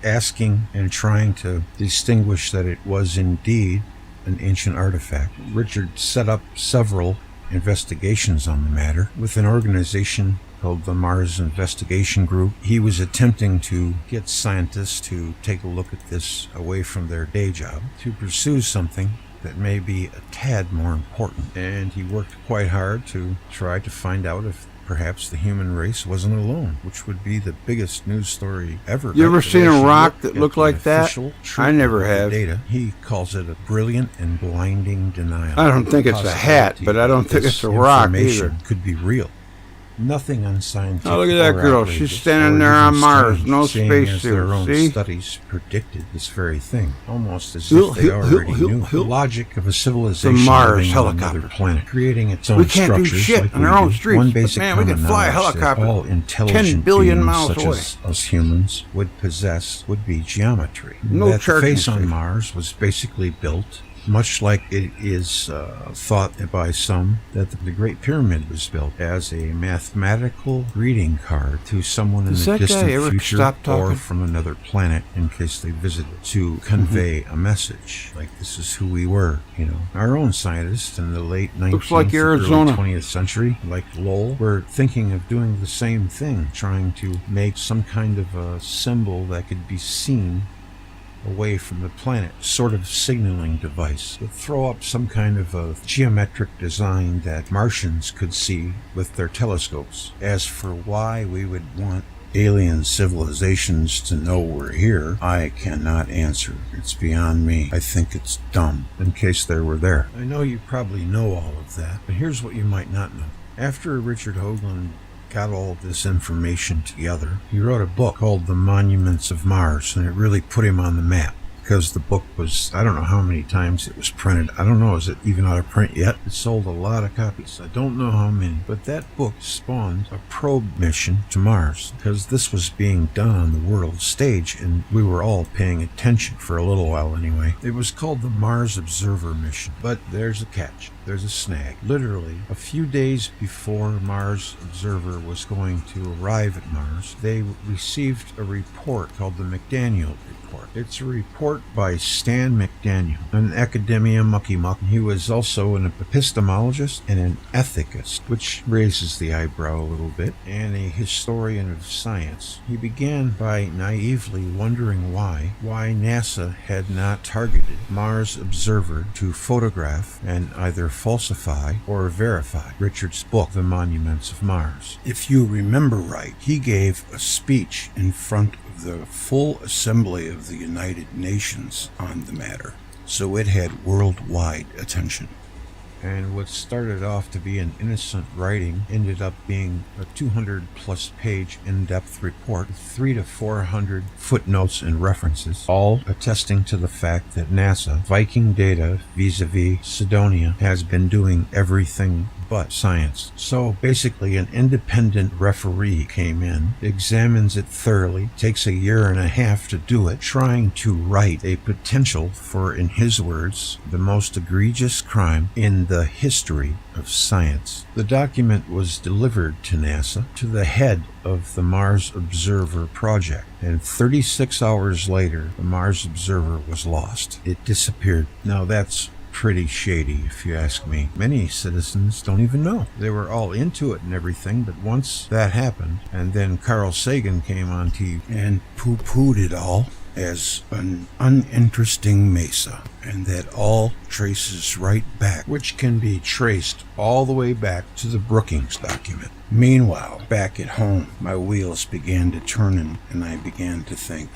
asking and trying to distinguish that it was indeed an ancient artifact. Richard set up several investigations on the matter with an organization called the Mars Investigation Group. He was attempting to get scientists to take a look at this away from their day job to pursue something that may be a tad more important. And he worked quite hard to try to find out if perhaps the human race wasn't alone, which would be the biggest news story ever. You ever seen a rock that looked like that? I never have. Data. He calls it a brilliant and blinding denial. I don't think it's a hat, but I don't think it's a rock either. Could be real. Nothing unscientific. Oh, look at that girl. She's standing there on Mars. No spacesuit. Their own See? studies predicted this very thing, almost as if they already knew. The logic of a civilization The Mars living on helicopter. another planet, creating its own We can't do structures shit like on we our own do. streets, One but basic man, we can common fly a knowledge that helicopter all intelligent 10 billion beings miles such away. as us humans would possess would be geometry. No that the charging face on station. Mars was basically built much like it is thought by some that the Great Pyramid was built as a mathematical greeting card to someone in Does the that guy distant ever future stop or talking? from another planet in case they visited, to convey a message like this is who we were. You know, our own scientists in the late 19th Looks like and Arizona. early 20th century, like Lowell, were thinking of doing the same thing, trying to make some kind of a symbol that could be seen away from the planet, sort of signaling device, would throw up some kind of a geometric design that Martians could see with their telescopes. As for why we would want alien civilizations to know we're here, I cannot answer. It's beyond me. I think it's dumb, in case they were there. I know you probably know all of that, but here's what you might not know. After Richard Hoagland got all of this information together, he wrote a book called The Monuments of Mars, and it really put him on the map, because the book was, I don't know how many times it was printed. I don't know, is it even out of print yet? It sold a lot of copies. I don't know how many, but that book spawned a probe mission to Mars, because this was being done on the world stage, and we were all paying attention for a little while anyway. It was called the Mars Observer Mission, but there's a catch. There's a snag. Literally, a few days before Mars Observer was going to arrive at Mars, they received a report called the McDaniel Report. It's a report by Stan McDaniel, an academia mucky-muck. He was also an epistemologist and an ethicist, which raises the eyebrow a little bit, and a historian of science. He began by naively wondering why NASA had not targeted Mars Observer to photograph and either falsify or verify Richard's book, The Monuments of Mars. If you remember right, he gave a speech in front of the full assembly of the United Nations on the matter, so it had worldwide attention. And what started off to be an innocent writing ended up being a 200-plus page in-depth report with 300 to 400 footnotes and references, all attesting to the fact that NASA, Viking data vis-a-vis Sidonia, has been doing everything but science. So basically an independent referee came in, examines it thoroughly, takes 1.5 years to do it, trying to right a potential for, in his words, the most egregious crime in the history of science. The document was delivered to NASA, to the head of the Mars Observer project, and 36 hours later, the Mars Observer was lost. It disappeared. Now that's pretty shady, if you ask me. Many citizens don't even know. They were all into it and everything, but once that happened, and then Carl Sagan came on TV and poo-pooed it all as an uninteresting mesa, and that all traces right back, which can be traced all the way back to the Brookings document. Meanwhile, back at home, my wheels began to turn, and I began to think,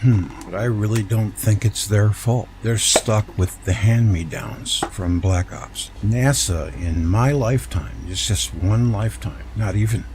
but I really don't think it's their fault. They're stuck with the hand-me-downs from Black Ops. NASA, in my lifetime, it's just one lifetime, not even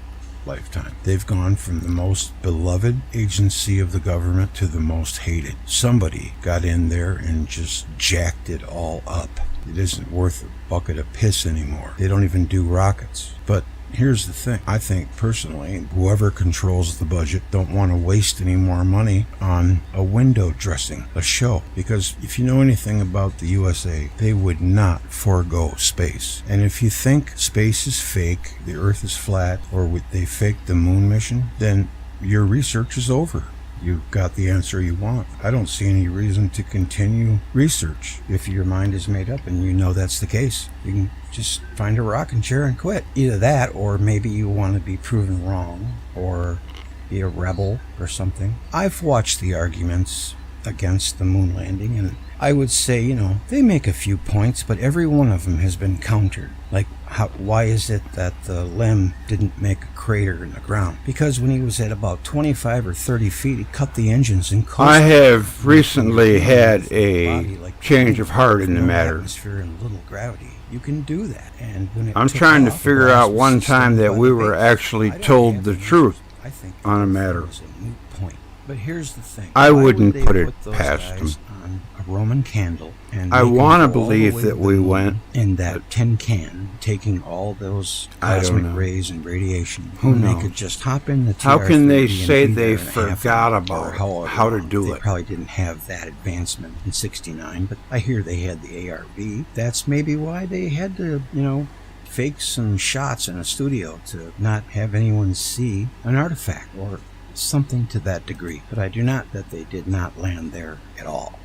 lifetime, they've gone from the most beloved agency of the government to the most hated. Somebody got in there and just jacked it all up. It isn't worth a bucket of piss anymore. They don't even do rockets. But here's the thing. I think personally, whoever controls the budget don't want to waste any more money on a window dressing, a show. Because if you know anything about the USA, they would not forego space. And if you think space is fake, the Earth is flat, or would they fake the moon mission, then your research is over. You've got the answer you want. I don't see any reason to continue research. If your mind is made up and you know that's the case, you can just find a rocking chair and quit. Either that, or maybe you want to be proven wrong, or be a rebel or something. I've watched the arguments against the moon landing, and I would say, they make a few points, but every one of them has been countered. Like, why is it that the LEM didn't make a crater in the ground? Because when he was at about 25 or 30 feet, he cut the engines and coasted. I have recently had a change of heart in the matter. Atmosphere and little gravity. You can do that. And when it I'm took trying to off, figure the out blast one was time sustained that by we the were base. actually I don't told have the the truth I think on a matter. it was a moot point. But here's the thing. I Why wouldn't would they put it those past guys them. on a Roman candle and I make them want to go all the believe way that to we the moon went. in that tin can, taking all those I don't cosmic know. rays and radiation. Who When they knows? could just hop in the How can they TR-3B and say be they there in a half forgot hour, about or however how to long. do They it? probably didn't have that advancement in '69, but I hear they had the ARB. That's maybe why they had to, fake some shots in a studio to not have anyone see an artifact or something to that degree. But I do not that they did not land there at all.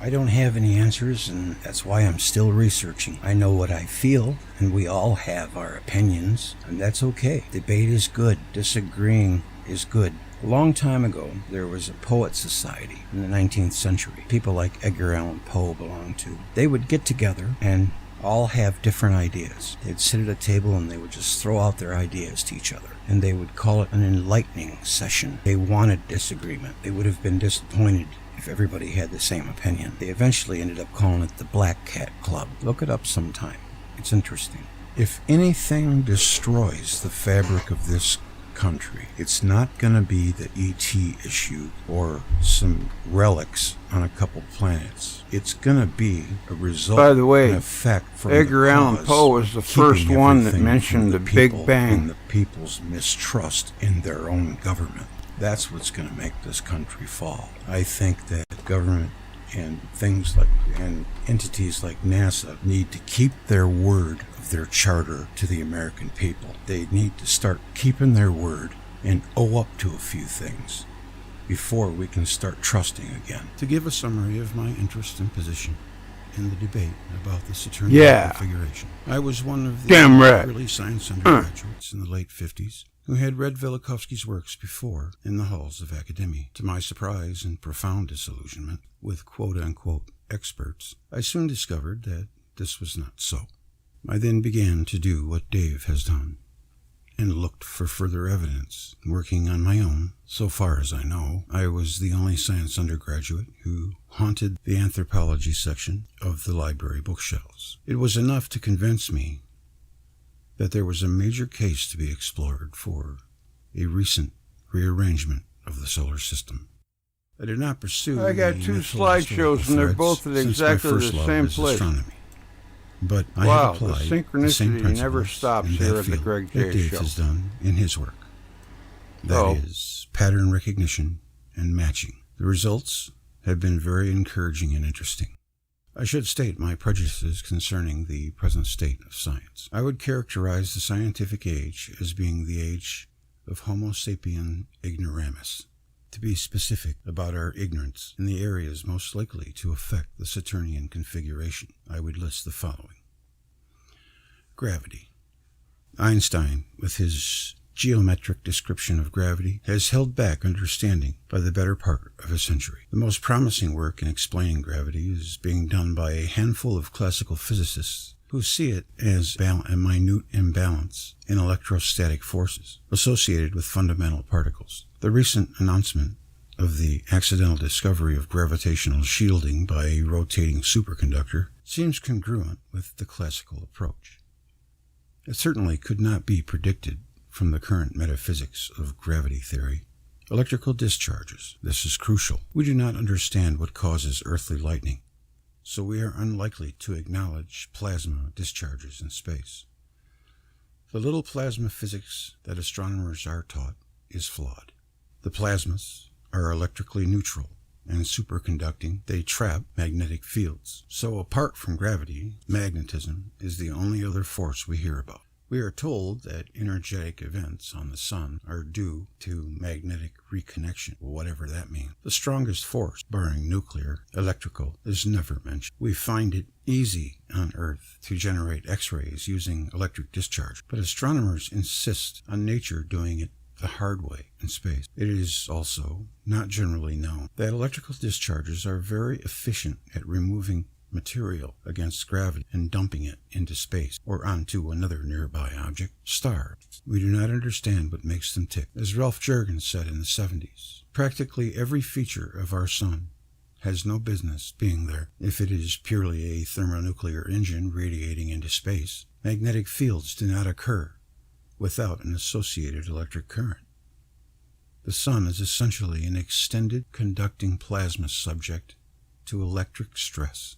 I don't have any answers, and that's why I'm still researching. I know what I feel, and we all have our opinions, and that's okay. Debate is good. Disagreeing is good. A long time ago, there was a poet society in the 19th century. People like Edgar Allan Poe belonged to. They would get together and all have different ideas. They'd sit at a table and they would just throw out their ideas to each other. And they would call it an enlightening session. They wanted disagreement. They would have been disappointed if everybody had the same opinion. They eventually ended up calling it the Black Cat Club. Look it up sometime. It's interesting. If anything destroys the fabric of this country, it's not going to be the ET issue or some relics on a couple planets. It's going to be a result, By the way, an effect from Edgar Allan Poe was the first one that mentioned the Big Bang. And the people's mistrust in their own government. That's what's going to make this country fall. I think that government and things like and entities like NASA need to keep their word of their charter to the American people. They need to start keeping their word and owe up to a few things before we can start trusting again. To give a summary of my interest and position in the debate about the SATURN configuration, I was one of the early science undergraduates in the late 50s who had read Velikovsky's works before in the halls of academia. To my surprise and profound disillusionment with quote-unquote experts, I soon discovered that this was not so. I then began to do what Dave has done and looked for further evidence, working on my own. So far as I know, I was the only science undergraduate who haunted the anthropology section of the library bookshelves. It was enough to convince me that there was a major case to be explored for a recent rearrangement of the solar system. I did not pursue I got two slideshows, and they're both at exactly the same place. Astronomy. But I Wow, have the applied the same synchronicity principles never stops in here that at the field Greg that J. Dave Show. has done in his work. That is pattern recognition and matching. The results have been very encouraging and interesting. I should state my prejudices concerning the present state of science. I would characterize the scientific age as being the age of Homo sapien ignoramus. To be specific about our ignorance in the areas most likely to affect the Saturnian configuration, I would list the following. Gravity. Einstein, with his geometric description of gravity, has held back understanding by the better part of a century. The most promising work in explaining gravity is being done by a handful of classical physicists who see it as a minute imbalance in electrostatic forces associated with fundamental particles. The recent announcement of the accidental discovery of gravitational shielding by a rotating superconductor seems congruent with the classical approach. It certainly could not be predicted from the current metaphysics of gravity theory. Electrical discharges. This is crucial. We do not understand what causes earthly lightning, so we are unlikely to acknowledge plasma discharges in space. The little plasma physics that astronomers are taught is flawed. The plasmas are electrically neutral and superconducting. They trap magnetic fields. So apart from gravity, magnetism is the only other force we hear about. We are told that energetic events on the sun are due to magnetic reconnection, whatever that means. The strongest force, barring nuclear, electrical, is never mentioned. We find it easy on Earth to generate X-rays using electric discharge, but astronomers insist on nature doing it the hard way in space. It is also not generally known that electrical discharges are very efficient at removing material against gravity and dumping it into space or onto another nearby object, star. We do not understand what makes them tick. As Ralph Jurgens said in the 70s, practically every feature of our sun has no business being there. If it is purely a thermonuclear engine radiating into space, magnetic fields do not occur without an associated electric current. The sun is essentially an extended conducting plasma subject to electric stress.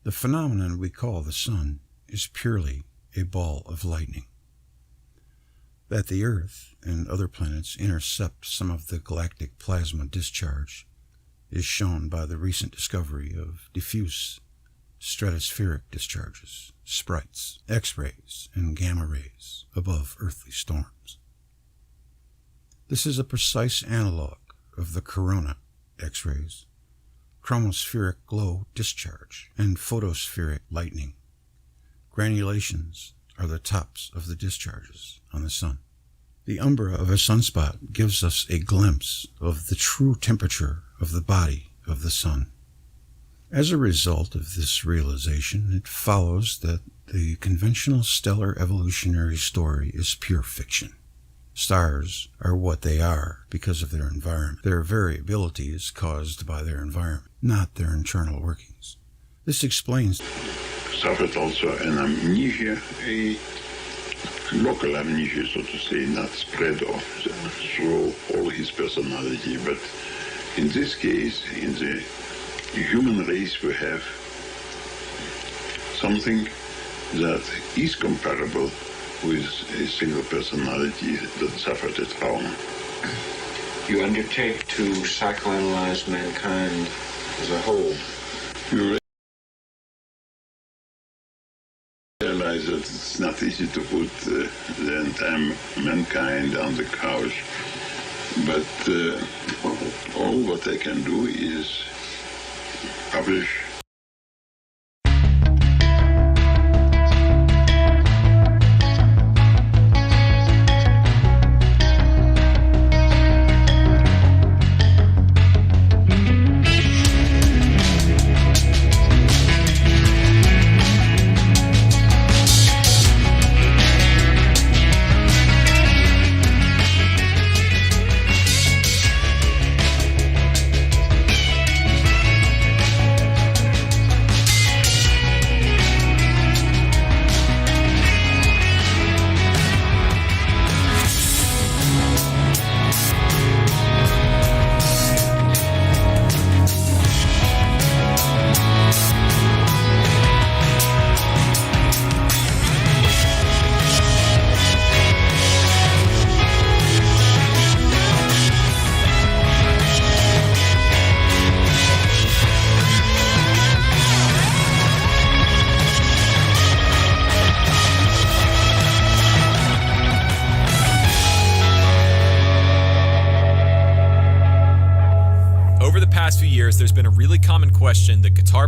The phenomenon we call the sun is purely a ball of lightning. That the Earth and other planets intercept some of the galactic plasma discharge is shown by the recent discovery of diffuse stratospheric discharges, sprites, X-rays, and gamma rays above earthly storms. This is a precise analog of the corona X-rays, chromospheric glow discharge, and photospheric lightning. Granulations are the tops of the discharges on the sun. The umbra of a sunspot gives us a glimpse of the true temperature of the body of the sun. As a result of this realization, it follows that the conventional stellar evolutionary story is pure fiction. Stars are what they are because of their environment. Their variability is caused by their environment, not their internal workings. This explains suffered also an amnesia, a local amnesia, so to say, not spread through all his personality. But in this case, in the human race, we have something that is comparable with a single personality that suffered a trauma. You undertake to psychoanalyze mankind as a whole. You realize that it's not easy to put the entire mankind on the couch, but all what I can do is publish past few years, there's been a really common question that guitar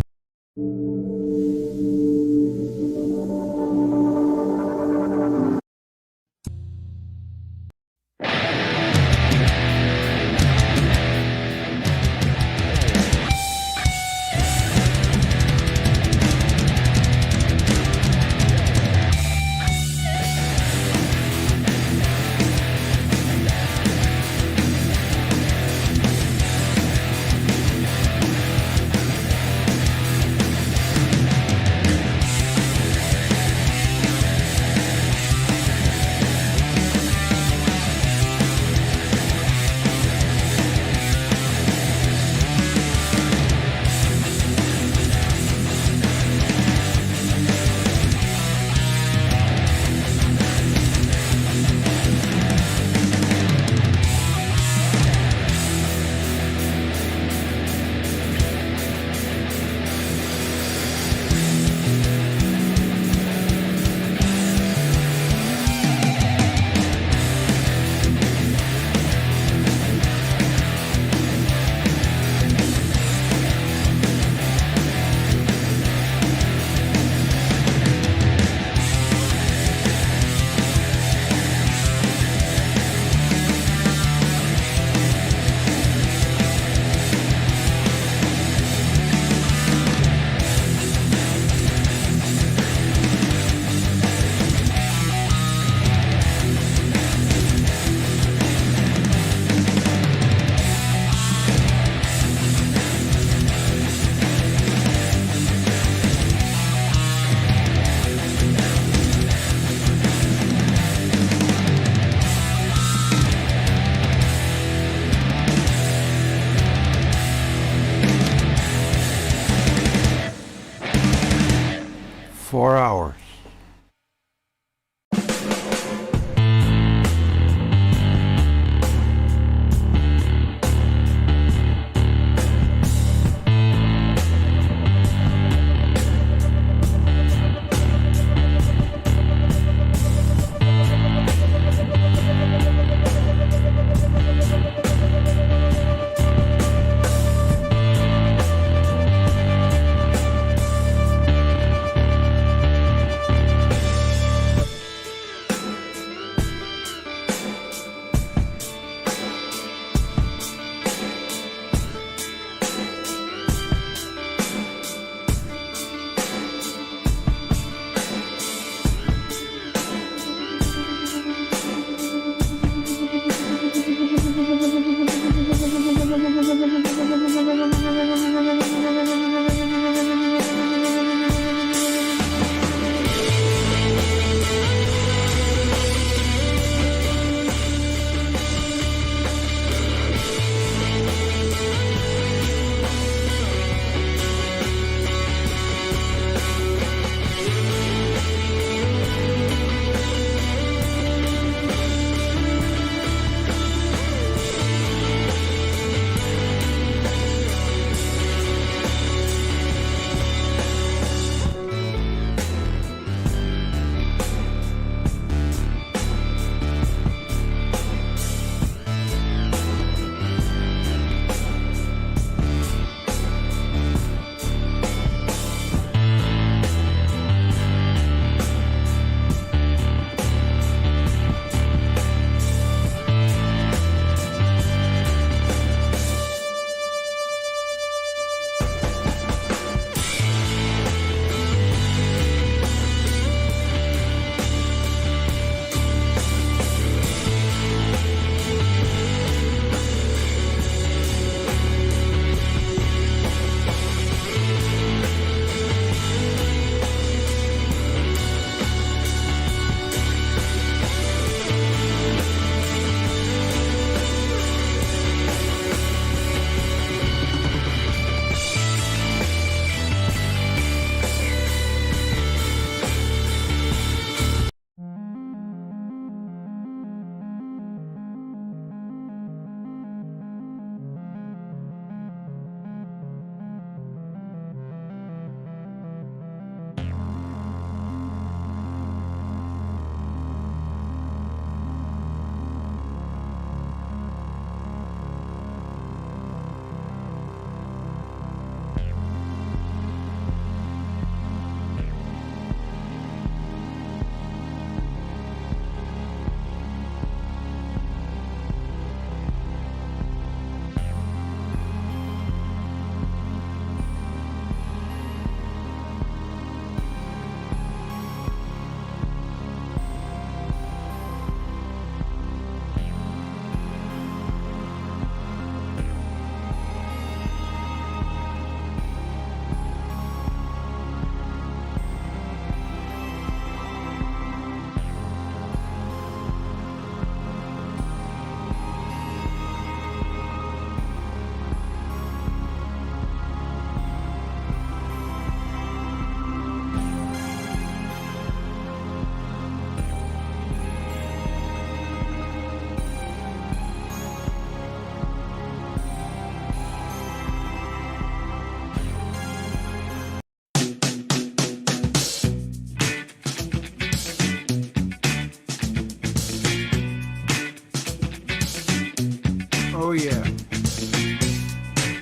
Oh yeah.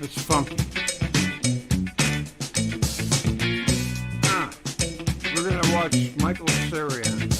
It's funky. We're gonna watch Michael Tsarion.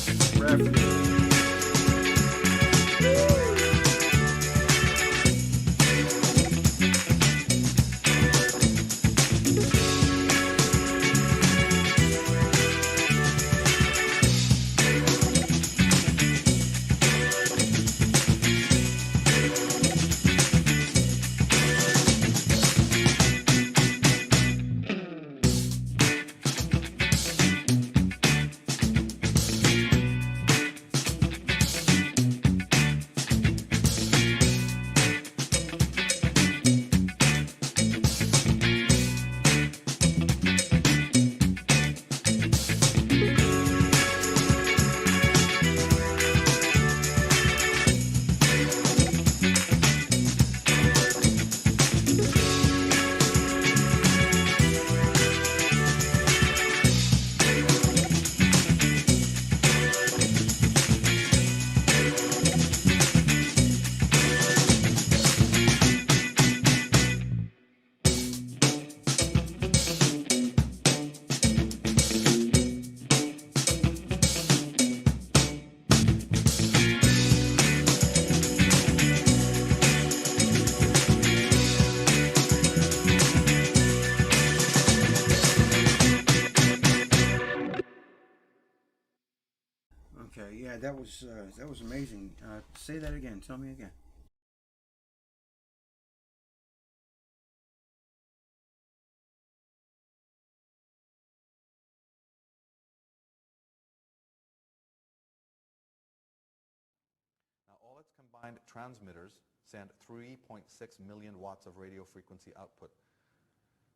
Okay, yeah, that was amazing. Say that again. Tell me again. Now, all its combined transmitters send 3.6 million watts of radio frequency output.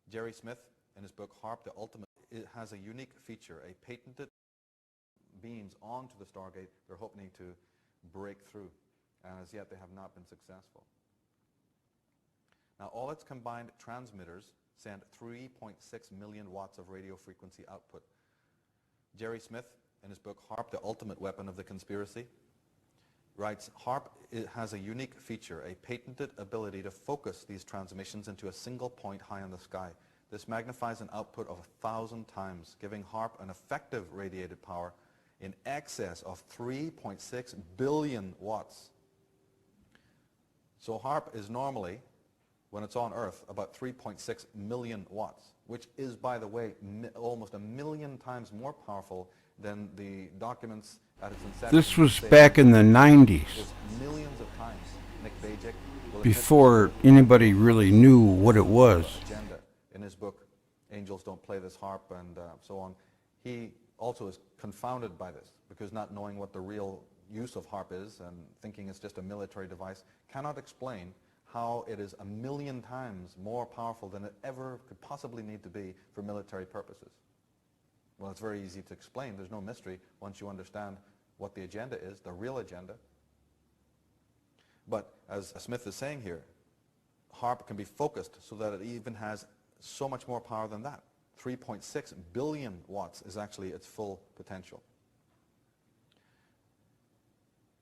Jerry Smith, in his book HARP, The Ultimate, it has a unique feature, a patented beams onto the Stargate they're hoping to break through, and as yet they have not been successful. Now, all its combined transmitters send 3.6 million watts of radio frequency output. Jerry Smith, in his book HARP, The Ultimate Weapon of the Conspiracy, writes, HARP it has a unique feature, a patented ability to focus these transmissions into a single point high in the sky. This magnifies an output of 1,000 times, giving HARP an effective radiated power in excess of 3.6 billion watts. So HARP is normally, when it's on Earth, about 3.6 million watts, which is, by the way, almost 1 million times more powerful than the documents at its inception. This was back in the 90s. Millions of times. Nick Bajik will before anybody really knew what it was. Agenda. In his book, Angels Don't Play This Harp, and so on, he also is confounded by this, because not knowing what the real use of HARP is and thinking it's just a military device, cannot explain how it is 1 million times more powerful than it ever could possibly need to be for military purposes. Well, it's very easy to explain. There's no mystery once you understand what the agenda is, the real agenda. But as Smith is saying here, HARP can be focused so that it even has so much more power than that. 3.6 billion watts is actually its full potential.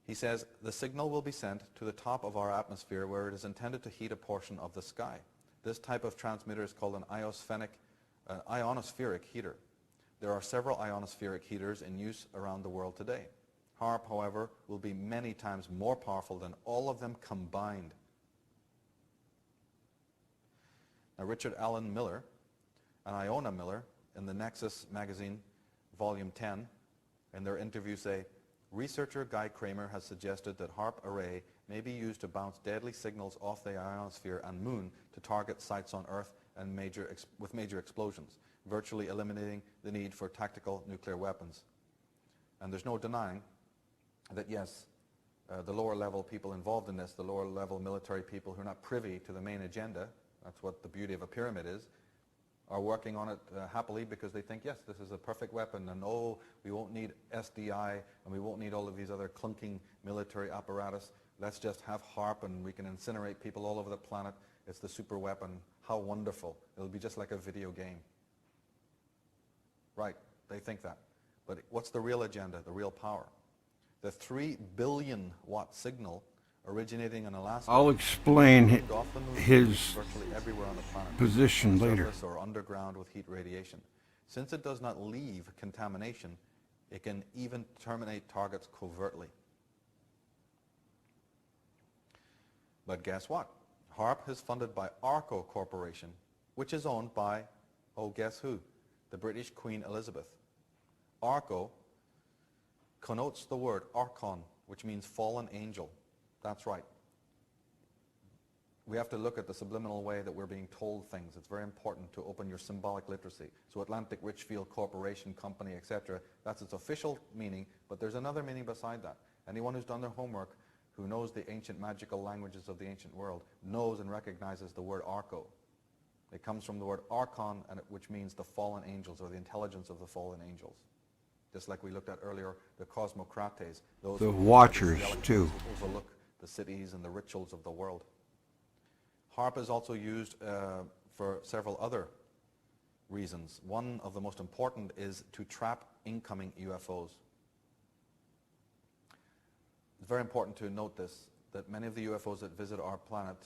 He says, the signal will be sent to the top of our atmosphere where it is intended to heat a portion of the sky. This type of transmitter is called an ionospheric heater. There are several ionospheric heaters in use around the world today. HARP, however, will be many times more powerful than all of them combined. Now, Richard Allen Miller and Iona Miller in the Nexus magazine, volume 10, in their interview say, researcher Guy Kramer has suggested that HARP array may be used to bounce deadly signals off the ionosphere and moon to target sites on Earth and with major explosions, virtually eliminating the need for tactical nuclear weapons. And there's no denying that, yes, the lower level people involved in this, the lower level military people who are not privy to the main agenda, that's what the beauty of a pyramid is, are working on it happily because they think, yes, this is a perfect weapon, and oh, we won't need SDI, and we won't need all of these other clunking military apparatus. Let's just have HARP, and we can incinerate people all over the planet. It's the super weapon. How wonderful. It'll be just like a video game. Right, they think that. But what's the real agenda, the real power? The 3 billion watt signal originating in Alaska. I'll explain moved off the moon his virtually everywhere on the planet, position later. surface or underground with heat radiation. Since it does not leave contamination, it can even terminate targets covertly. But guess what? HARP is funded by Arco Corporation, which is owned by, oh, guess who? The British Queen Elizabeth. Arco connotes the word archon, which means fallen angel. That's right. We have to look at the subliminal way that we're being told things. It's very important to open your symbolic literacy. So Atlantic Richfield Corporation, Company, etc., that's its official meaning, but there's another meaning beside that. Anyone who's done their homework, who knows the ancient magical languages of the ancient world, knows and recognizes the word arco. It comes from the word archon, which means the fallen angels, or the intelligence of the fallen angels. Just like we looked at earlier, the cosmocrates, those The watchers, too. who overlook the cities and the rituals of the world. HARP is also used for several other reasons. One of the most important is to trap incoming UFOs. It's very important to note this, that many of the UFOs that visit our planet,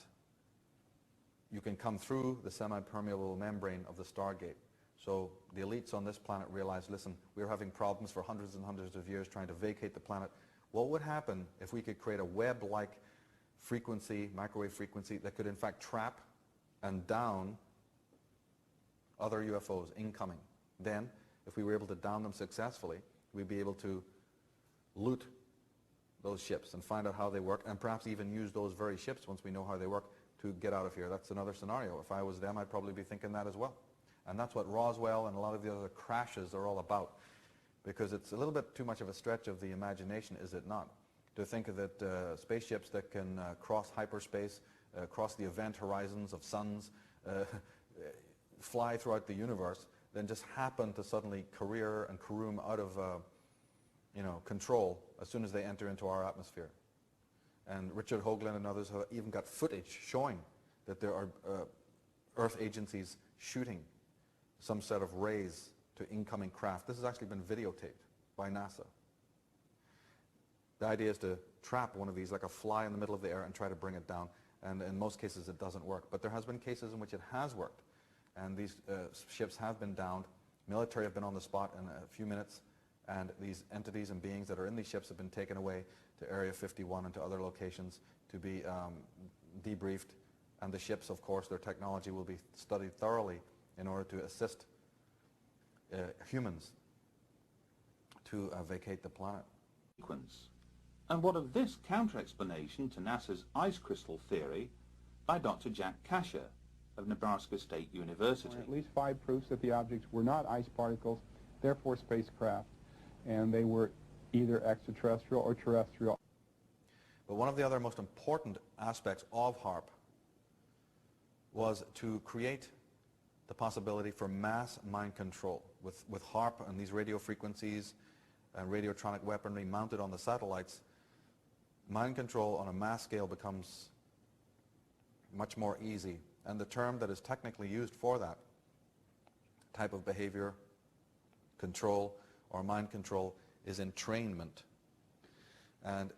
you can come through the semi-permeable membrane of the Stargate. So the elites on this planet realize, listen, we're having problems for hundreds and hundreds of years trying to vacate the planet. What would happen if we could create a web-like frequency, microwave frequency, that could in fact trap and down other UFOs incoming? Then, if we were able to down them successfully, we'd be able to loot those ships and find out how they work, and perhaps even use those very ships, once we know how they work, to get out of here. That's another scenario. If I was them, I'd probably be thinking that as well. And that's what Roswell and a lot of the other crashes are all about. Because it's a little bit too much of a stretch of the imagination, is it not? To think that spaceships that can cross hyperspace, cross the event horizons of suns, fly throughout the universe, then just happen to suddenly career and caroom out of control as soon as they enter into our atmosphere. And Richard Hoagland and others have even got footage showing that there are Earth agencies shooting some set of rays to incoming craft. This has actually been videotaped by NASA. The idea is to trap one of these like a fly in the middle of the air and try to bring it down. And in most cases it doesn't work. But there has been cases in which it has worked. And these ships have been downed. Military have been on the spot in a few minutes. And these entities and beings that are in these ships have been taken away to Area 51 and to other locations to be debriefed. And the ships, of course, their technology will be studied thoroughly in order to assist humans to vacate the planet. And what of this counter-explanation to NASA's ice crystal theory by Dr. Jack Kasher of Nebraska State University? At least 5 proofs that the objects were not ice particles, therefore spacecraft, and they were either extraterrestrial or terrestrial. But one of the other most important aspects of HARP was to create the possibility for mass mind control. With HARP and these radio frequencies and radiotronic weaponry mounted on the satellites, mind control on a mass scale becomes much more easy. And the term that is technically used for that type of behavior, control, or mind control is entrainment. And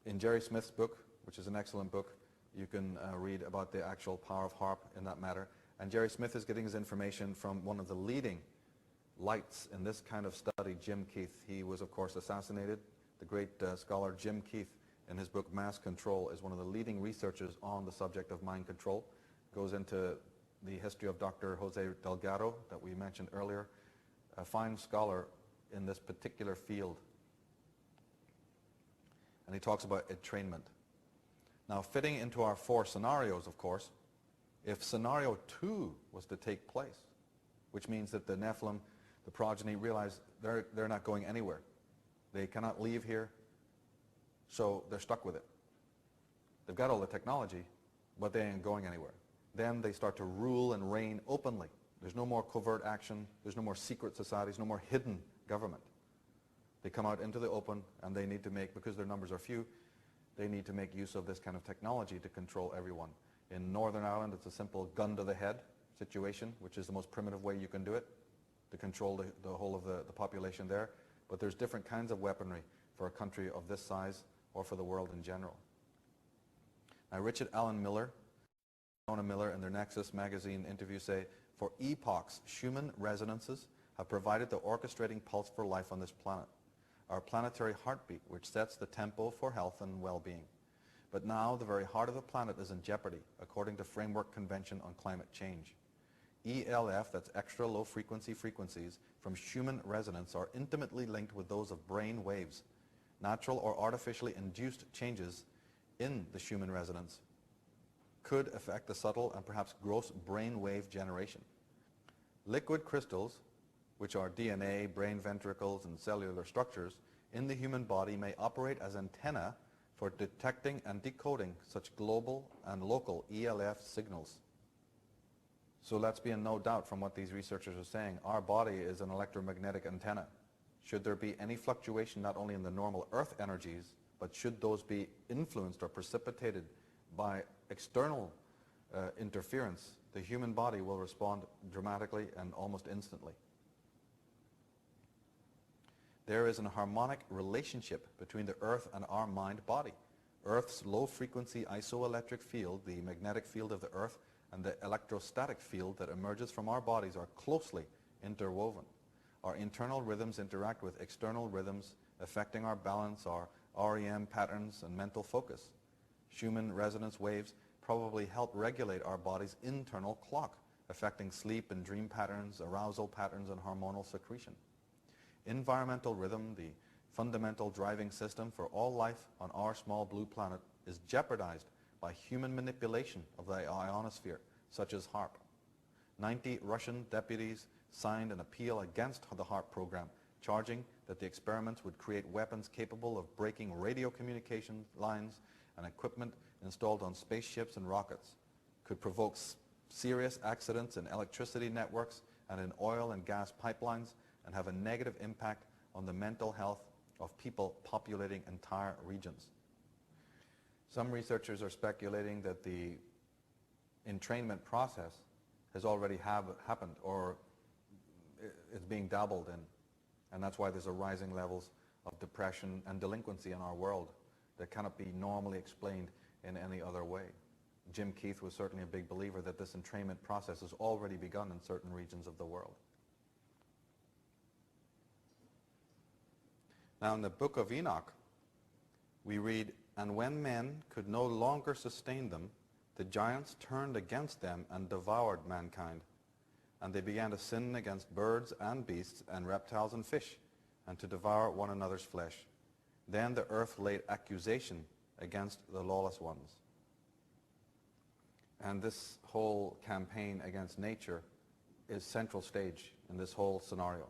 in Jerry Smith's book, which is an excellent book, you can read about the actual power of HARP in that matter. And Jerry Smith is getting his information from one of the leading lights in this kind of study, Jim Keith. He was, of course, assassinated. The great scholar Jim Keith, in his book Mass Control, is one of the leading researchers on the subject of mind control. Goes into the history of Dr. Jose Delgado that we mentioned earlier, a fine scholar in this particular field. And he talks about entrainment. Now, fitting into our 4 scenarios, of course, if scenario 2 was to take place, which means that the Nephilim, the progeny, realize they're not going anywhere. They cannot leave here, so they're stuck with it. They've got all the technology, but they ain't going anywhere. Then they start to rule and reign openly. There's no more covert action. There's no more secret societies, no more hidden government. They come out into the open, and they need to make, because their numbers are few, they need to make use of this kind of technology to control everyone. In Northern Ireland, it's a simple gun to the head situation, which is the most primitive way you can do it, to control the whole of the population there. But there's different kinds of weaponry for a country of this size or for the world in general. Now, Richard Allen Miller, Fiona Miller in their Nexus magazine interview say, for epochs, Schumann resonances have provided the orchestrating pulse for life on this planet, our planetary heartbeat, which sets the tempo for health and well-being. But now the very heart of the planet is in jeopardy, according to Framework Convention on Climate Change. ELF, that's extra low frequencies, from Schumann resonance are intimately linked with those of brain waves. Natural or artificially induced changes in the Schumann resonance could affect the subtle and perhaps gross brain wave generation. Liquid crystals, which are DNA, brain ventricles, and cellular structures in the human body, may operate as antenna for detecting and decoding such global and local ELF signals. So let's be in no doubt from what these researchers are saying, our body is an electromagnetic antenna. Should there be any fluctuation not only in the normal Earth energies, but should those be influenced or precipitated by external interference, the human body will respond dramatically and almost instantly. There is an harmonic relationship between the Earth and our mind-body. Earth's low-frequency isoelectric field, the magnetic field of the Earth, and the electrostatic field that emerges from our bodies are closely interwoven. Our internal rhythms interact with external rhythms, affecting our balance, our REM patterns, and mental focus. Schumann resonance waves probably help regulate our body's internal clock, affecting sleep and dream patterns, arousal patterns, and hormonal secretion. Environmental rhythm, the fundamental driving system for all life on our small blue planet, is jeopardized by human manipulation of the ionosphere, such as HARP. 90 Russian deputies signed an appeal against the HARP program, charging that the experiments would create weapons capable of breaking radio communication lines and equipment installed on spaceships and rockets, could provoke serious accidents in electricity networks and in oil and gas pipelines, and have a negative impact on the mental health of people populating entire regions. Some researchers are speculating that the entrainment process has already happened or is being dabbled in, and that's why there's a rising levels of depression and delinquency in our world that cannot be normally explained in any other way. Jim Keith was certainly a big believer that this entrainment process has already begun in certain regions of the world. Now in the book of Enoch, we read, "And when men could no longer sustain them, the giants turned against them and devoured mankind. And they began to sin against birds and beasts and reptiles and fish, and to devour one another's flesh. Then the earth laid accusation against the lawless ones." And this whole campaign against nature is central stage in this whole scenario.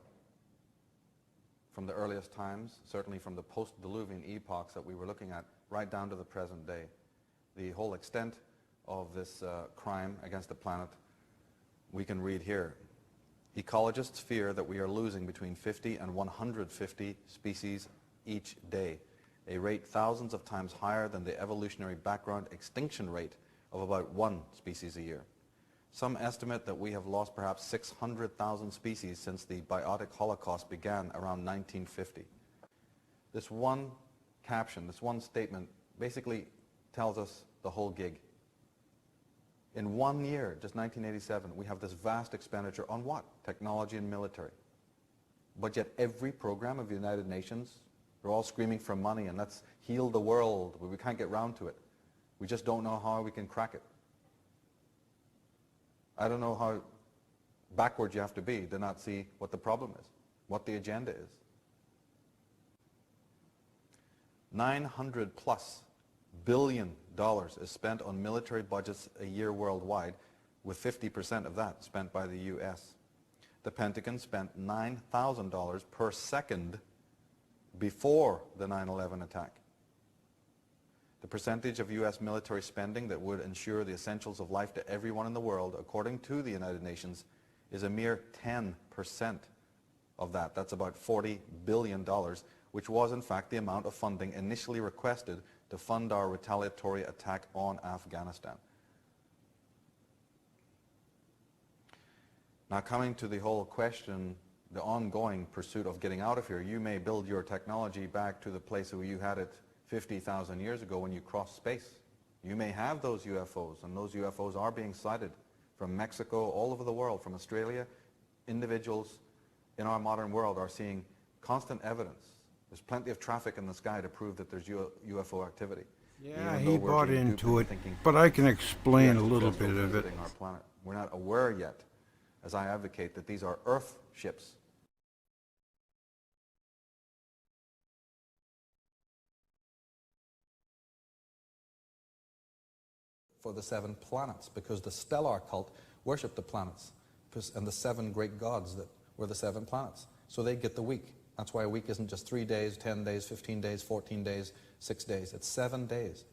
From the earliest times, certainly from the post-Diluvian epochs that we were looking at, right down to the present day. The whole extent of this crime against the planet, we can read here. Ecologists fear that we are losing between 50 and 150 species each day, a rate thousands of times higher than the evolutionary background extinction rate of about 1 species a year. Some estimate that we have lost perhaps 600,000 species since the biotic holocaust began around 1950. This one caption, this one statement, basically tells us the whole gig. In 1 year, just 1987, we have this vast expenditure on what? Technology and military. But yet every program of the United Nations, they're all screaming for money and let's heal the world, but we can't get round to it. We just don't know how we can crack it. I don't know how backward you have to be to not see what the problem is, what the agenda is. $900+ billion is spent on military budgets a year worldwide, with 50% of that spent by the US. The Pentagon spent $9,000 per second before the 9/11 attack. The percentage of US military spending that would ensure the essentials of life to everyone in the world, according to the United Nations, is a mere 10% of that. That's about $40 billion, which was in fact the amount of funding initially requested to fund our retaliatory attack on Afghanistan. Now coming to the whole question, the ongoing pursuit of getting out of here, you may build your technology back to the place where you had it 50,000 years ago when you crossed space. You may have those UFOs, and those UFOs are being sighted from Mexico, all over the world, from Australia. Individuals in our modern world are seeing constant evidence. There's plenty of traffic in the sky to prove that there's UFO activity. Yeah, he bought into it, but I can explain a little bit of it. Our planet. We're not aware yet, as I advocate, that these are Earth ships. For the 7 planets, because the stellar cult worshipped the planets and the 7 great gods that were the 7 planets. So they get the week. That's why a week isn't just 3 days, 10 days, 15 days, 14 days, 6 days. It's 7 days.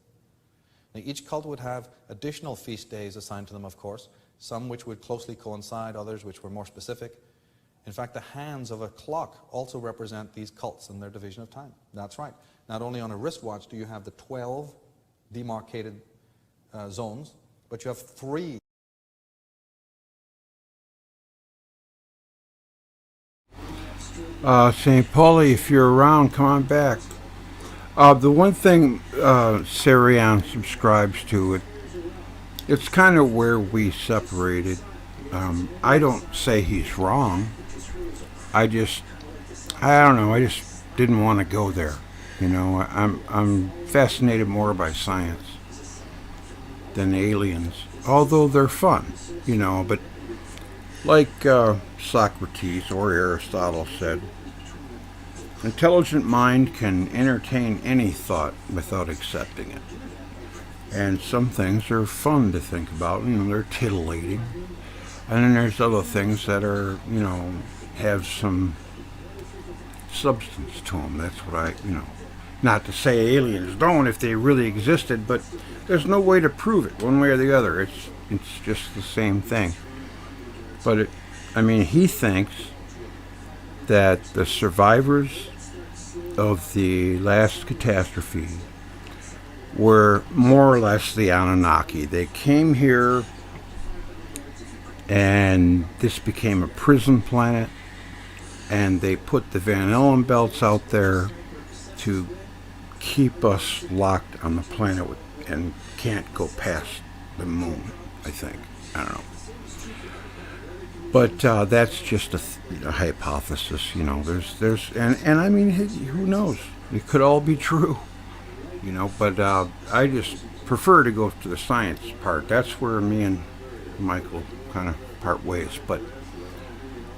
Now, each cult would have additional feast days assigned to them, of course, some which would closely coincide, others which were more specific. In fact, the hands of a clock also represent these cults and their division of time. That's right. Not only on a wristwatch do you have the 12 demarcated zones, but you have 3. St. Pauli, if you're around, come on back. The one thing Tsarion subscribes to, it's kind of where we separated. I don't say he's wrong. I don't know, I just didn't want to go there. You know, I'm fascinated more by science than aliens, although they're fun, you know, but like Socrates or Aristotle said, intelligent mind can entertain any thought without accepting it. And some things are fun to think about, and they're titillating. And then there's other things that are, you know, have some substance to them. That's what I, you know, not to say aliens don't if they really existed, but there's no way to prove it one way or the other. It's just the same thing. But I mean, he thinks that the survivors of the last catastrophe were more or less the Anunnaki. They came here and this became a prison planet, and they put the Van Allen belts out there to keep us locked on the planet and can't go past the moon, I think. I don't know. But that's just a hypothesis, you know. And I mean, who knows? It could all be true, you know. But I just prefer to go to the science part. That's where me and Michael kind of part ways. But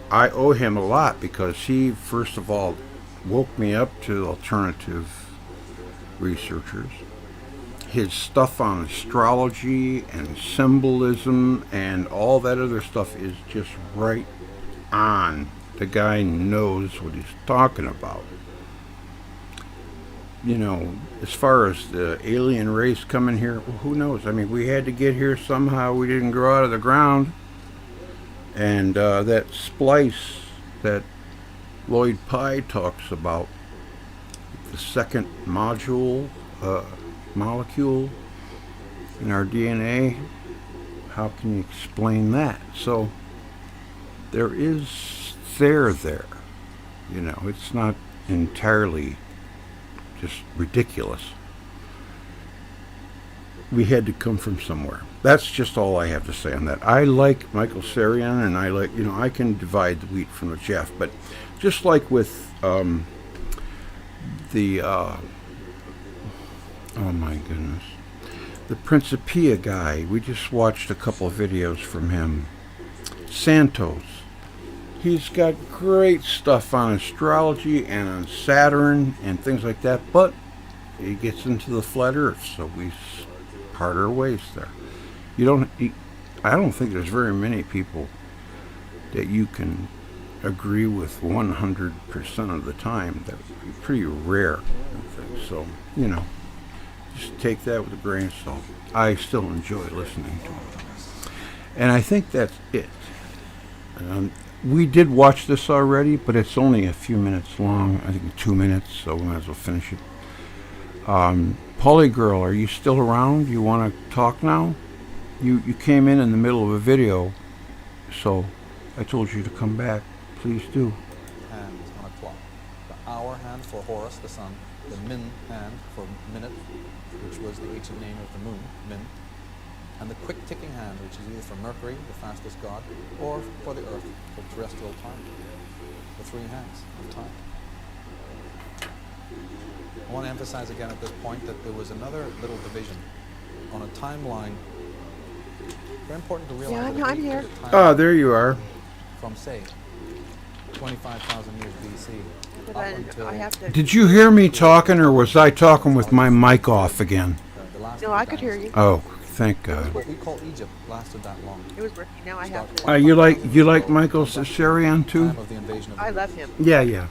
I owe him a lot because he, first of all, woke me up to alternative researchers. His stuff on astrology and symbolism and all that other stuff is just right on. The guy knows what he's talking about. You know, as far as the alien race coming here, well, who knows? I mean, we had to get here somehow. We didn't grow out of the ground. And that splice that Lloyd Pye talks about, the second molecule in our DNA, how can you explain that? So there is there, you know, it's not entirely just ridiculous. We had to come from somewhere. That's just all I have to say on that. I like Michael Tsarion, and I like, you know, I can divide the wheat from the chaff, but just like with oh my goodness, the Principia guy, we just watched a couple of videos from him. Santos. He's got great stuff on astrology and on Saturn and things like that, but he gets into the flat Earth, so we part our ways there. I don't think there's very many people that you can agree with 100% of the time. That would be pretty rare. So, you know, just take that with a grain of salt. I still enjoy listening to him. And I think that's it. We did watch this already, but it's only a few minutes long. I think 2 minutes, so we might as well finish it. Pauli girl, are you still around? You want to talk now? You came in the middle of a video, so I told you to come back. Please do. Hands on a clock. The hour hand for Horus, the sun. The min hand for minute, which was the ancient name of the moon, Min, and the quick ticking hand, which is either for Mercury, the fastest god, or for the Earth, for terrestrial time. The three hands of time. I want to emphasize again at this point that there was another little division on a timeline. Very important to realize. Yeah, that I'm here. Oh, there you are. From, say, 25,000 years BC. But up until I have to. Did you hear me talking, or was I talking with my mic off again? the last No, I could hear you. Oh, thank God. What we call Egypt lasted that long. It was working. Now I have to. You like Michael Tsarion too? Time of the invasion of I love him. Yeah.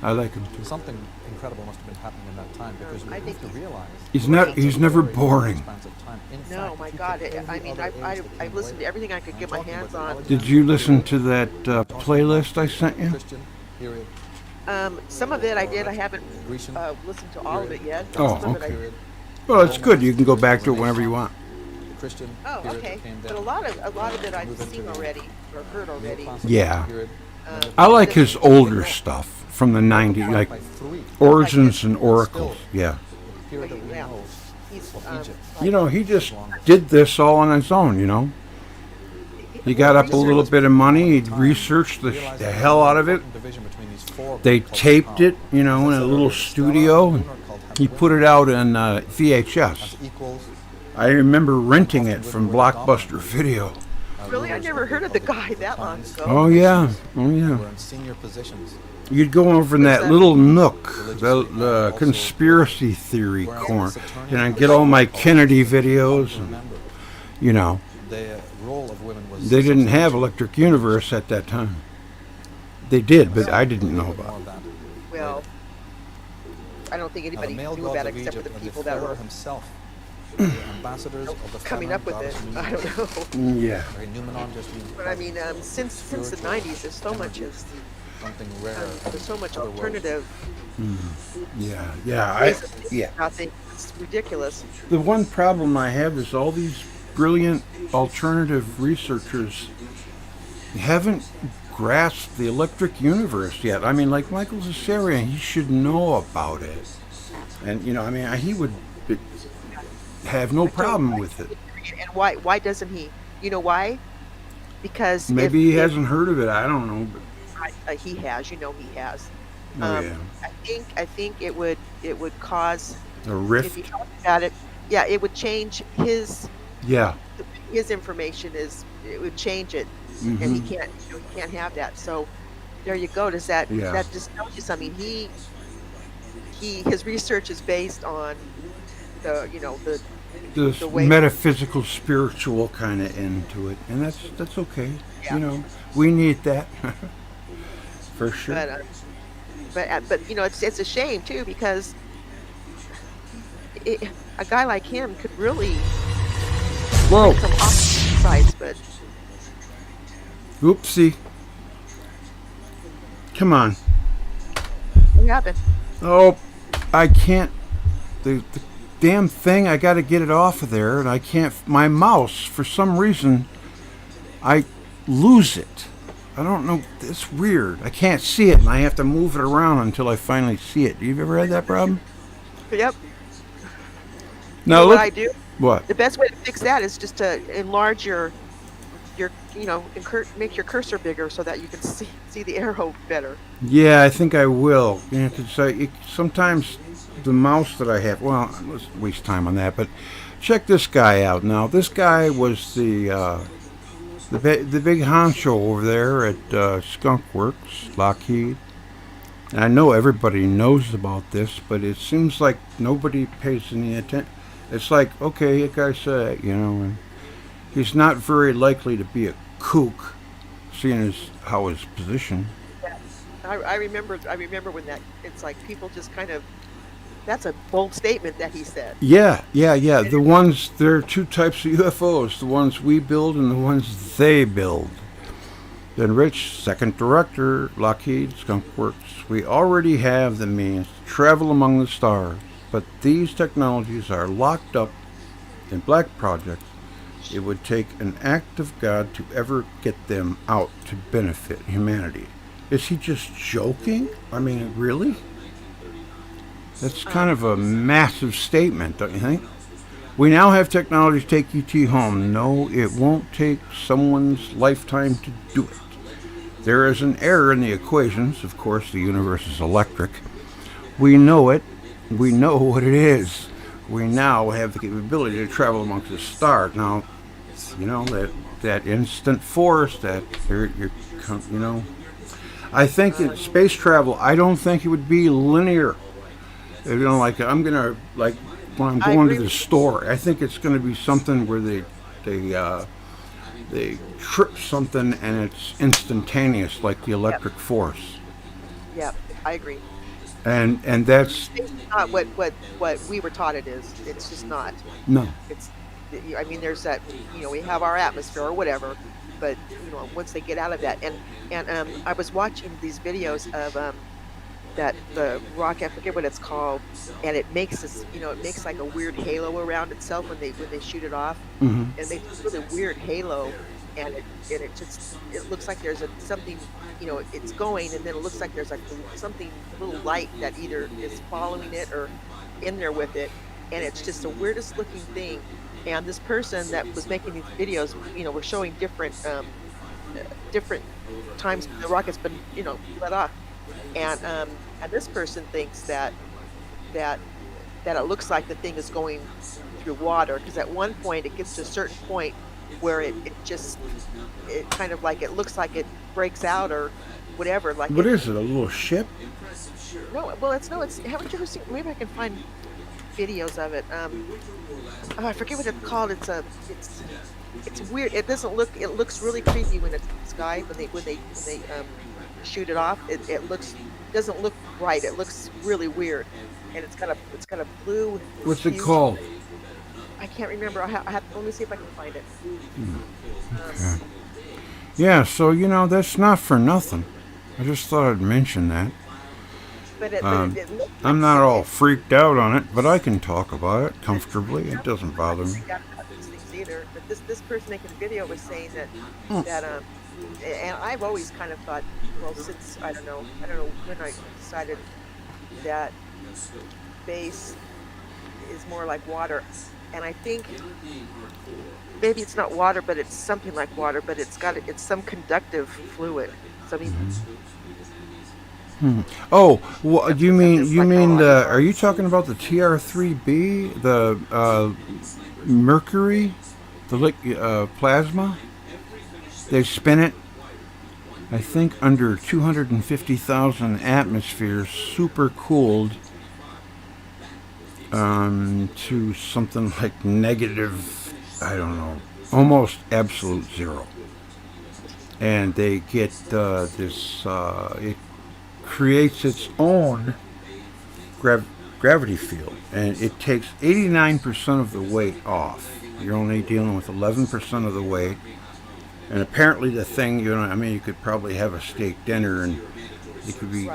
I like him too. Something incredible must have been happening in that time, because we have to realize He's never boring. No, my God. I mean, I listened to everything I could get my hands on. Did you listen to that playlist I sent you? Some of it I did. I haven't listened to all of it yet. Oh, Some of it okay. Well, it's good. You can go back to it whenever you want. Oh, okay. But a lot of it I've seen already or heard already. Yeah. I like his older stuff from the 90s, like Origins and Oracles. Yeah. You know, he just did this all on his own, you know. He got up a little bit of money, he researched the hell out of it. They taped it, you know, in a little studio, and he put it out in VHS. I remember renting it from Blockbuster Video. Really? I never heard of the guy that long ago. Oh, yeah. Oh, yeah. You'd go over in that little nook, the conspiracy theory corner, and I'd get all my Kennedy videos, and, you know. They didn't have Electric Universe at that time. They did, but I didn't know about it. Well, I don't think anybody knew about it except for the people that were ambassadors of the coming up with it. I don't know. Yeah. But I mean, since the 90s, there's so much something rare. There's so much alternative. Yeah. I think it's ridiculous. The one problem I have is all these brilliant alternative researchers haven't grasped the electric universe yet. I mean, like Michael Tsarion, he should know about it. And, you know, I mean, he would have no problem with it. And why doesn't he? You know why? Because maybe he hasn't heard of it. I don't know. But he has. You know, he has. Oh, yeah. I think it would cause a rift. If you talk about it, yeah, it would change his. Yeah. His information it would change it, and he can't have that. So there you go. Does that that just tells you something? His research is based on the way metaphysical, spiritual kind of end to it, and that's okay. Yeah. You know, we need that for sure. But you know, it's a shame too, because a guy like him could really come off sides. But oopsie, come on. What happened? Oh, I can't. The damn thing, I got to get it off of there, and I can't. My mouse, for some reason, I lose it. I don't know. It's weird. I can't see it, and I have to move it around until I finally see it. You ever had that problem? Yep. Now look, what I do. What? The best way to fix that is just to enlarge your make your cursor bigger so that you can see the arrow better. Yeah, I think I will. Yeah, because sometimes the mouse that I have. Well, let's waste time on that. But check this guy out now. This guy was the big honcho over there at Skunk Works, Lockheed. And I know everybody knows about this, but it seems like nobody pays any attention. It's like, okay, that guy said, you know, and he's not very likely to be a kook, seeing as how his position. Yeah. I remember when that. It's like people just kind of. That's a bold statement that he said. Yeah. There are two types of UFOs: the ones we build and the ones they build. Then Rich, second director, Lockheed, Skunk Works. We already have the means to travel among the stars, but these technologies are locked up in black projects. It would take an act of God to ever get them out to benefit humanity. Is he just joking? I mean, really? That's kind of a massive statement, don't you think? We now have technology to take ET home. No, it won't take someone's lifetime to do it. There is an error in the equations. Of course, the universe is electric. We know it. We know what it is. We now have the capability to travel amongst the stars. Now, you know, that instant force, that you know, I think that space travel, I don't think it would be linear. You know, like I'm gonna, like when I'm going to the store, I think it's gonna be something where they trip something and it's instantaneous, like the electric force. Yep, I agree. And that's It's not what we were taught it is. It's just not. No. It's, I mean, there's that, you know, we have our atmosphere or whatever, but you know, once they get out of that, and I was watching these videos of that the rock, I forget what it's called, and it makes this, you know, it makes like a weird halo around itself when they shoot it off, Mhm. and it makes this really weird halo, and it looks like there's something, you know, it's going, and then it looks like there's like something, a little light that either is following it or in there with it, and it's just the weirdest looking thing. And this person that was making these videos, you know, were showing different times the rocket's been, you know, let off, and this person thinks that it looks like the thing is going through water, because at one point it gets to a certain point where it kind of like, it looks like it breaks out or whatever. Like, what is it? A little ship? No, well, it's haven't you ever seen? Maybe I can find videos of it. I forget what it's called. It's weird. It doesn't look. It looks really creepy when it's in the sky when they shoot it off. It doesn't look right. It looks really weird, and it's got a blue. What's it hue. called? I can't remember. Let me see if I can find it. Okay. Yeah, so, you know, that's not for nothing. I just thought I'd mention that. But it looks I'm not all freaked out on it, but I can talk about it comfortably. It doesn't bother me. these things either. But this person making the video was saying that and I've always kind of thought, well, since I don't know when I decided that space is more like water, and I think maybe it's not water, but it's something like water, but it's some conductive fluid. So I mean. Oh, well, you mean the? Are you talking about the TR3B, the mercury, the plasma? They spin it, I think, under 250,000 atmospheres, super cooled, to something like negative, I don't know, almost absolute zero. And they get this. It creates its own gravity field, and it takes 89% of the weight off. You're only dealing with 11% of the weight, and apparently the thing, you know, I mean, you could probably have a steak dinner and you could be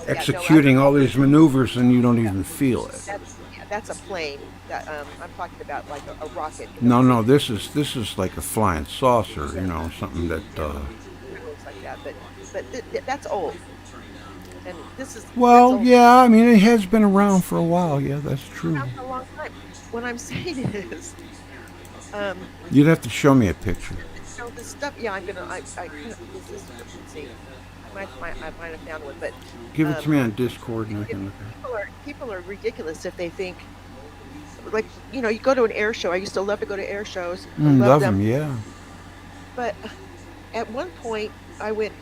executing all these maneuvers and you don't even feel it. That's a plane. That I'm talking about, like a rocket. No, this is like a flying saucer, you know, something that. It looks like that, but that's old. And this is yeah, I mean, it has been around for a while. Yeah, that's true. For a long time. What I'm saying is, you'd have to show me a picture. So the stuff, yeah, I'm gonna. I kind of, let's see. I might have found one, but Give it to me on Discord, and I can look at it. People are ridiculous if they think, like, you know, you go to an air show. I used to love to go to air shows. Love them, yeah. But at one point, I went,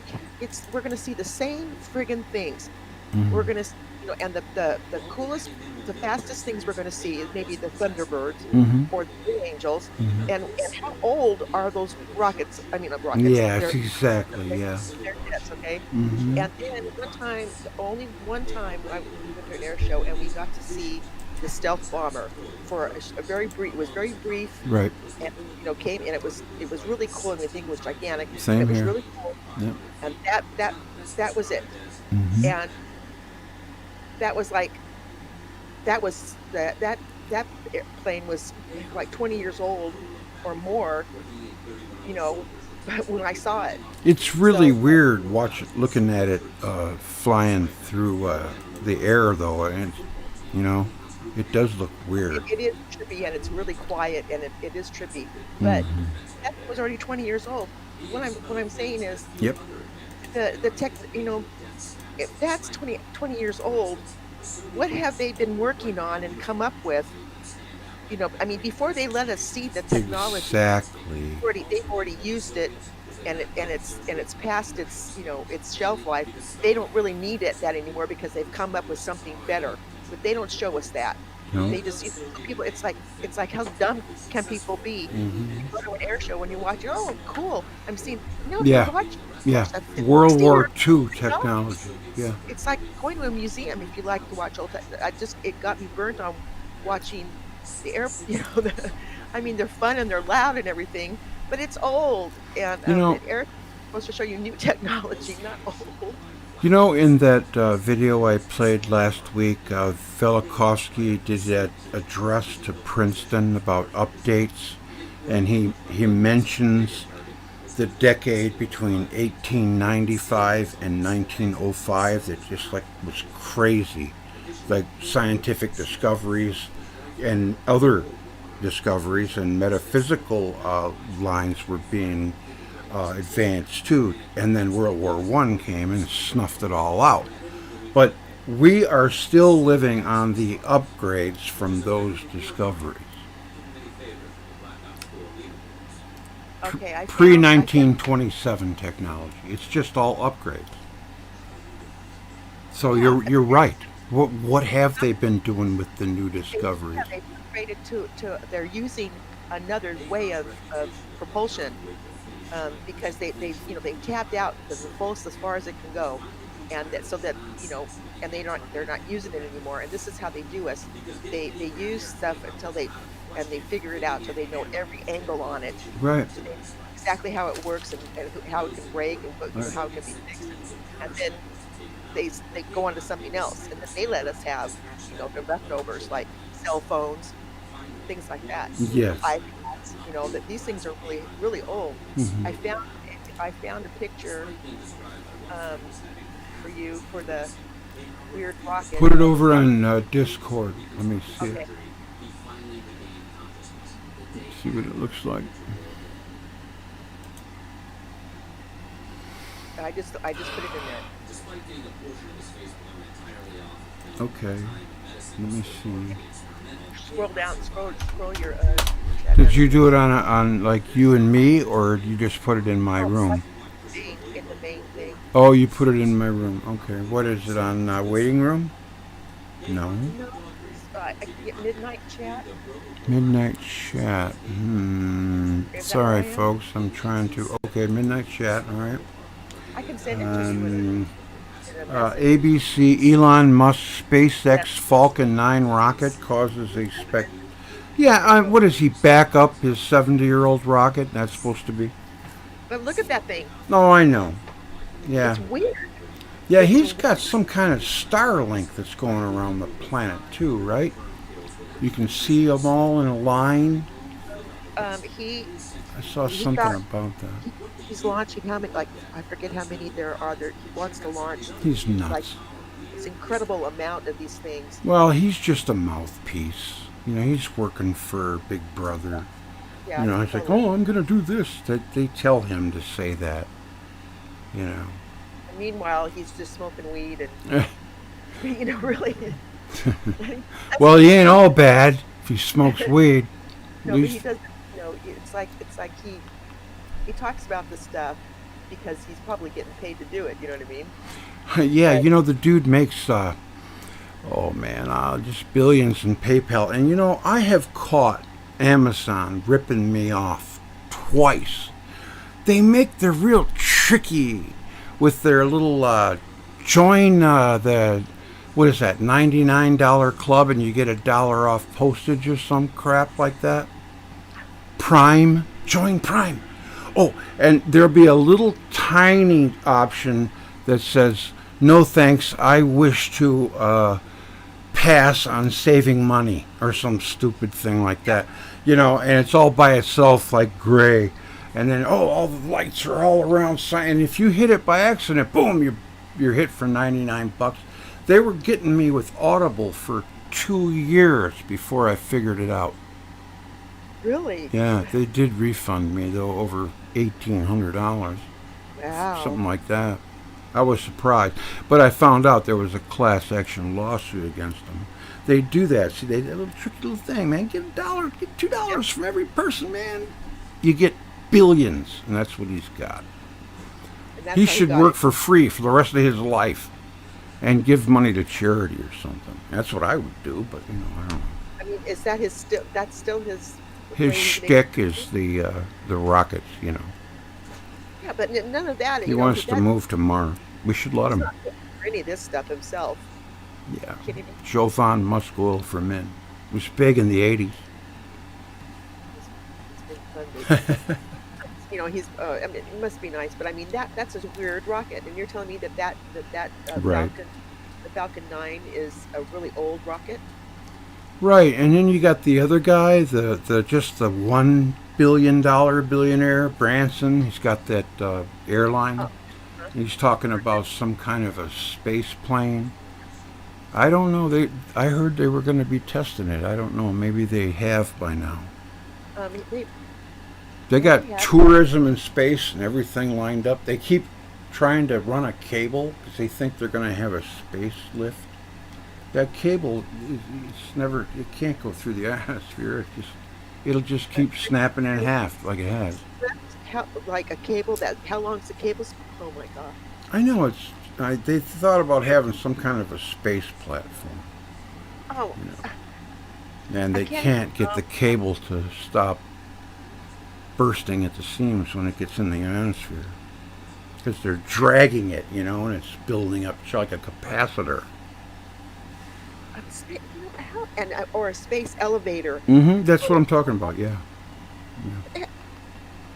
we're going to see the same friggin' things. Mhm. We're going to, you know, and the coolest, the fastest things we're going to see is maybe the Thunderbirds Mhm. or the Blue Angels. Mhm. And how old are those rockets? I mean, rockets. Yes, They're- exactly, yeah. They're jets, okay? Mhm. And then only one time, I went to an air show and we got to see the stealth bomber for a very brief. It was very brief. Right. And you know, came and it was really cool, and the thing was gigantic. Same it was here. really cool. Yep. And that was it. Mhm. And that was like that plane was like 20 years old or more, you know, when I saw it. It's really weird looking at it flying through the air, though, and You know, it does look weird. It is trippy, and it's really quiet, and it is trippy. But Mhm. that was already 20 years old. What I'm saying is Yep. the tech, if that's 20 years old, what have they been working on and come up with? I mean, before they let us see the technology, Exactly. they've already used it, and it's past its shelf life. They don't really need that anymore because they've come up with something better. But they don't show us that. No. They just people. It's like how dumb can people be? Mhm. You go to an air show when you watch. Oh, cool! I'm seeing. No, Yeah. you watch. Yeah. That's World the War air- II technology. Yeah. It's like going to a museum if you like to watch old. It got me burnt on watching the air. I mean, they're fun and they're loud and everything, but it's old. And You know- the air supposed to show you new technology, not old. You know, in that video I played last week, Velikovsky did that address to Princeton about updates, and he mentions the decade between 1895 and 1905 that just like was crazy. Like scientific discoveries and other discoveries and metaphysical lines were being advanced too, and then World War I came and snuffed it all out. But we are still living on the upgrades from those discoveries. Okay, I Pre found- 1927 technology. It's just all upgrades. So you're right. What have they been doing with the new discoveries? Yeah, they've upgraded to they're using another way of propulsion because they've tapped out the fullest as far as it can go, and and they're not using it anymore. And this is how they do us. They use stuff until they figure it out, so they know every angle on it. Right. So they know exactly how it works and how it can break and Right. how it can be fixed. And then they go on to something else, and then they let us have the leftovers like cell phones, things like that. Yes. iPads, that these things are really really old. Mhm. I found a picture for you for the weird rocket. Put it over on Discord. Let me see Okay. it. See what it looks like. I just put it in there. Okay. Let me see. Scroll down. Scroll your. Did you do it on like you and me, or you just put it in my room? In the main thing. Oh, you put it in my room. Okay. What is it on waiting room? No. No, I can get midnight chat. Midnight chat. Is that Sorry, Ryan? folks. I'm trying to. Okay, midnight chat. All right. I can send it to you. In a message. ABC, Elon Musk SpaceX Falcon 9 rocket causes a spec. Yeah, what does he back up his 70-year-old rocket? That's supposed to be. But look at that thing. Oh, I know. Yeah. It's weird. Yeah, he's got some kind of Starlink that's going around the planet too, right? You can see them all in a line. He I saw he something got- about that. he's launching how many? Like I forget how many there are. He wants to launch. He's nuts. Like this incredible amount of these things. Well, he's just a mouthpiece. He's working for Big Brother. Yeah, It's like, oh, I'm going to do this. They tell him to say that. And meanwhile, he's just smoking weed and really. Well, he ain't all bad if he smokes weed. No, At but he least- does. It's like he talks about this stuff because he's probably getting paid to do it. You know what I mean? Yeah, the dude makes, just billions in PayPal. And, I have caught Amazon ripping me off twice. They make the real tricky with their little, join the, what is that, $99 club and you get $1 off postage or some crap like that. Prime. Join Prime. Oh, and there'll be a little tiny option that says, no thanks, I wish to pass on saving money, or some stupid thing like that. And it's all by itself, like gray. And then, all the lights are all around. And if you hit it by accident, boom, you're hit for $99. They were getting me with Audible for 2 years before I figured it out. Really? Yeah, they did refund me, though, over $1,800. Wow. Something like that. I was surprised. But I found out there was a class action lawsuit against them. They do that. See, they did a little tricky little thing, man. Get $1, get $2 from every person, man. You get billions, and that's what he's got. He should work for free for the rest of his life and give money to charity or something. That's what I would do, but, you know, I don't know. I mean, is that his still? That's still his. His shtick is the rockets, you know. Yeah, but none of that. He wants to move to Mars. We should let him. Not for any of this stuff himself. Yeah. Jovan Muscular for Men. It was big in the 80s. It's been fun. You know, he's. I mean, it must be nice, but I mean that's a weird rocket, and you're telling me that Right. the Falcon 9 is a really old rocket. Right, and then you got the other guy, the $1 billion billionaire, Branson. He's got that airline. He's talking about some kind of a space plane. I don't know. I heard they were going to be testing it. I don't know. Maybe they have by now. They got tourism in space and everything lined up. They keep trying to run a cable because they think they're going to have a space lift. That cable, it can't go through the atmosphere. It'll just keep snapping in half like it has. Like a cable how long's the cable? Oh my God. I know they thought about having some kind of a space platform. Oh. You know. And they can't get the cable to stop bursting at the seams when it gets in the atmosphere. Because they're dragging it, you know, and it's building up like a capacitor. Or a space elevator. Mm-hmm. That's what I'm talking about. Yeah.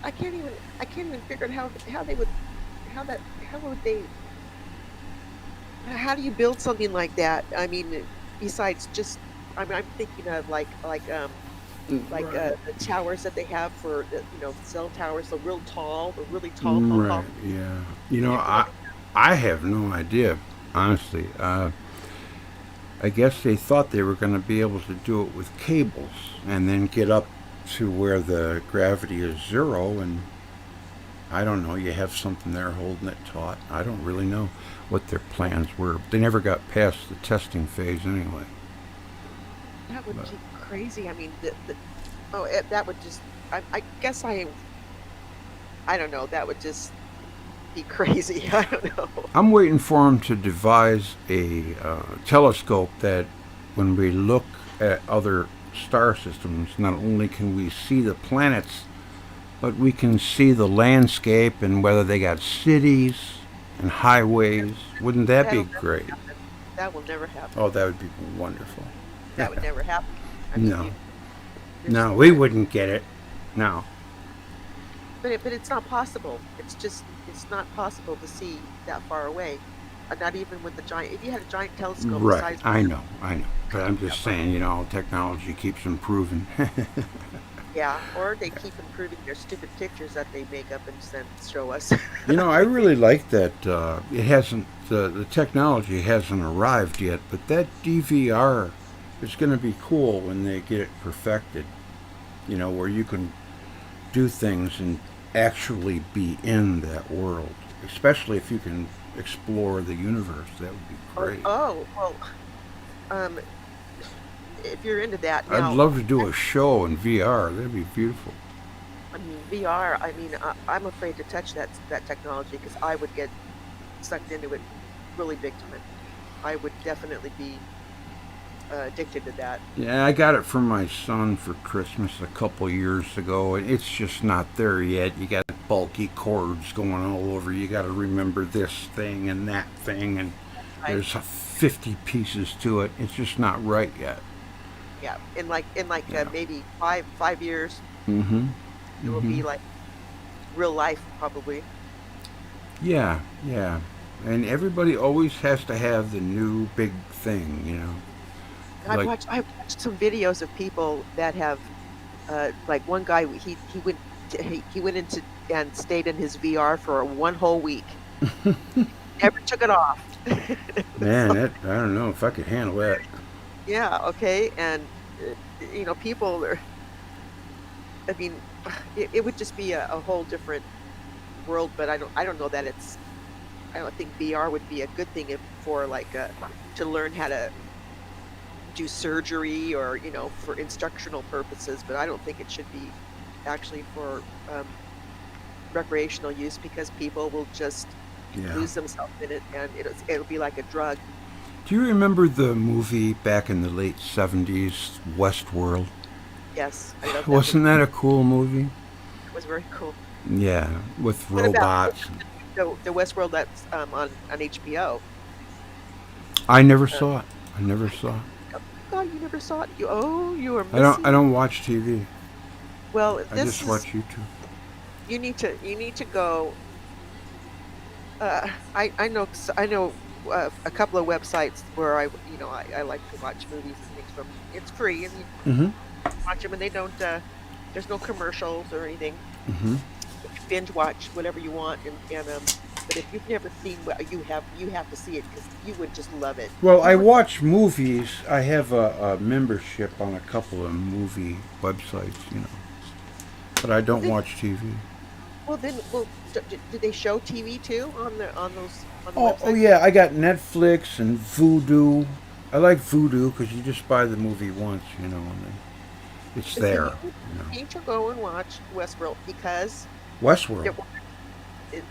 I can't even figure out how do you build something like that? I mean, besides just, I'm thinking of like the towers that they have for cell towers, the really tall. Right. Yeah. You know, I have no idea, honestly. I guess they thought they were going to be able to do it with cables and then get up to where the gravity is zero, and I don't know, you have something there holding it taut. I don't really know what their plans were. They never got past the testing phase anyway. That would be crazy. I mean, that would just, I guess I don't know, that would just be crazy. I don't know. I'm waiting for them to devise a telescope that when we look at other star systems, not only can we see the planets, but we can see the landscape and whether they got cities and highways. Wouldn't that be great? That will never happen. Oh, that would be wonderful. That would never happen. No, we wouldn't get it. No. But it's not possible. It's not possible to see that far away. Not even with the giant. If you had a giant telescope, Right, I know. But I'm just saying, technology keeps improving. Yeah, or they keep improving their stupid pictures that they make up and show us. I really like that. It hasn't. The technology hasn't arrived yet, but that DVR is going to be cool when they get it perfected. Where you can do things and actually be in that world, especially if you can explore the universe. That would be great. Oh, well, if you're into that now, I'd love to do a show in VR. That'd be beautiful. I mean, VR, I'm afraid to touch that technology because I would get sucked into it really big time. I would definitely be addicted to that. Yeah, I got it from my son for Christmas a couple years ago, and it's just not there yet. You got bulky cords going all over. You got to remember this thing and that thing, and there's 50 pieces to it. It's just not right yet. Yeah, in maybe five years, Mm-hmm. it will be like real life probably. Yeah, and everybody always has to have the new big thing, I watched some videos of people that have, like one guy he went into and stayed in his VR for one whole week. Never took it off. Man, I don't know if I could handle that. Yeah, okay, and people are. I mean, it would just be a whole different world, but I don't know that it's. I don't think VR would be a good thing for like to learn how to do surgery or for instructional purposes, but I don't think it should be actually for recreational use because people will just Yeah. lose themselves in it, and it'll be like a drug. Do you remember the movie back in the late 70s, Westworld? Yes, I love that Wasn't movie. that a cool movie? It was very cool. Yeah, with What about robots. the Westworld that's on HBO? I never saw it. I never saw it. Oh, God, you never saw it? You were I don't. missing. I don't watch TV. Well, I this just is watch YouTube. you need to go. I know a couple of websites where I like to watch movies and things from. It's free and you Mhm. watch them and they don't. There's no commercials or anything. Mhm. You can binge watch whatever you want and but if you've never seen what you have to see it because you would just love it. Well, You I would- watch movies. I have a membership on a couple of movie websites, but I don't Then- watch TV. Well, did they show TV too on the Oh websites? yeah, I got Netflix and Vudu. I like Vudu because you just buy the movie once, and then it's Then there. you need to go and watch Westworld because Westworld.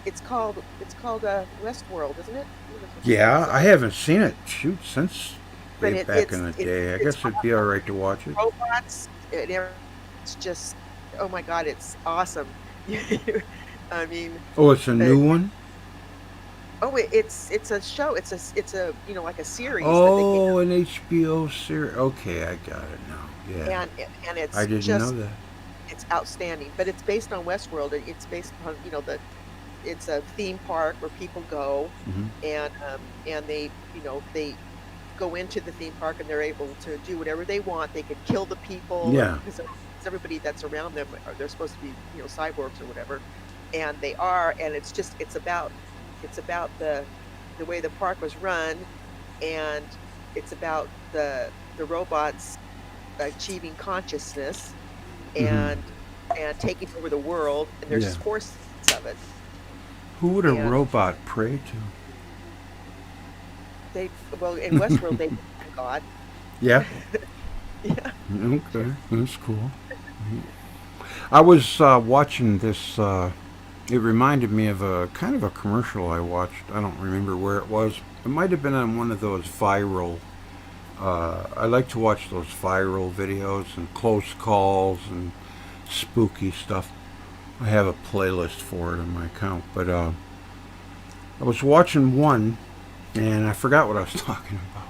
it's called Westworld, isn't it? Yeah, I haven't seen it. Shoot, since But way back in the day. I guess it'd be all right to watch it. robots. It's just oh my God, it's awesome. I mean, Oh, it's a new one. it's a show. It's a like a series. Oh, an HBO series. Okay, I got it now. Yeah, and it's I didn't just know that. it's outstanding. But it's based on Westworld. It's based on it's a theme park where people go Mhm. and they go into the theme park and they're able to do whatever they want. They can kill the people. Yeah. Because everybody that's around them they're supposed to be cyborgs or whatever, and they are. And it's about the way the park was run, and it's about the robots achieving consciousness Mhm. and taking over the world. And there's Yeah. 4 seasons of it. Who would a And robot pray to? They in Westworld they God. Yeah. Yeah. Okay, that's cool. I was watching this. It reminded me of a kind of a commercial I watched. I don't remember where it was. It might have been on one of those viral. I like to watch those viral videos and close calls and spooky stuff. I have a playlist for it on my account. But I was watching one, and I forgot what I was talking about.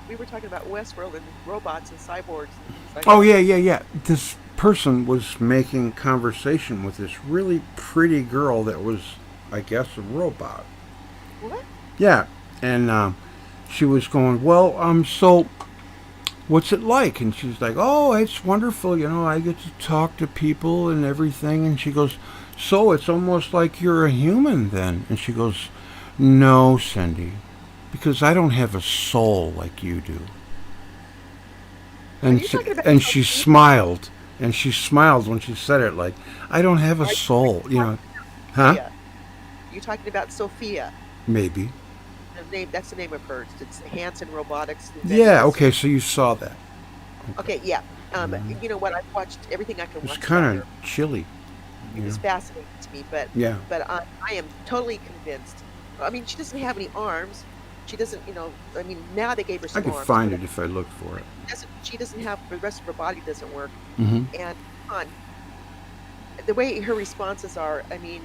We were talking about Westworld and robots and cyborgs and things like Oh that. yeah. This person was making conversation with this really pretty girl that was, I guess, a robot. What? Yeah, and she was going, well, so what's it like? And she's like, oh, it's wonderful. I get to talk to people and everything. And she goes, so it's almost like you're a human then. And she goes, no, Cindy, because I don't have a soul like you do. And you talking about and she smiled, and she smiled when she said it, like, I don't have a soul, huh? Sophia. You talking about Sophia? Maybe. That's the name of hers. It's Hanson Robotics. Yeah. Okay. So you saw that. Okay. Yeah. You know what? I've watched everything I can It was watch. kind of chilly. It was fascinating to me, but Yeah. I am totally convinced. I mean, she doesn't have any arms. She doesn't. I mean, now they gave her I some could arms. find but it if I looked for it. She doesn't have the rest of her body doesn't work. Mhm. And on the way her responses are, I mean,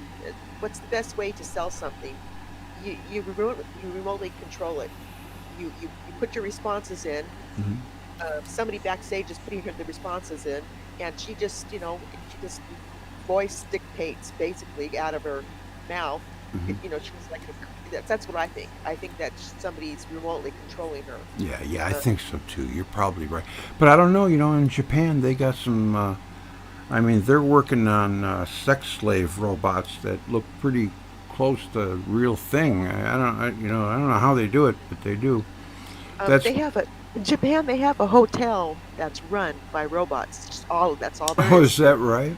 what's the best way to sell something? You remotely control it. You put your responses in. Mhm. Somebody backstage is putting the responses in, and she just voice dictates basically out of her mouth. Mhm. She's like that's what I think. I think that somebody's remotely controlling her. Yeah, I think so too. You're probably right. But I don't know, in Japan they got some, I mean, they're working on sex slave robots that look pretty close to real thing. I don't know how they do it, but they do. They have in Japan. They have a hotel that's run by robots. Just that's all there Oh, is. is that right?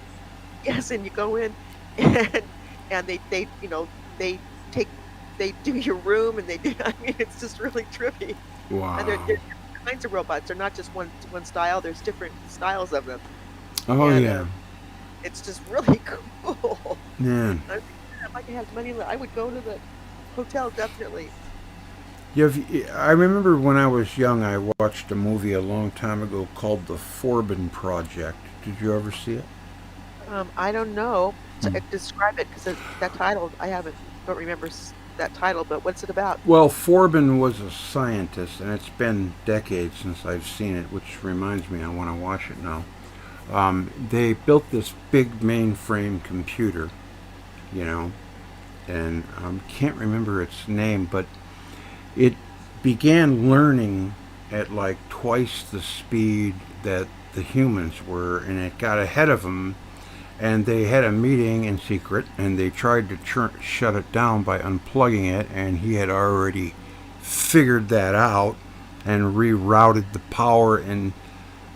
Yes, and you go in, and they they take they do your room, and they do. I mean, it's just really trippy. And they're Wow. different kinds of robots. They're not just one style. There's different styles of them. Oh, And yeah. it's just really cool. Man. If I could have money, I would go to the hotel definitely. I remember when I was young, I watched a movie a long time ago called The Forbin Project. Did you ever see it? I don't know. Describe it because that title don't remember that title. But what's it about? Well, Forbin was a scientist, and it's been decades since I've seen it, which reminds me I want to watch it now. They built this big mainframe computer, you know, and can't remember its name, but it began learning at like twice the speed that the humans were, and it got ahead of them, and they had a meeting in secret, and they tried to shut it down by unplugging it, and he had already figured that out and rerouted the power and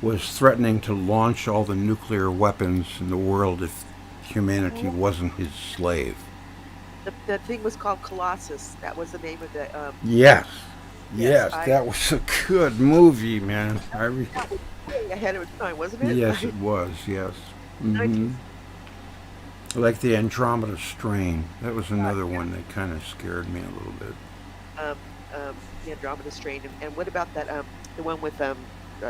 was threatening to launch all the nuclear weapons in the world if humanity wasn't his slave. The thing was called Colossus. That was the name of the. Yes, that was a good movie, man. That was way ahead of its time, wasn't it? Yes, it was. Yes. Mm-hmm. Like the Andromeda Strain. That was another one that kind of scared me a little bit. The Andromeda Strain, and what about that? The one with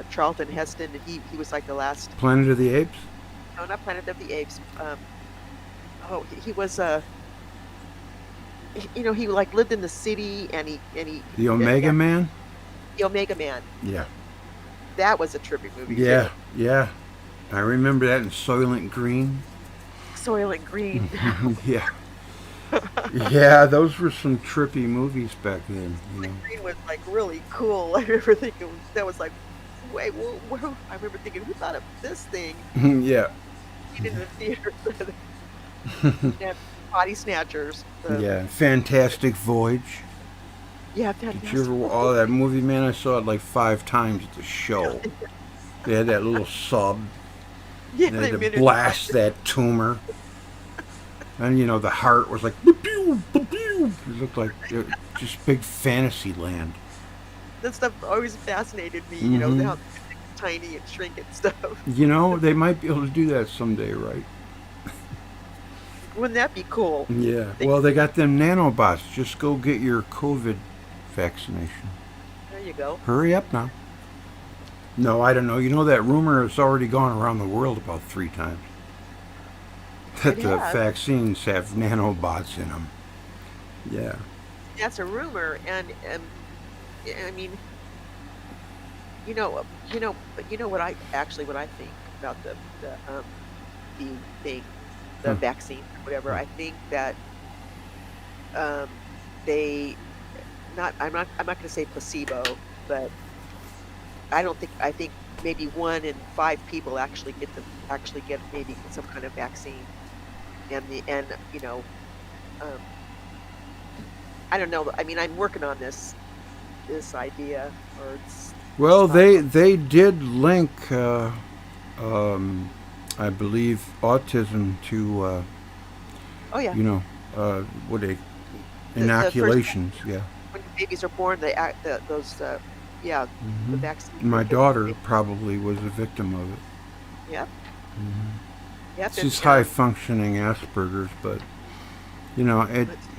Charlton Heston. He was like the last. Planet of the Apes? No, not Planet of the Apes. He was he like lived in the city, and he. The Omega Man? The Omega Man. Yeah. That was a trippy movie. Yeah, too. yeah. I remember that in Soylent Green. Soylent Green. Yeah. Yeah, those were some trippy movies back then. You know. Green was like really cool. I remember thinking that was like, wait, whoa. I remember thinking, who thought of this thing? Yeah. In the theater. Body Snatchers. Yeah, Fantastic Voyage. Yeah, Fantastic. Did you ever all that movie, man? I saw it like 5 times at the show. They had that little sub. Yeah, they had to blast that tumor. And, you know, the heart was like, ba-pew, ba-pew. It looked like just big fantasy land. That stuff always fascinated me, you know, how tiny and shrink and stuff. You know, they might be able to do that someday, right? Wouldn't that be cool? Yeah. Well, they got them nanobots. Just go get your COVID vaccination. There you go. Hurry up now. No, I don't know. You know, that rumor has already gone around the world about 3 times. That the vaccines have nanobots in them. Yeah. That's a rumor, and I mean, but you know what I think about the thing, the vaccine, or whatever. I think that I'm not going to say placebo, but I think maybe 1 in 5 people actually get maybe some kind of vaccine, and I don't know. I mean, I'm working on this idea, or well, they did link, I believe, autism to, oh yeah, you know, inoculations, yeah. When babies are born, the vaccine. My daughter probably was a victim of it. Yep. She's high functioning Asperger's, but you know,